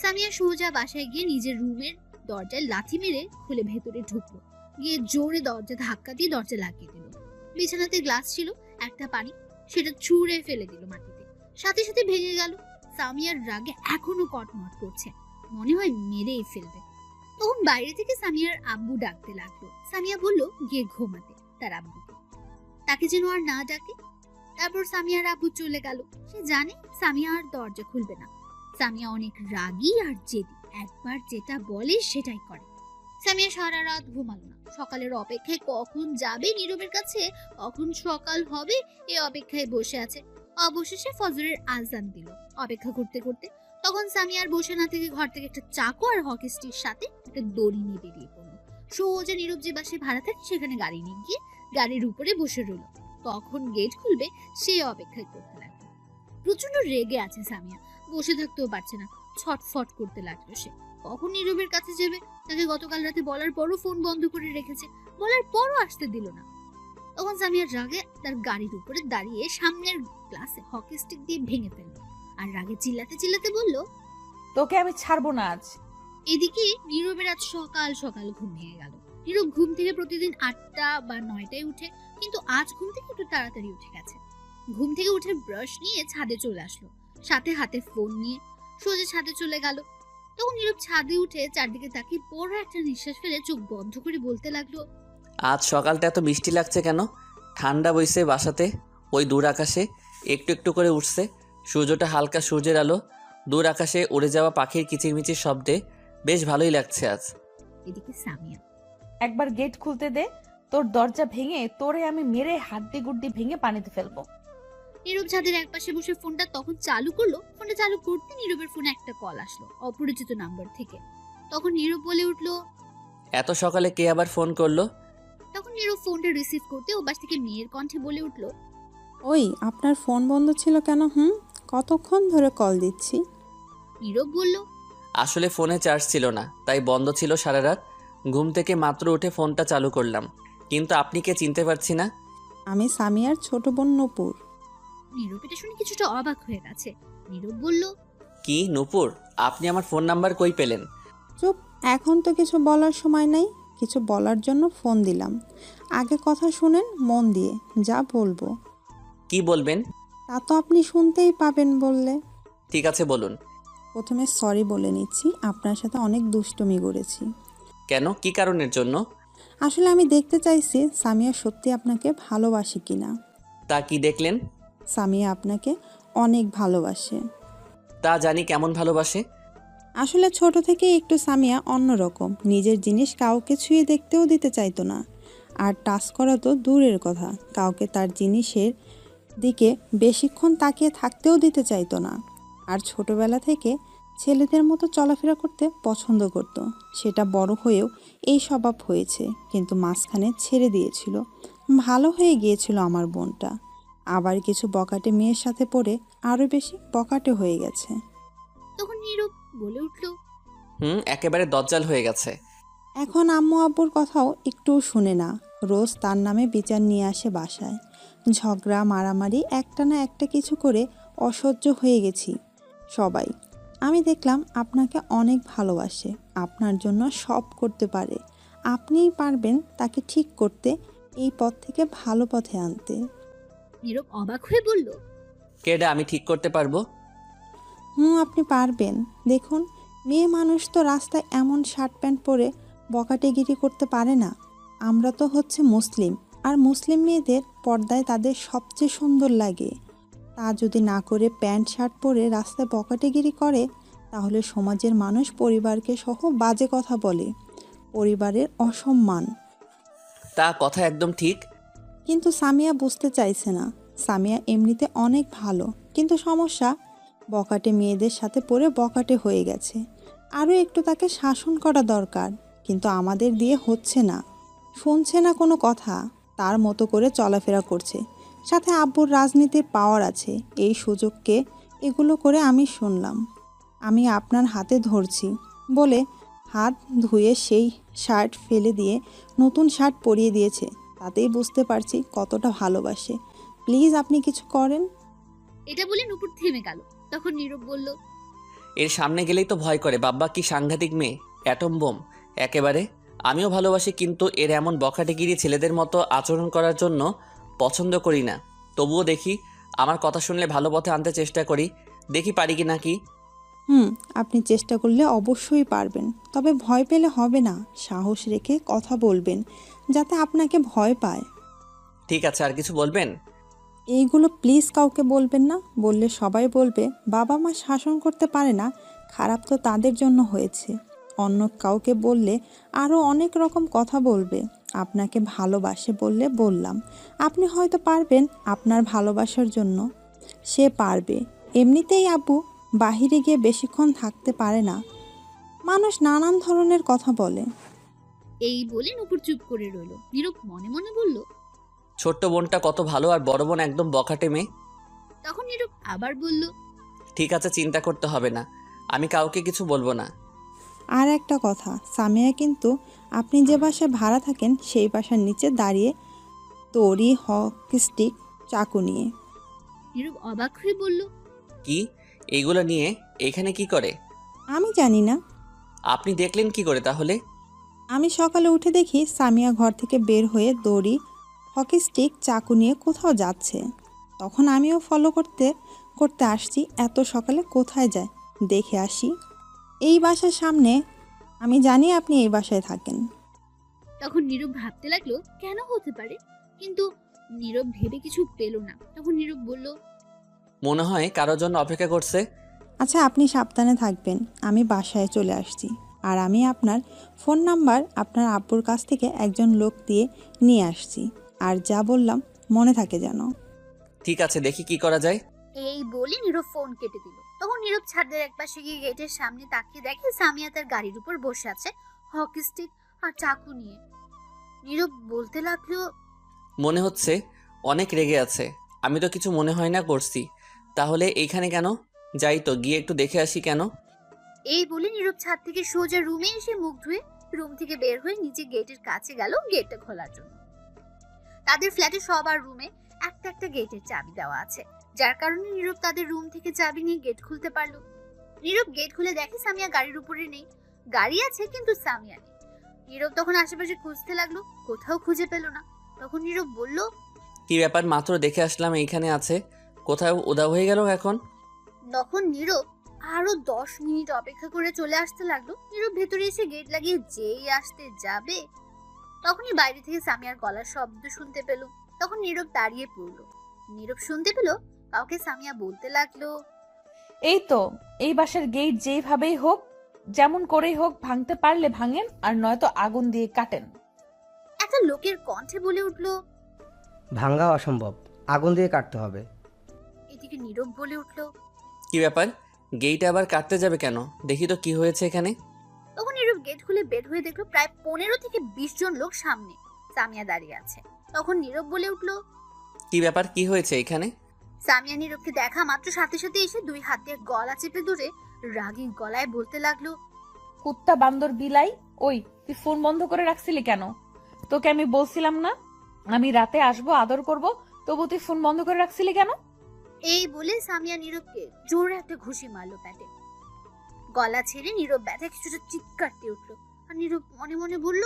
সামিয়া সোজা বাসায় গিয়ে নিজের রুমের দরজায় লাথি মেরে খুলে ভেতরে ঢুকলো। গিয়ে জোরে দরজা ধাক্কা দিয়ে দরজা লাগিয়ে দিল। বিছানাতে গ্লাস ছিল, একটা পানি, সেটা ছুঁড়ে ফেলে দিল মাটিতে, সাথে সাথে ভেঙে গেল। সামিয়ার রাগে এখনো কটমট করছে, মনে হয় মেরেই ফেলবে। তখন বাইরে থেকে সামিয়ার আব্বু ডাকতে লাগলো। সামিয়া বলল গিয়ে ঘুমাতে তার আব্বুকে, তাকে যেন আর না ডাকে। তারপর সামিয়ার আব্বু চলে গেল। সে জানে সামিয়া আর দরজা খুলবে না। সামিয়া অনেক রাগী আর জেদি, একবার যেটা বলে সেটাই করে। সামিয়া সারা রাত ঘুমালো না। সকালের অপেক্ষায় কখন যাবে নীরবের কাছে, কখন সকাল হবে এই অপেক্ষায় বসে আছে। অবশেষে ফজরের আজান দিল। অপেক্ষা করতে করতে তখন সামিয়ার বসে না থেকে ঘর থেকে একটা চাকু আর হকি স্টির সাথে একটা দড়ি নিয়ে বেরিয়ে পড়লো। সোজা নীরব যে বাসে ভাড়া থাকে সেখানে গাড়ি নিয়ে গিয়ে গাড়ির উপরে বসে রইল। কখন গেট খুলবে সেই অপেক্ষায় করতে লাগলো। প্রচন্ড রেগে আছে সামিয়া, বসে থাকতেও পারছে না, ছটফট করতে লাগলো সে। কখন নীরবের কাছে যাবে, তাকে গতকাল রাতে বলার পরও ফোন বন্ধ করে রেখেছে, বলার পরও আসতে দিল না। তখন সামিয়ার রাগে তার গাড়ির উপরে দাঁড়িয়ে সামনের গ্লাসে হকি স্টিক দিয়ে ভেঙে ফেললো আর রাগে চিল্লাতে চিল্লাতে বলল, তোকে আমি ছাড়বো না আজ। এদিকে নীরবের আজ সকাল সকাল ঘুম ভেঙে গেল। নীরব ঘুম থেকে প্রতিদিন 8টা বা 9টায় উঠে, কিন্তু আজ ঘুম থেকে একটু তাড়াতাড়ি উঠে গেছে। ঘুম থেকে উঠে ব্রাশ নিয়ে ছাদে চলে আসলো, সাথে হাতে ফোন নিয়ে সোজা ছাদে চলে গেল। তখন নীরব ছাদে উঠে চারদিকে তাকিয়ে বড় একটা নিঃশ্বাস ফেলে চোখ বন্ধ করে বলতে লাগলো, আজ সকালটা এত মিষ্টি লাগছে কেন? ঠান্ডা বইছে বাসাতে, ওই দূর আকাশে একটু একটু করে উঠছে সূর্যটা, হালকা সূর্যের আলো দূর আকাশে উড়ে যাওয়া পাখির কিচিরমিচির শব্দে বেশ ভালোই লাগছে আজ। এদিকে সামিয়া, একবার গেট খুলতে দে, তোর দরজা ভেঙে তোরে আমি মেরে হাড্ডি গুড্ডি ভেঙে পানিতে ফেলবো। নীরব ছাদের একপাশে বসে ফোনটা তখন চালু করলো। ফোনটা চালু করতে নীরবের ফোনে একটা কল আসলো অপরিচিত নাম্বার থেকে। তখন নীরব বলে উঠলো, এত সকালে কে আবার ফোন করলো? তখন নীরব ফোনটা রিসিভ করতে ওপাশ থেকে মেয়ের কণ্ঠে বলে উঠলো, ওই আপনার ফোন বন্ধ ছিল কেন? কতক্ষণ ধরে কল দিচ্ছি। নীরব বলল, আসলে ফোনে চার্জ ছিল না, তাই বন্ধ ছিল সারা রাত। ঘুম থেকে মাত্র উঠে ফোনটা চালু করলাম, কিন্তু আপনি কে চিনতে পারছি না। আমি সামিয়ার ছোট বোন নূপুর। নীরব এটা শুনে কিছুটা অবাক হয়ে গেছে। নীরব বলল, কি নূপুর, আপনি আমার ফোন নাম্বার কই পেলেন? চুপ, এখন তো কিছু বলার সময় নাই। কিছু বলার জন্য ফোন দিলাম। আগে কথা শুনেন মন দিয়ে, যা বলবো। কি বলবেন? তা তো আপনি শুনতেই পাবেন বললে। ঠিক আছে বলুন। প্রথমে সরি বলে নিচ্ছি, আপনার সাথে অনেক দুষ্টুমি করেছি। কেন, কি কারণের জন্য? আসলে আমি দেখতে চাইছি সামিয়া সত্যি আপনাকে ভালোবাসে কিনা। তা কি দেখলেন? সামিয়া আপনাকে অনেক ভালোবাসে। তা জানি, কেমন ভালোবাসে? আসলে ছোট থেকে একটু সামিয়া অন্যরকম। নিজের জিনিস কাউকে ছুঁয়ে দেখতেও দিতে চাইতো না, আর টাচ করা তো দূরের কথা, কাউকে তার জিনিসের দিকে বেশিক্ষণ তাকিয়ে থাকতেও দিতে চাইতো না। আর ছোটবেলা থেকে ছেলেদের মতো চলাফেরা করতে পছন্দ করত। সেটা বড় হয়েও এই স্বভাব হয়েছে, কিন্তু মাঝখানে ছেড়ে দিয়েছিল। ভালো হয়ে গিয়েছিল আমার বোনটা। আবার কিছু বকাটে মেয়ের সাথে পড়ে আরও বেশি বকাটে হয়ে গেছে। তখন নীরব বলে উঠলো, একেবারে দজ্জাল হয়ে গেছে। এখন আম্মু আব্বুর কথাও একটুও শুনে না। রোজ তার নামে বিচার নিয়ে আসে বাসায়। ঝগড়া মারামারি, একটা না একটা কিছু করে অসহ্য হয়ে গেছি সবাই। আমি দেখলাম আপনাকে অনেক ভালোবাসে, আপনার জন্য সব করতে পারে। আপনিই পারবেন তাকে ঠিক করতে, এই পথ থেকে ভালো পথে আনতে। নীরব অবাক হয়ে বলল, কেডা আমি ঠিক করতে পারবো? আপনি পারবেন। দেখুন, মেয়ে মানুষ তো রাস্তায় এমন শার্ট প্যান্ট পরে বকাটেগিরি করতে পারে না। আমরা তো হচ্ছে মুসলিম, আর মুসলিম মেয়েদের পর্দায় তাদের সবচেয়ে সুন্দর লাগে। তা যদি না করে প্যান্ট শার্ট পরে রাস্তায় বকাটেগিরি করে, তাহলে সমাজের মানুষ পরিবারকে সহ বাজে কথা বলে, পরিবারের অসম্মান। তা কথা একদম ঠিক। কিন্তু সামিয়া বুঝতে চাইছে না। সামিয়া এমনিতে অনেক ভালো, কিন্তু সমস্যা বকাটে মেয়েদের সাথে পড়ে বকাটে হয়ে গেছে। আরও একটু তাকে শাসন করা দরকার, কিন্তু আমাদের দিয়ে হচ্ছে না। শুনছে না কোনো কথা, তার মতো করে চলাফেরা করছে। সাথে আব্বুর রাজনীতির পাওয়ার আছে, এই সুযোগকে এগুলো করে আমি শুনলাম। আমি আপনার হাতে ধরছি বলে হাত ধুয়ে সেই শার্ট ফেলে দিয়ে নতুন শার্ট পরিয়ে দিয়েছে। তাতেই বুঝতে পারছি কতটা ভালোবাসে। প্লিজ আপনি কিছু করেন। এটা বলে নূপুর থেমে গেল। তখন নীরব বলল, এর সামনে গেলেই তো ভয় করে। বাব্বা কি সাংঘাতিক মেয়ে, অ্যাটম বোম একেবারে। আমিও ভালোবাসি, কিন্তু এর এমন বখাটেগিরি ছেলেদের মতো আচরণ করার জন্য পছন্দ করি না। তবুও দেখি, আমার কথা শুনলে ভালো পথে আনতে চেষ্টা করি, দেখি পারি কি নাকি। আপনি চেষ্টা করলে অবশ্যই পারবেন, তবে ভয় পেলে হবে না। সাহস রেখে কথা বলবেন, যাতে আপনাকে ভয় পায়। ঠিক আছে, আর কিছু বলবেন? এইগুলো প্লিজ কাউকে বলবেন না। বললে সবাই বলবে বাবা মা শাসন করতে পারে না, খারাপ তো তাদের জন্য হয়েছে। অন্য কাউকে বললে আরও অনেক রকম কথা বলবে। আপনাকে ভালোবাসে বললে বললাম, আপনি হয়তো পারবেন আপনার ভালোবাসার জন্য। সে পারবে। এমনিতেই আব্বু বাহিরে গিয়ে বেশিক্ষণ থাকতে পারে না, মানুষ নানান ধরনের কথা বলে। এই বলে নূপুর চুপ করে রইল। নীরব মনে মনে বলল, ছোট্ট বোনটা কত ভালো, আর বড় বোন একদম বখাটে মেয়ে। তখন নীরব আবার বলল, ঠিক আছে, চিন্তা করতে হবে না, আমি কাউকে কিছু বলবো না। আর একটা কথা, সামিয়া কিন্তু আপনি যে বাসায় ভাড়া থাকেন সেই বাসার নিচে দাঁড়িয়ে তরি হকি স্টিক চাকু নিয়ে। নীরব অবাক হয়ে বলল, কি? এইগুলো নিয়ে এখানে কি করে? আমি জানি না। আপনি দেখলেন কি করে তাহলে? আমি সকালে উঠে দেখি সামিয়া ঘর থেকে বের হয়ে দড়ি হকি স্টিক চাকু নিয়ে কোথাও যাচ্ছে। তখন আমিও ফলো করতে করতে আসছি। এত সকালে কোথায় যায় দেখে আসি। এই বাসার সামনে। আমি জানি আপনি এই বাসায় থাকেন। তখন নীরব ভাবতে লাগলো কেন হতে পারে, কিন্তু নীরব ভেবে কিছু পেল না। তখন নীরব বলল, মনে হয় কারোর জন্য অপেক্ষা করছে। আচ্ছা, আপনি সাবধানে থাকবেন। আমি বাসায় চলে আসছি। আর আমি আপনার ফোন নাম্বার আপনার আব্বুর কাছ থেকে একজন লোক দিয়ে নিয়ে আসছি। আর যা বললাম মনে থাকে যেন। ঠিক আছে, দেখি কি করা যায়। এই বলে নীরব ফোন কেটে দিল। তখন নীরব ছাদের একপাশে গিয়ে গেটের সামনে তাকিয়ে দেখে সামিয়া তার গাড়ির উপর বসে আছে, হকি স্টিক আর চাকু নিয়ে। নীরব বলতে লাগলো, মনে হচ্ছে অনেক রেগে আছে। আমি তো কিছু মনে হয় না করছি। তাহলে এইখানে কেন? যাই তো, গিয়ে একটু দেখে আসি কেন। এই বলে নীরব ছাদ থেকে সোজা রুমে এসে মুখ ধুয়ে রুম থেকে বের হয়ে নিচে গেটের কাছে গেল গেটটা খোলার জন্য। তাদের ফ্ল্যাটে সবার রুমে একটা একটা গেটের চাবি দেওয়া আছে, যার কারণে নীরব তাদের রুম থেকে চাবি নিয়ে গেট খুলতে পারলো। নীরব গেট খুলে দেখে সামিয়া গাড়ির উপরে নেই। গাড়ি আছে কিন্তু সামিয়া নেই। নীরব তখন আশেপাশে খুঁজতে লাগলো, কোথাও খুঁজে পেল না। তখন নীরব বলল, কি ব্যাপার, মাত্র দেখে আসলাম এইখানে আছে, কোথাও উধাও হয়ে গেল এখন। তখন নীরব আরো 10 মিনিট অপেক্ষা করে চলে আসতে লাগলো। নীরব ভেতরে এসে গেট লাগিয়ে যেই আসতে যাবে তখনই বাইরে থেকে সামিয়ার গলার শব্দ শুনতে পেল। তখন নীরব দাঁড়িয়ে পড়লো। নীরব শুনতে পেল কাউকে সামিয়া বলতে লাগলো, এই তো, এই বাসার গেট যেইভাবেই হোক, যেমন করেই হোক ভাঙতে পারলে ভাঙেন, আর নয়তো আগুন দিয়ে কাটেন। একটা লোকের কণ্ঠে বলে উঠলো। ভাঙ্গা অসম্ভব, আগুন দিয়ে কাটতে হবে। এদিকে নীরব বলে উঠলো, কি ব্যাপার, গেট আবার কাটতে যাবে কেন? দেখি তো কি হয়েছে এখানে। তখন নীরব গেট খুলে বের হয়ে দেখলো প্রায় 15 থেকে 20 জন লোক সামনে সামিয়া দাঁড়িয়ে আছে। তখন নীরব বলে উঠলো, কি ব্যাপার, কি হয়েছে এখানে? সামিয়া নীরবকে দেখা মাত্র সাথে সাথে এসে 2 হাত দিয়ে গলা চেপে ধরে রাগী গলায় বলতে লাগলো, কুত্তা বান্দর বিলাই, ওই তুই ফোন বন্ধ করে রাখছিলি কেন? তোকে আমি বলছিলাম না আমি রাতে আসবো, আদর করব, তবু তুই ফোন বন্ধ করে রাখছিলি কেন? এই বলে সামিয়া নীরবকে জোরে একটা ঘুষি মারলো প্যাটে। গলা ছেড়ে নীরব ব্যথা কিছুটা চিৎকার দিয়ে উঠলো। আর নীরব মনে মনে বলল,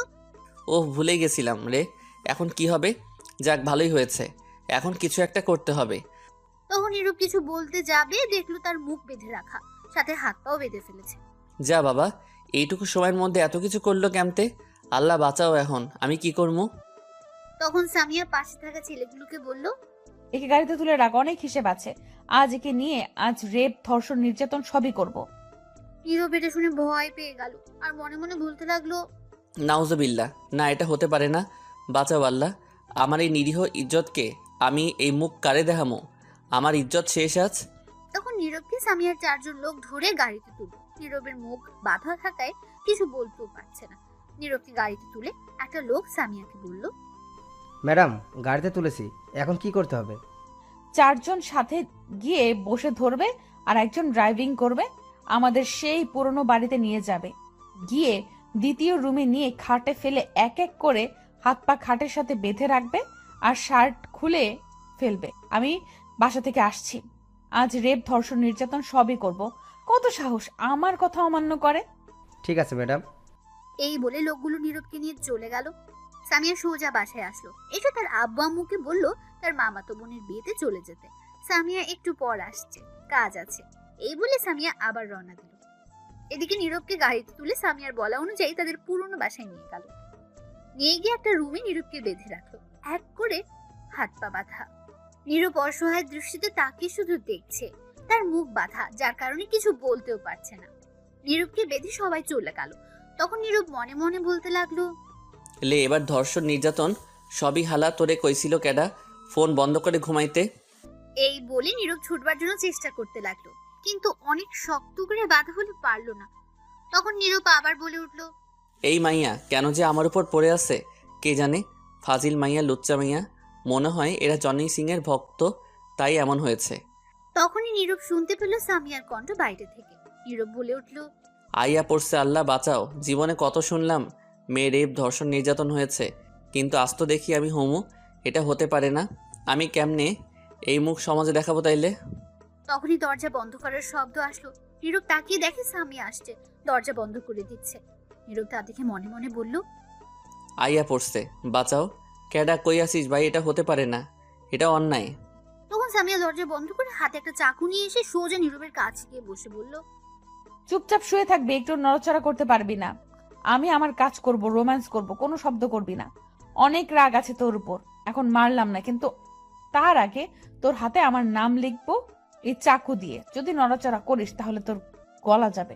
ওহ, ভুলে গেছিলাম রে। এখন কি হবে? যাক, ভালোই হয়েছে, এখন কিছু একটা করতে হবে। তখন নীরব কিছু বলতে যাবে দেখলো তার মুখ বেঁধে রাখা, সাথে হাত পাও বেঁধে ফেলেছে। যা বাবা, এইটুকু সময়ের মধ্যে এত কিছু করলো কেমতে? আল্লাহ বাঁচাও, এখন আমি কি করবো? তখন সামিয়া পাশে থাকা ছেলেগুলোকে বলল, একে গাড়িতে তুলে রাখ, অনেক হিসেব আছে। আজ একে নিয়ে আজ রেপ, ধর্ষণ, নির্যাতন সবই করব। নীরব এটা শুনে ভয় পেয়ে গেল আর মনে মনে বলতে লাগলো, নাউজুবিল্লাহ, না এটা হতে পারে না। বাঁচাও আল্লাহ, আমার এই নিরীহ ইজ্জতকে আমি এই মুখ কারে দেখামো? আমার ইজ্জত শেষ আজ। তখন নীরবকে সামিয়ার 4 জন লোক ধরে গাড়িতে তুলল। নীরবের মুখ বাঁধা থাকায় কিছু বলতেও পারছে না। নীরবকে গাড়িতে তুলে একটা লোক সামিয়াকে বলল, ম্যাডাম, গাড়িতে তুলেছি, এখন কি করতে হবে? 4 জন সাথে গিয়ে বসে ধরবে আর একজন ড্রাইভিং করবে, আমাদের সেই পুরনো বাড়িতে নিয়ে যাবে। গিয়ে দ্বিতীয় রুমে নিয়ে খাটে ফেলে এক এক করে হাত পা খাটের সাথে বেঁধে রাখবে আর শার্ট খুলে ফেলবে। আমি বাসা থেকে আসছি, আজ রেপ, ধর্ষণ, নির্যাতন সবই করব। কত সাহস আমার কথা অমান্য করে! ঠিক আছে ম্যাডাম। এই বলে লোকগুলো নীরবকে নিয়ে চলে গেল। সামিয়া সোজা বাসায় আসলো। এসে তার আব্বু আম্মুকে বলল তার মামাতো বোনের বিয়েতে চলে যেতে। সামিয়া একটু পর আসছে, কাজ আছে। এই বলে সামিয়া আবার রওনা দিল। এদিকে নীরবকে গাড়িতে তুলে সামিয়ার বলা অনুযায়ী তাদের পুরনো বাসায় নিয়ে গেল। নিয়ে গিয়ে একটা রুমে নীরবকে বেঁধে রাখলো, এক করে হাত পা বাঁধা। নীরব অসহায় দৃষ্টিতে তাকে শুধু দেখছে, তার মুখ বাঁধা, যার কারণে কিছু বলতেও পারছে না। নীরবকে বেঁধে সবাই চলে গেল। তখন নীরব মনে মনে বলতে লাগলো, লে, এবার ধর্ষণ, নির্যাতন সবই হালা। তোরে কইছিল কেডা ফোন বন্ধ করে ঘুমাইতে? এই বলে নীরব ছুটবার জন্য চেষ্টা করতে লাগলো, কিন্তু অনেক শক্ত করে বাধা হলে পারলো না। তখন নীরব আবার বলে উঠলো, এই মাইয়া কেন যে আমার উপর পড়ে আছে কে জানে। ফাজিল মাইয়া, লুচ্চা মাইয়া, মনে হয় এরা জনি সিং এর ভক্ত, তাই এমন হয়েছে। তখনই নীরব শুনতে পেল সামিয়ার কণ্ঠ বাইরে থেকে। নীরব বলে উঠলো, আইয়া পড়ছে, আল্লাহ বাঁচাও। জীবনে কত শুনলাম মেয়ে রেপ, ধর্ষণ, নির্যাতন হয়েছে, কিন্তু আজ তো দেখি আমি হোমো। এটা হতে পারে না। আমি কেমনে এই মুখ সমাজে দেখাবো তাইলে? তখনই দরজা বন্ধ করার শব্দ আসলো। নীরব তাকিয়ে দেখে সামিয়া আসছে, দরজা বন্ধ করে দিচ্ছে। নীরব তা দেখে মনে মনে বলল, আইয়া পড়ছে, বাঁচাও। কেডা, কই আসিস ভাই? এটা হতে পারে না, এটা অন্যায়। তখন সামিয়া দরজা বন্ধ করে হাতে একটা চাকু নিয়ে এসে সোজা নীরবের কাছে গিয়ে বসে বলল, চুপচাপ শুয়ে থাকবি, একটু নড়াচড়া করতে পারবি না। আমি আমার কাজ করব, রোম্যান্স করব, কোনো শব্দ করবি না। অনেক রাগ আছে তোর উপর, এখন মারলাম না, কিন্তু তার আগে তোর হাতে আমার নাম লিখবো, এই চাকু দিয়ে। যদি নড়াচড়া করিস তাহলে তোর গলা যাবে।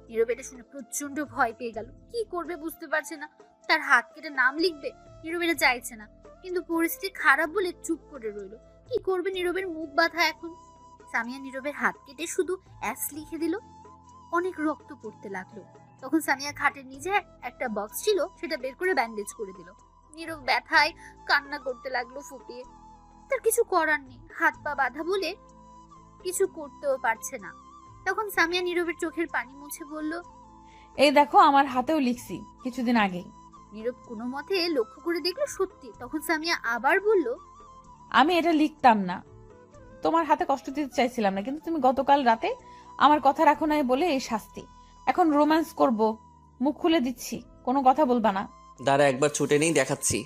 নীরব এটা শুনে প্রচন্ড ভয় পেয়ে গেল। কি করবে বুঝতে পারছে না। তার হাত কেটে নাম লিখবে, নীরব এটা চাইছে না, কিন্তু পরিস্থিতি খারাপ বলে চুপ করে রইল। কি করবে, নীরবের মুখ বাঁধা এখন। সামিয়া নীরবের হাত কেটে শুধু এস লিখে দিল। অনেক রক্ত পড়তে লাগলো। তখন সামিয়া খাটের নিচে একটা বক্স ছিল, সেটা বের করে ব্যান্ডেজ করে দিল। নীরব ব্যথায় কান্না করতে লাগলো ফুপিয়ে। তার কিছু করার নেই, হাত পা বাঁধা বলে কিছু করতেও পারছে না। তখন সামিয়া নীরবের চোখের পানি মুছে বলল, এই দেখো আমার হাতেও লিখছি কিছুদিন আগেই। নীরব কোনো মতে লক্ষ্য করে দেখলো সত্যি। তখন সামিয়া আবার বলল, আমি এটা লিখতাম না, তোমার হাতে কষ্ট দিতে চাইছিলাম না, কিন্তু তুমি গতকাল রাতে আমার কথা রাখো নাই বলে এই শাস্তি। এখন রোম্যান্স করব, মুখ খুলে দিচ্ছি, কোনো কথা বলবা না। দাঁড়া একবার ছুটে নেই, দেখাচ্ছি।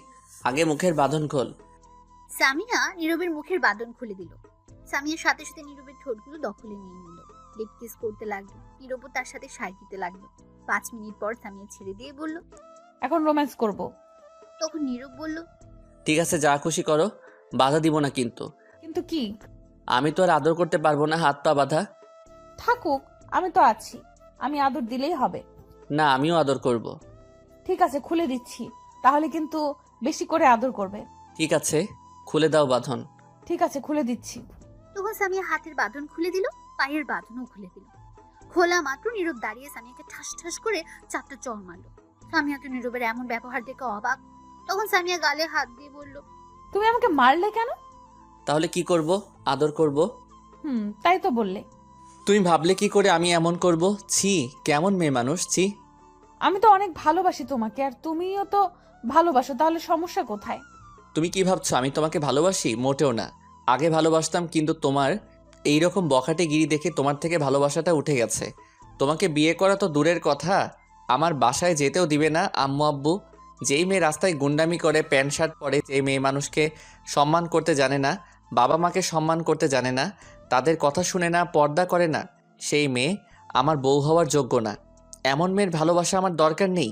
আগে মুখের বাঁধন খোল। সামিয়া নীরবের মুখের বাঁধন খুলে দিল। সামিয়ার সাথে সাথে নীরবের ঠোঁটগুলো দখলে নিয়ে নিল। লিপ কিস করতে লাগলো। নীরবও তার সাথে সাই দিতে লাগলো। 5 মিনিট পর সামিয়া ছেড়ে দিয়ে বলল, এখন রোম্যান্স করব। তখন নীরব বলল, ঠিক আছে, যা খুশি করো, বাধা দিব না কিন্তু। কিন্তু কি? আমি তো আর আদর করতে পারবো না, হাত পা বাঁধা। থাকুক, আমি তো আছি, আমি আদর দিলেই হবে। না, আমিও আদর করব। ঠিক আছে, খুলে দিচ্ছি, তাহলে কিন্তু বেশি করে আদর করবে। ঠিক আছে, খুলে দাও বাঁধন। ঠিক আছে, খুলে দিচ্ছি। তখন সামিয়া হাতের বাঁধন খুলে দিল, পায়ের বাঁধনও খুলে দিল। খোলা মাত্র নীরব দাঁড়িয়ে সামিয়াকে ঠাস ঠাস করে 4টা চড় মারলো। সামিয়া তো নীরবের এমন ব্যবহার দেখে অবাক। তখন সামিয়া গালে হাত দিয়ে বলল, তুমি আমাকে মারলে কেন? তাহলে কি করব? আদর করব। তাই তো বললে। তুমি ভাবলে কি করে আমি এমন করব? ছি, কেমন মেয়ে মানুষ, ছি। আমি তো অনেক ভালোবাসি তোমাকে, আর তুমিও তো ভালোবাসো, তাহলে সমস্যা কোথায়? তুমি কি ভাবছো আমি তোমাকে ভালোবাসি? মোটেও না। আগে ভালোবাসতাম, কিন্তু তোমার এইরকম বখাটে গিরি দেখে তোমার থেকে ভালোবাসাটা উঠে গেছে। তোমাকে বিয়ে করা তো দূরের কথা, আমার বাসায় যেতেও দিবে না আম্মু আব্বু। যেই মেয়ে রাস্তায় গুন্ডামি করে, প্যান্ট শার্ট পরে, যেই মেয়ে মানুষকে সম্মান করতে জানে না, বাবা মাকে সম্মান করতে জানে না, তাদের কথা শুনে না, পর্দা করে না, সেই মেয়ে আমার বউ হওয়ার যোগ্য না। এমন মেয়ের ভালোবাসা আমার দরকার নেই।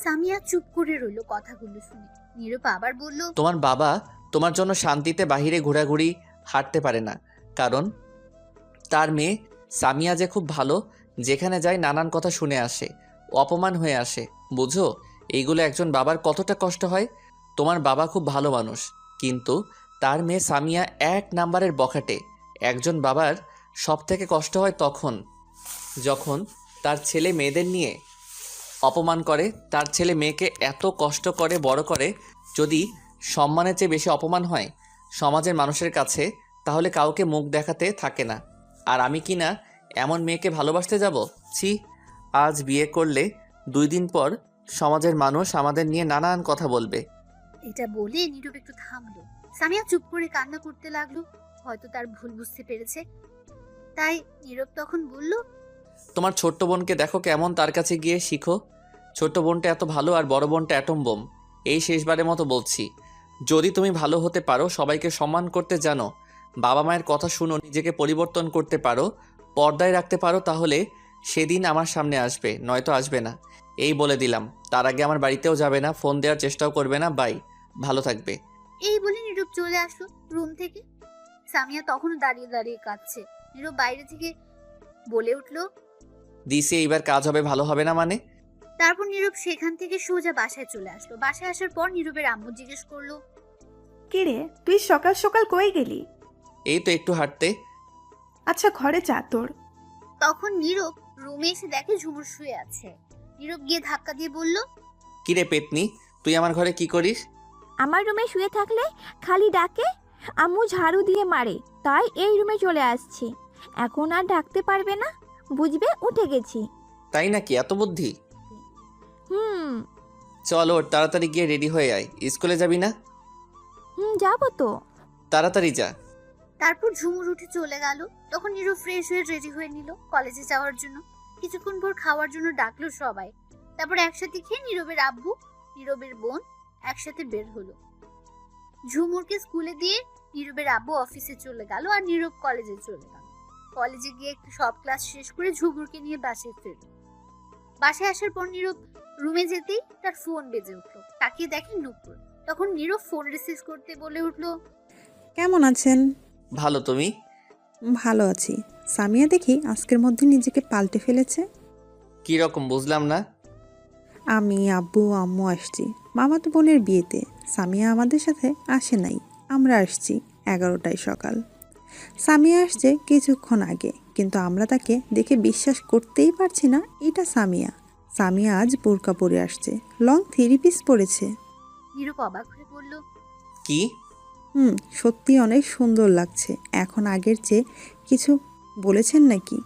সামিয়া চুপ করে রইল কথাগুলো শুনে। নীরব আবার বলল, তোমার বাবা তোমার জন্য শান্তিতে বাহিরে ঘোরাঘুরি হাঁটতে পারে না, কারণ তার মেয়ে সামিয়া যে খুব ভালো, যেখানে যায় নানান কথা শুনে আসে, অপমান হয়ে আসে। বুঝো এইগুলো একজন বাবার কতটা কষ্ট হয়? তোমার বাবা খুব ভালো মানুষ, কিন্তু তার মেয়ে সামিয়া 1 নাম্বারের বখাটে। একজন বাবার সব থেকে কষ্ট হয় তখন যখন তার ছেলে মেয়েদের নিয়ে অপমান করে, তার ছেলে মেয়েকে এত কষ্ট করে বড় করে, যদি সম্মানের চেয়ে বেশি অপমান হয় সমাজের মানুষের কাছে, তাহলে কাউকে মুখ দেখাতে থাকে না। আর আমি কি না এমন মেয়েকে ভালোবাসতে যাব? ছি, আজ বিয়ে করলে 2 দিন পর সমাজের মানুষ আমাদের নিয়ে নানান কথা বলবে। এটা বলে নীরব একটু থামলো। সামিয়া চুপ করে কান্না করতে লাগলো। হয়তো তার ভুল বুঝতে পেরেছে, তাই নীরব তখন বলল, তোমার ছোট্ট বোনকে দেখো কেমন, তার কাছে গিয়ে শিখো। ছোট্ট বোনটা এত ভালো আর বড় বোনটা অ্যাটম বোম। এই শেষবারের মতো বলছি, যদি তুমি ভালো হতে পারো, সবাইকে সম্মান করতে জানো, বাবা মায়ের কথা শুনো, নিজেকে পরিবর্তন করতে পারো, পর্দায় রাখতে পারো, তাহলে সেদিন আমার সামনে আসবে, নয়তো আসবে না। এই বলে দিলাম। তার আগে আমার বাড়িতেও যাবে না, ফোন দেওয়ার চেষ্টাও করবে না। বাই, ভালো থাকবে। এই বলে নীরব চলে আসলো রুম থেকে। সামিয়া তখনও দাঁড়িয়ে দাঁড়িয়ে কাঁদছে। নীরব বাইরে থেকে বলে উঠলো, দিছি, এইবার কাজ হবে, ভালো হবে না মানে? তারপর নীরব সেখান থেকে সোজা বাসায় চলে আসলো। বাসায় আসার পর নীরবের আম্মু জিজ্ঞেস করলো, কিরে তুই সকাল সকাল কই গেলি? এই তো একটু হাঁটতে। আচ্ছা ঘরে যা তোর। তখন নীরব রুমে এসে দেখে ঝুমুর শুয়ে আছে। নীরব গিয়ে ধাক্কা দিয়ে বলল, কিরে পেতনি, তুই আমার ঘরে কি করিস? আমার রুমে শুয়ে থাকলে খালি ডাকে, আম্মু ঝাড়ু দিয়ে মারে, তাই এই রুমে চলে আসছি। এখন আর ডাকতে পারবে না, বুঝবে উঠে গেছি। তাই নাকি, এত বুদ্ধি? চল ওর তাড়াতাড়ি গিয়ে রেডি হয়ে আয়, স্কুলে যাবি না? যাবো তো। তাড়াতাড়ি যা। তারপর ঝুমুর উঠে চলে গেল। তখন নীরব ফ্রেশ হয়ে রেডি হয়ে নিল কলেজে যাওয়ার জন্য। কিছুক্ষণ পর খাওয়ার জন্য ডাকলো সবাই। তারপর একসাথে খেয়ে নীরবের আব্বু, নীরবের বোন একসাথে বের হলো। ঝুমুরকে স্কুলে দিয়ে নীরবের আব্বু অফিসে চলে গেল, আর নীরব কলেজে চলে গেল। কলেজে গিয়ে একটু সব ক্লাস শেষ করে ঝুমুরকে নিয়ে বাসায় ফিরল। বাসায় আসার পর নীরব রুমে যেতেই তার ফোন বেজে উঠলো। তাকিয়ে দেখে নূপুর। তখন নীরব ফোন রিসিভ করতে বলে উঠলো, কেমন আছেন? ভালো, তুমি? ভালো আছি। সামিয়া দেখি আজকের মধ্যে নিজেকে পাল্টে ফেলেছে। কী রকম বুঝলাম না। আমি, আব্বু, আম্মু আসছি মামাতো বোনের বিয়েতে। সামিয়া আমাদের সাথে আসে নাই, আমরা আসছি 11টায় সকাল। সামিয়া আসছে কিছুক্ষণ আগে, কিন্তু আমরা তাকে দেখে বিশ্বাস করতেই পারছি না এটা সামিয়া। সামিয়া আজ বোরকা পরে আসছে, লং 3 পিস পরেছে। নীরব অবাক হয়ে বলল, কি? সত্যি অনেক সুন্দর লাগছে। এখন আগের চেয়ে কিছু বলেছেন নাকি?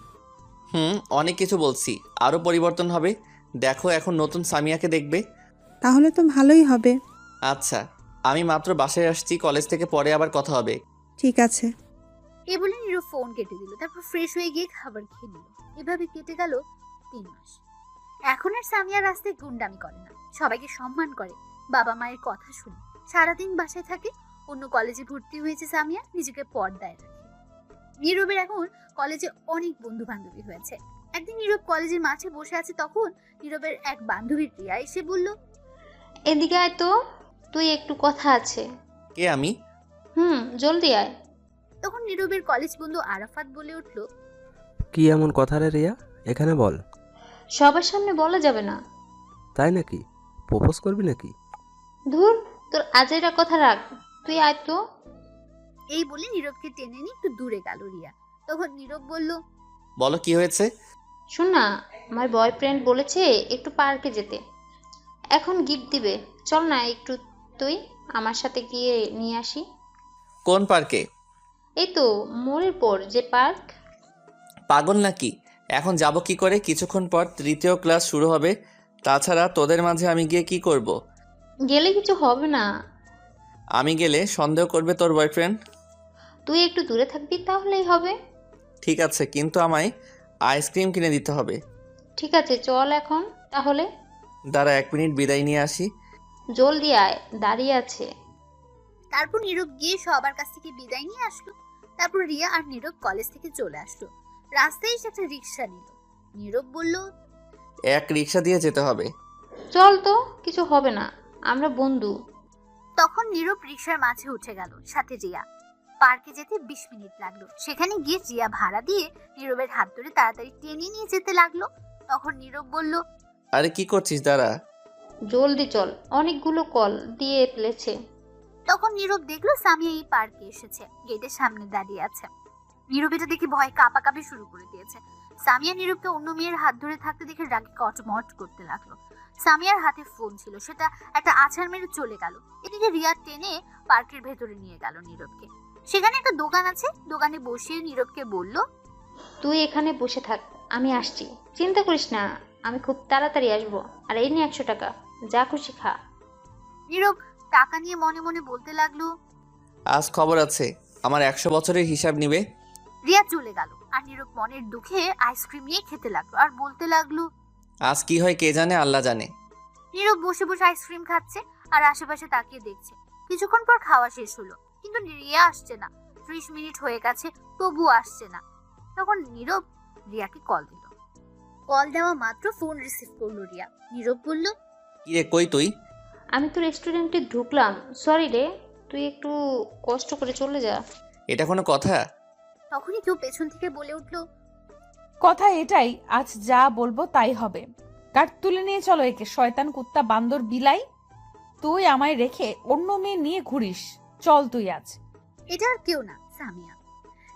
অনেক কিছু বলছি, আরও পরিবর্তন হবে। দেখো এখন নতুন সামিয়াকে দেখবে। তাহলে তো ভালোই হবে। আচ্ছা, আমি মাত্র বাসায় আসছি, কলেজ থেকে পরে আবার কথা হবে। ঠিক আছে। এ বলে নীরব ফোন কেটে দিল। তারপর ফ্রেশ হয়ে গিয়ে খাবার খেয়ে নিল। এভাবে কেটে গেল 3 মাস। এখন আর সামিয়া রাস্তায় গুন্ডামি করে না, সবাইকে সম্মান করে, বাবা মায়ের কথা শুনে, সারাদিন বাসায় থাকে। অন্য কলেজে ভর্তি হয়েছে সামিয়া, নিজেকে পর্দায় রাখে। নীরবের এখন কলেজে অনেক বন্ধু বান্ধবী হয়েছে। একদিন নীরব কলেজের মাঠে বসে আছে, তখন নীরবের এক বান্ধবী প্রিয়া এসে বলল, এদিকে আয় তো, তুই একটু কথা আছে। কে আমি? জলদি আয়। তখন নীরবের কলেজ বন্ধু আরাফাত বলে উঠল, কি এমন কথা রে রিয়া, এখানে বল। সবার সামনে বলা যাবে না। তাই নাকি? প্রপোজ করবি নাকি? ধুর, তোর আজেরা কথা রাখ, তুই আয় তো। এই বলে নীরবকে টেনে নিয়ে একটু দূরে গেল রিয়া। তখন নীরব বলল, বলো কি হয়েছে? শোন না, আমার বয়ফ্রেন্ড বলেছে একটু পার্কে যেতে, এখন গিফট দিবে। চল না একটু তুই আমার সাথে গিয়ে নিয়ে আসি। কোন পার্কে? এই তো মোড়ের পর যে পার্ক। পাগল নাকি? এখন যাব কি করে? কিছুক্ষণ পর 3য় ক্লাস শুরু হবে। তাছাড়া তোদের মাঝে আমি গিয়ে কি করব? গেলে কিছু হবে না। আমি গেলে সন্দেহ করবে তোর বয়ফ্রেন্ড। তুই একটু দূরে থাকবি, তাহলেই হবে। ঠিক আছে, কিন্তু আমায় আইসক্রিম কিনে দিতে হবে। ঠিক আছে, চল এখন তাহলে। দাঁড়া 1 মিনিট, বিদায় নিয়ে আসি। জলদি আয়, দাঁড়িয়ে আছে। তারপর নীরব গিয়ে সবার কাছ থেকে বিদায় নিয়ে আসলো। তারপর রিয়া আর নীরব কলেজ থেকে চলে আসলো। রাস্তায় এসে একটা রিক্সা নিল। নীরব বলল, এক রিক্সা দিয়ে যেতে হবে। চল তো, কিছু হবে না, আমরা বন্ধু। তখন নীরব রিক্সার মাঝে উঠে গেল, সাথে রিয়া। পার্কে যেতে 20 মিনিট লাগলো। সেখানে গিয়ে রিয়া ভাড়া দিয়ে নীরবের হাত ধরে তাড়াতাড়ি টেনে নিয়ে যেতে লাগলো। তখন নীরব বলল, আরে কি করছিস? দাঁড়া। জলদি চল, অনেকগুলো কল দিয়ে ফেলেছে। তখন নীরব দেখলো সামিয়া এই পার্কে এসেছে, গেটের সামনে দাঁড়িয়ে আছে। নীরব এটা দেখে ভয় কাঁপাকাঁপি শুরু করে দিয়েছে। সামিয়া নীরবকে অন্য মেয়ের হাত ধরে থাকতে দেখে রাগে কটমট করতে লাগলো। সামিয়ার হাতে ফোন ছিল, সেটা একটা আছাড় মেরে চলে গেল। এদিকে রিয়া টেনে পার্কের ভেতরে নিয়ে গেল নীরবকে। সেখানে একটা দোকান আছে, দোকানে বসিয়ে নীরবকে বলল, তুই এখানে বসে থাক, আমি আসছি, চিন্তা করিস না, আমি খুব তাড়াতাড়ি আসবো। আর এই নিয়ে 100 টাকা, যা খুশি খা। নীরব টাকা নিয়ে মনে মনে বলতে লাগলো, আজ খবর আছে, আমার 100 বছরের হিসাব নিবে। রিয়া চলে গেল। আর নীরব মনের দুঃখে আইসক্রিম নিয়ে খেতে লাগলো আর বলতে লাগলো, আজ কি হয় কে জানে, আল্লাহ জানে। নীরব বসে বসে আইসক্রিম খাচ্ছে আর আশেপাশে তাকিয়ে দেখছে। কিছুক্ষণ পর খাওয়া শেষ হলো, কিন্তু রিয়া আসছে না। 30 মিনিট হয়ে গেছে, তবুও আসছে না। তখন নীরব রিয়াকে কল দিল। কল দেওয়া মাত্র ফোন রিসিভ করলো রিয়া। নীরব বলল, কি রে, কই তুই? আমি তো রেস্টুরেন্টে ঢুকলাম, সরি রে, তুই একটু কষ্ট করে চলে যা। এটা কোনো কথা? তখনই কেউ পেছন থেকে বলে উঠল, কথা এটাই, আজ যা বলবো তাই হবে। কাঠ তুলে নিয়ে চলো একে, শয়তান কুত্তা বান্দর বিলাই। তুই আমায় রেখে অন্য মেয়ে নিয়ে ঘুরিস, চল তুই আজ। এটা আর কেউ না, সামিয়া।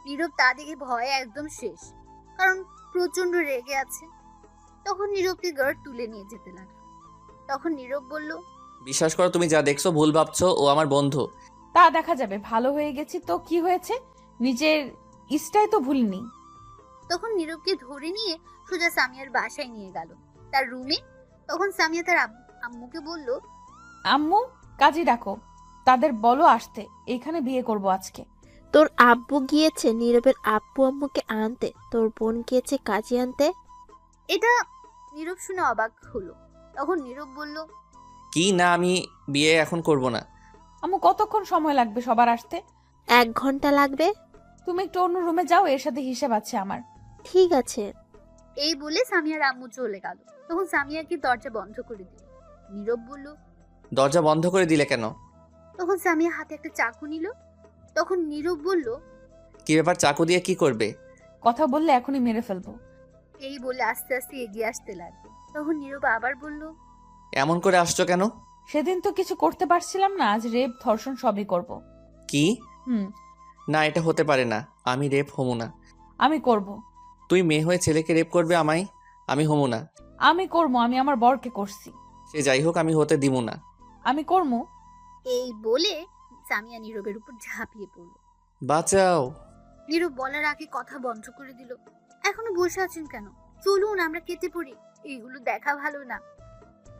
নীরব তা দেখে ভয়ে একদম শেষ, কারণ প্রচন্ড রেগে আছে। তখন নীরবকে গার্ড তুলে নিয়ে যেতে লাগলো। তখন নীরব বলল, বিশ্বাস করো, তুমি যা দেখছো ভুল ভাবছো, ও আমার বন্ধু। তা দেখা যাবে, ভালো হয়ে গেছি তো কি হয়েছে, নিজের ইষ্টাই তো ভুলিনি। তখন নীরবকে ধরে নিয়ে সোজা সামিয়ার বাসায় নিয়ে গেল, তার রুমে। তখন সামিয়া তার আম্মুকে বলল, আম্মু কাজী ডাকো, তাদের বলো আসতে, এখানে বিয়ে করব আজকে। তোর আব্বু গিয়েছে নীরবের আব্বু আম্মুকে আনতে, তোর বোন গিয়েছে কাজী আনতে। এটা নীরব শুনে অবাক হলো। তখন নীরব বলল, কি না, আমি বিয়ে এখন করব না। আম্মু কতক্ষণ সময় লাগবে সবার আসতে? 1 ঘন্টা লাগবে। তুমি একটু অন্য রুমে যাও, এর সাথে হিসেব আছে আমার। ঠিক আছে। এই বলে সামিয়ার আম্মু চলে গেল। তখন সামিয়াকে দরজা বন্ধ করে দিল। নীরব বলল, দরজা বন্ধ করে দিলে কেন? তখন সামিয়া হাতে একটা চাকু নিল। তখন নীরব বলল, কি ব্যাপার, চাকু দিয়ে কি করবে? কথা বললে এখনই মেরে ফেলবো। এই বলে আস্তে আস্তে এগিয়ে আসতে লাগলো। তখন নীরব আবার বলল, এমন করে আসছো কেন? সেদিন তো কিছু করতে পারছিলাম না, আজ রেপ ধর্ষণ সবই করব। কি? না, এটা হতে পারে না। আমি রেপ হমু না। আমি করব। তুই মেয়ে হয়ে ছেলেকে রেপ করবে আমায়? আমি হমু না। আমি করবো, আমি আমার বরকে করছি। সে যাই হোক, আমি হতে দিমু না। আমি করবো। এই বলে সামিয়া নীরবের উপর ঝাঁপিয়ে পড়ল। বাঁচাও। নীরব বলার আগে কথা বন্ধ করে দিল। এখনো বসে আছেন কেন? চলুন আমরা কেটে পড়ি। এইগুলো দেখা ভালো না।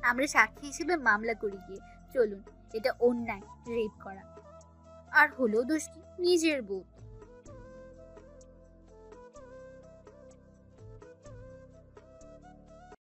আমরা সাক্ষী হিসেবে মামলা করি গিয়ে। চলুন, এটা অন্যায়, রেপ করা। আর হলো দোষ কি? নিজের বউ।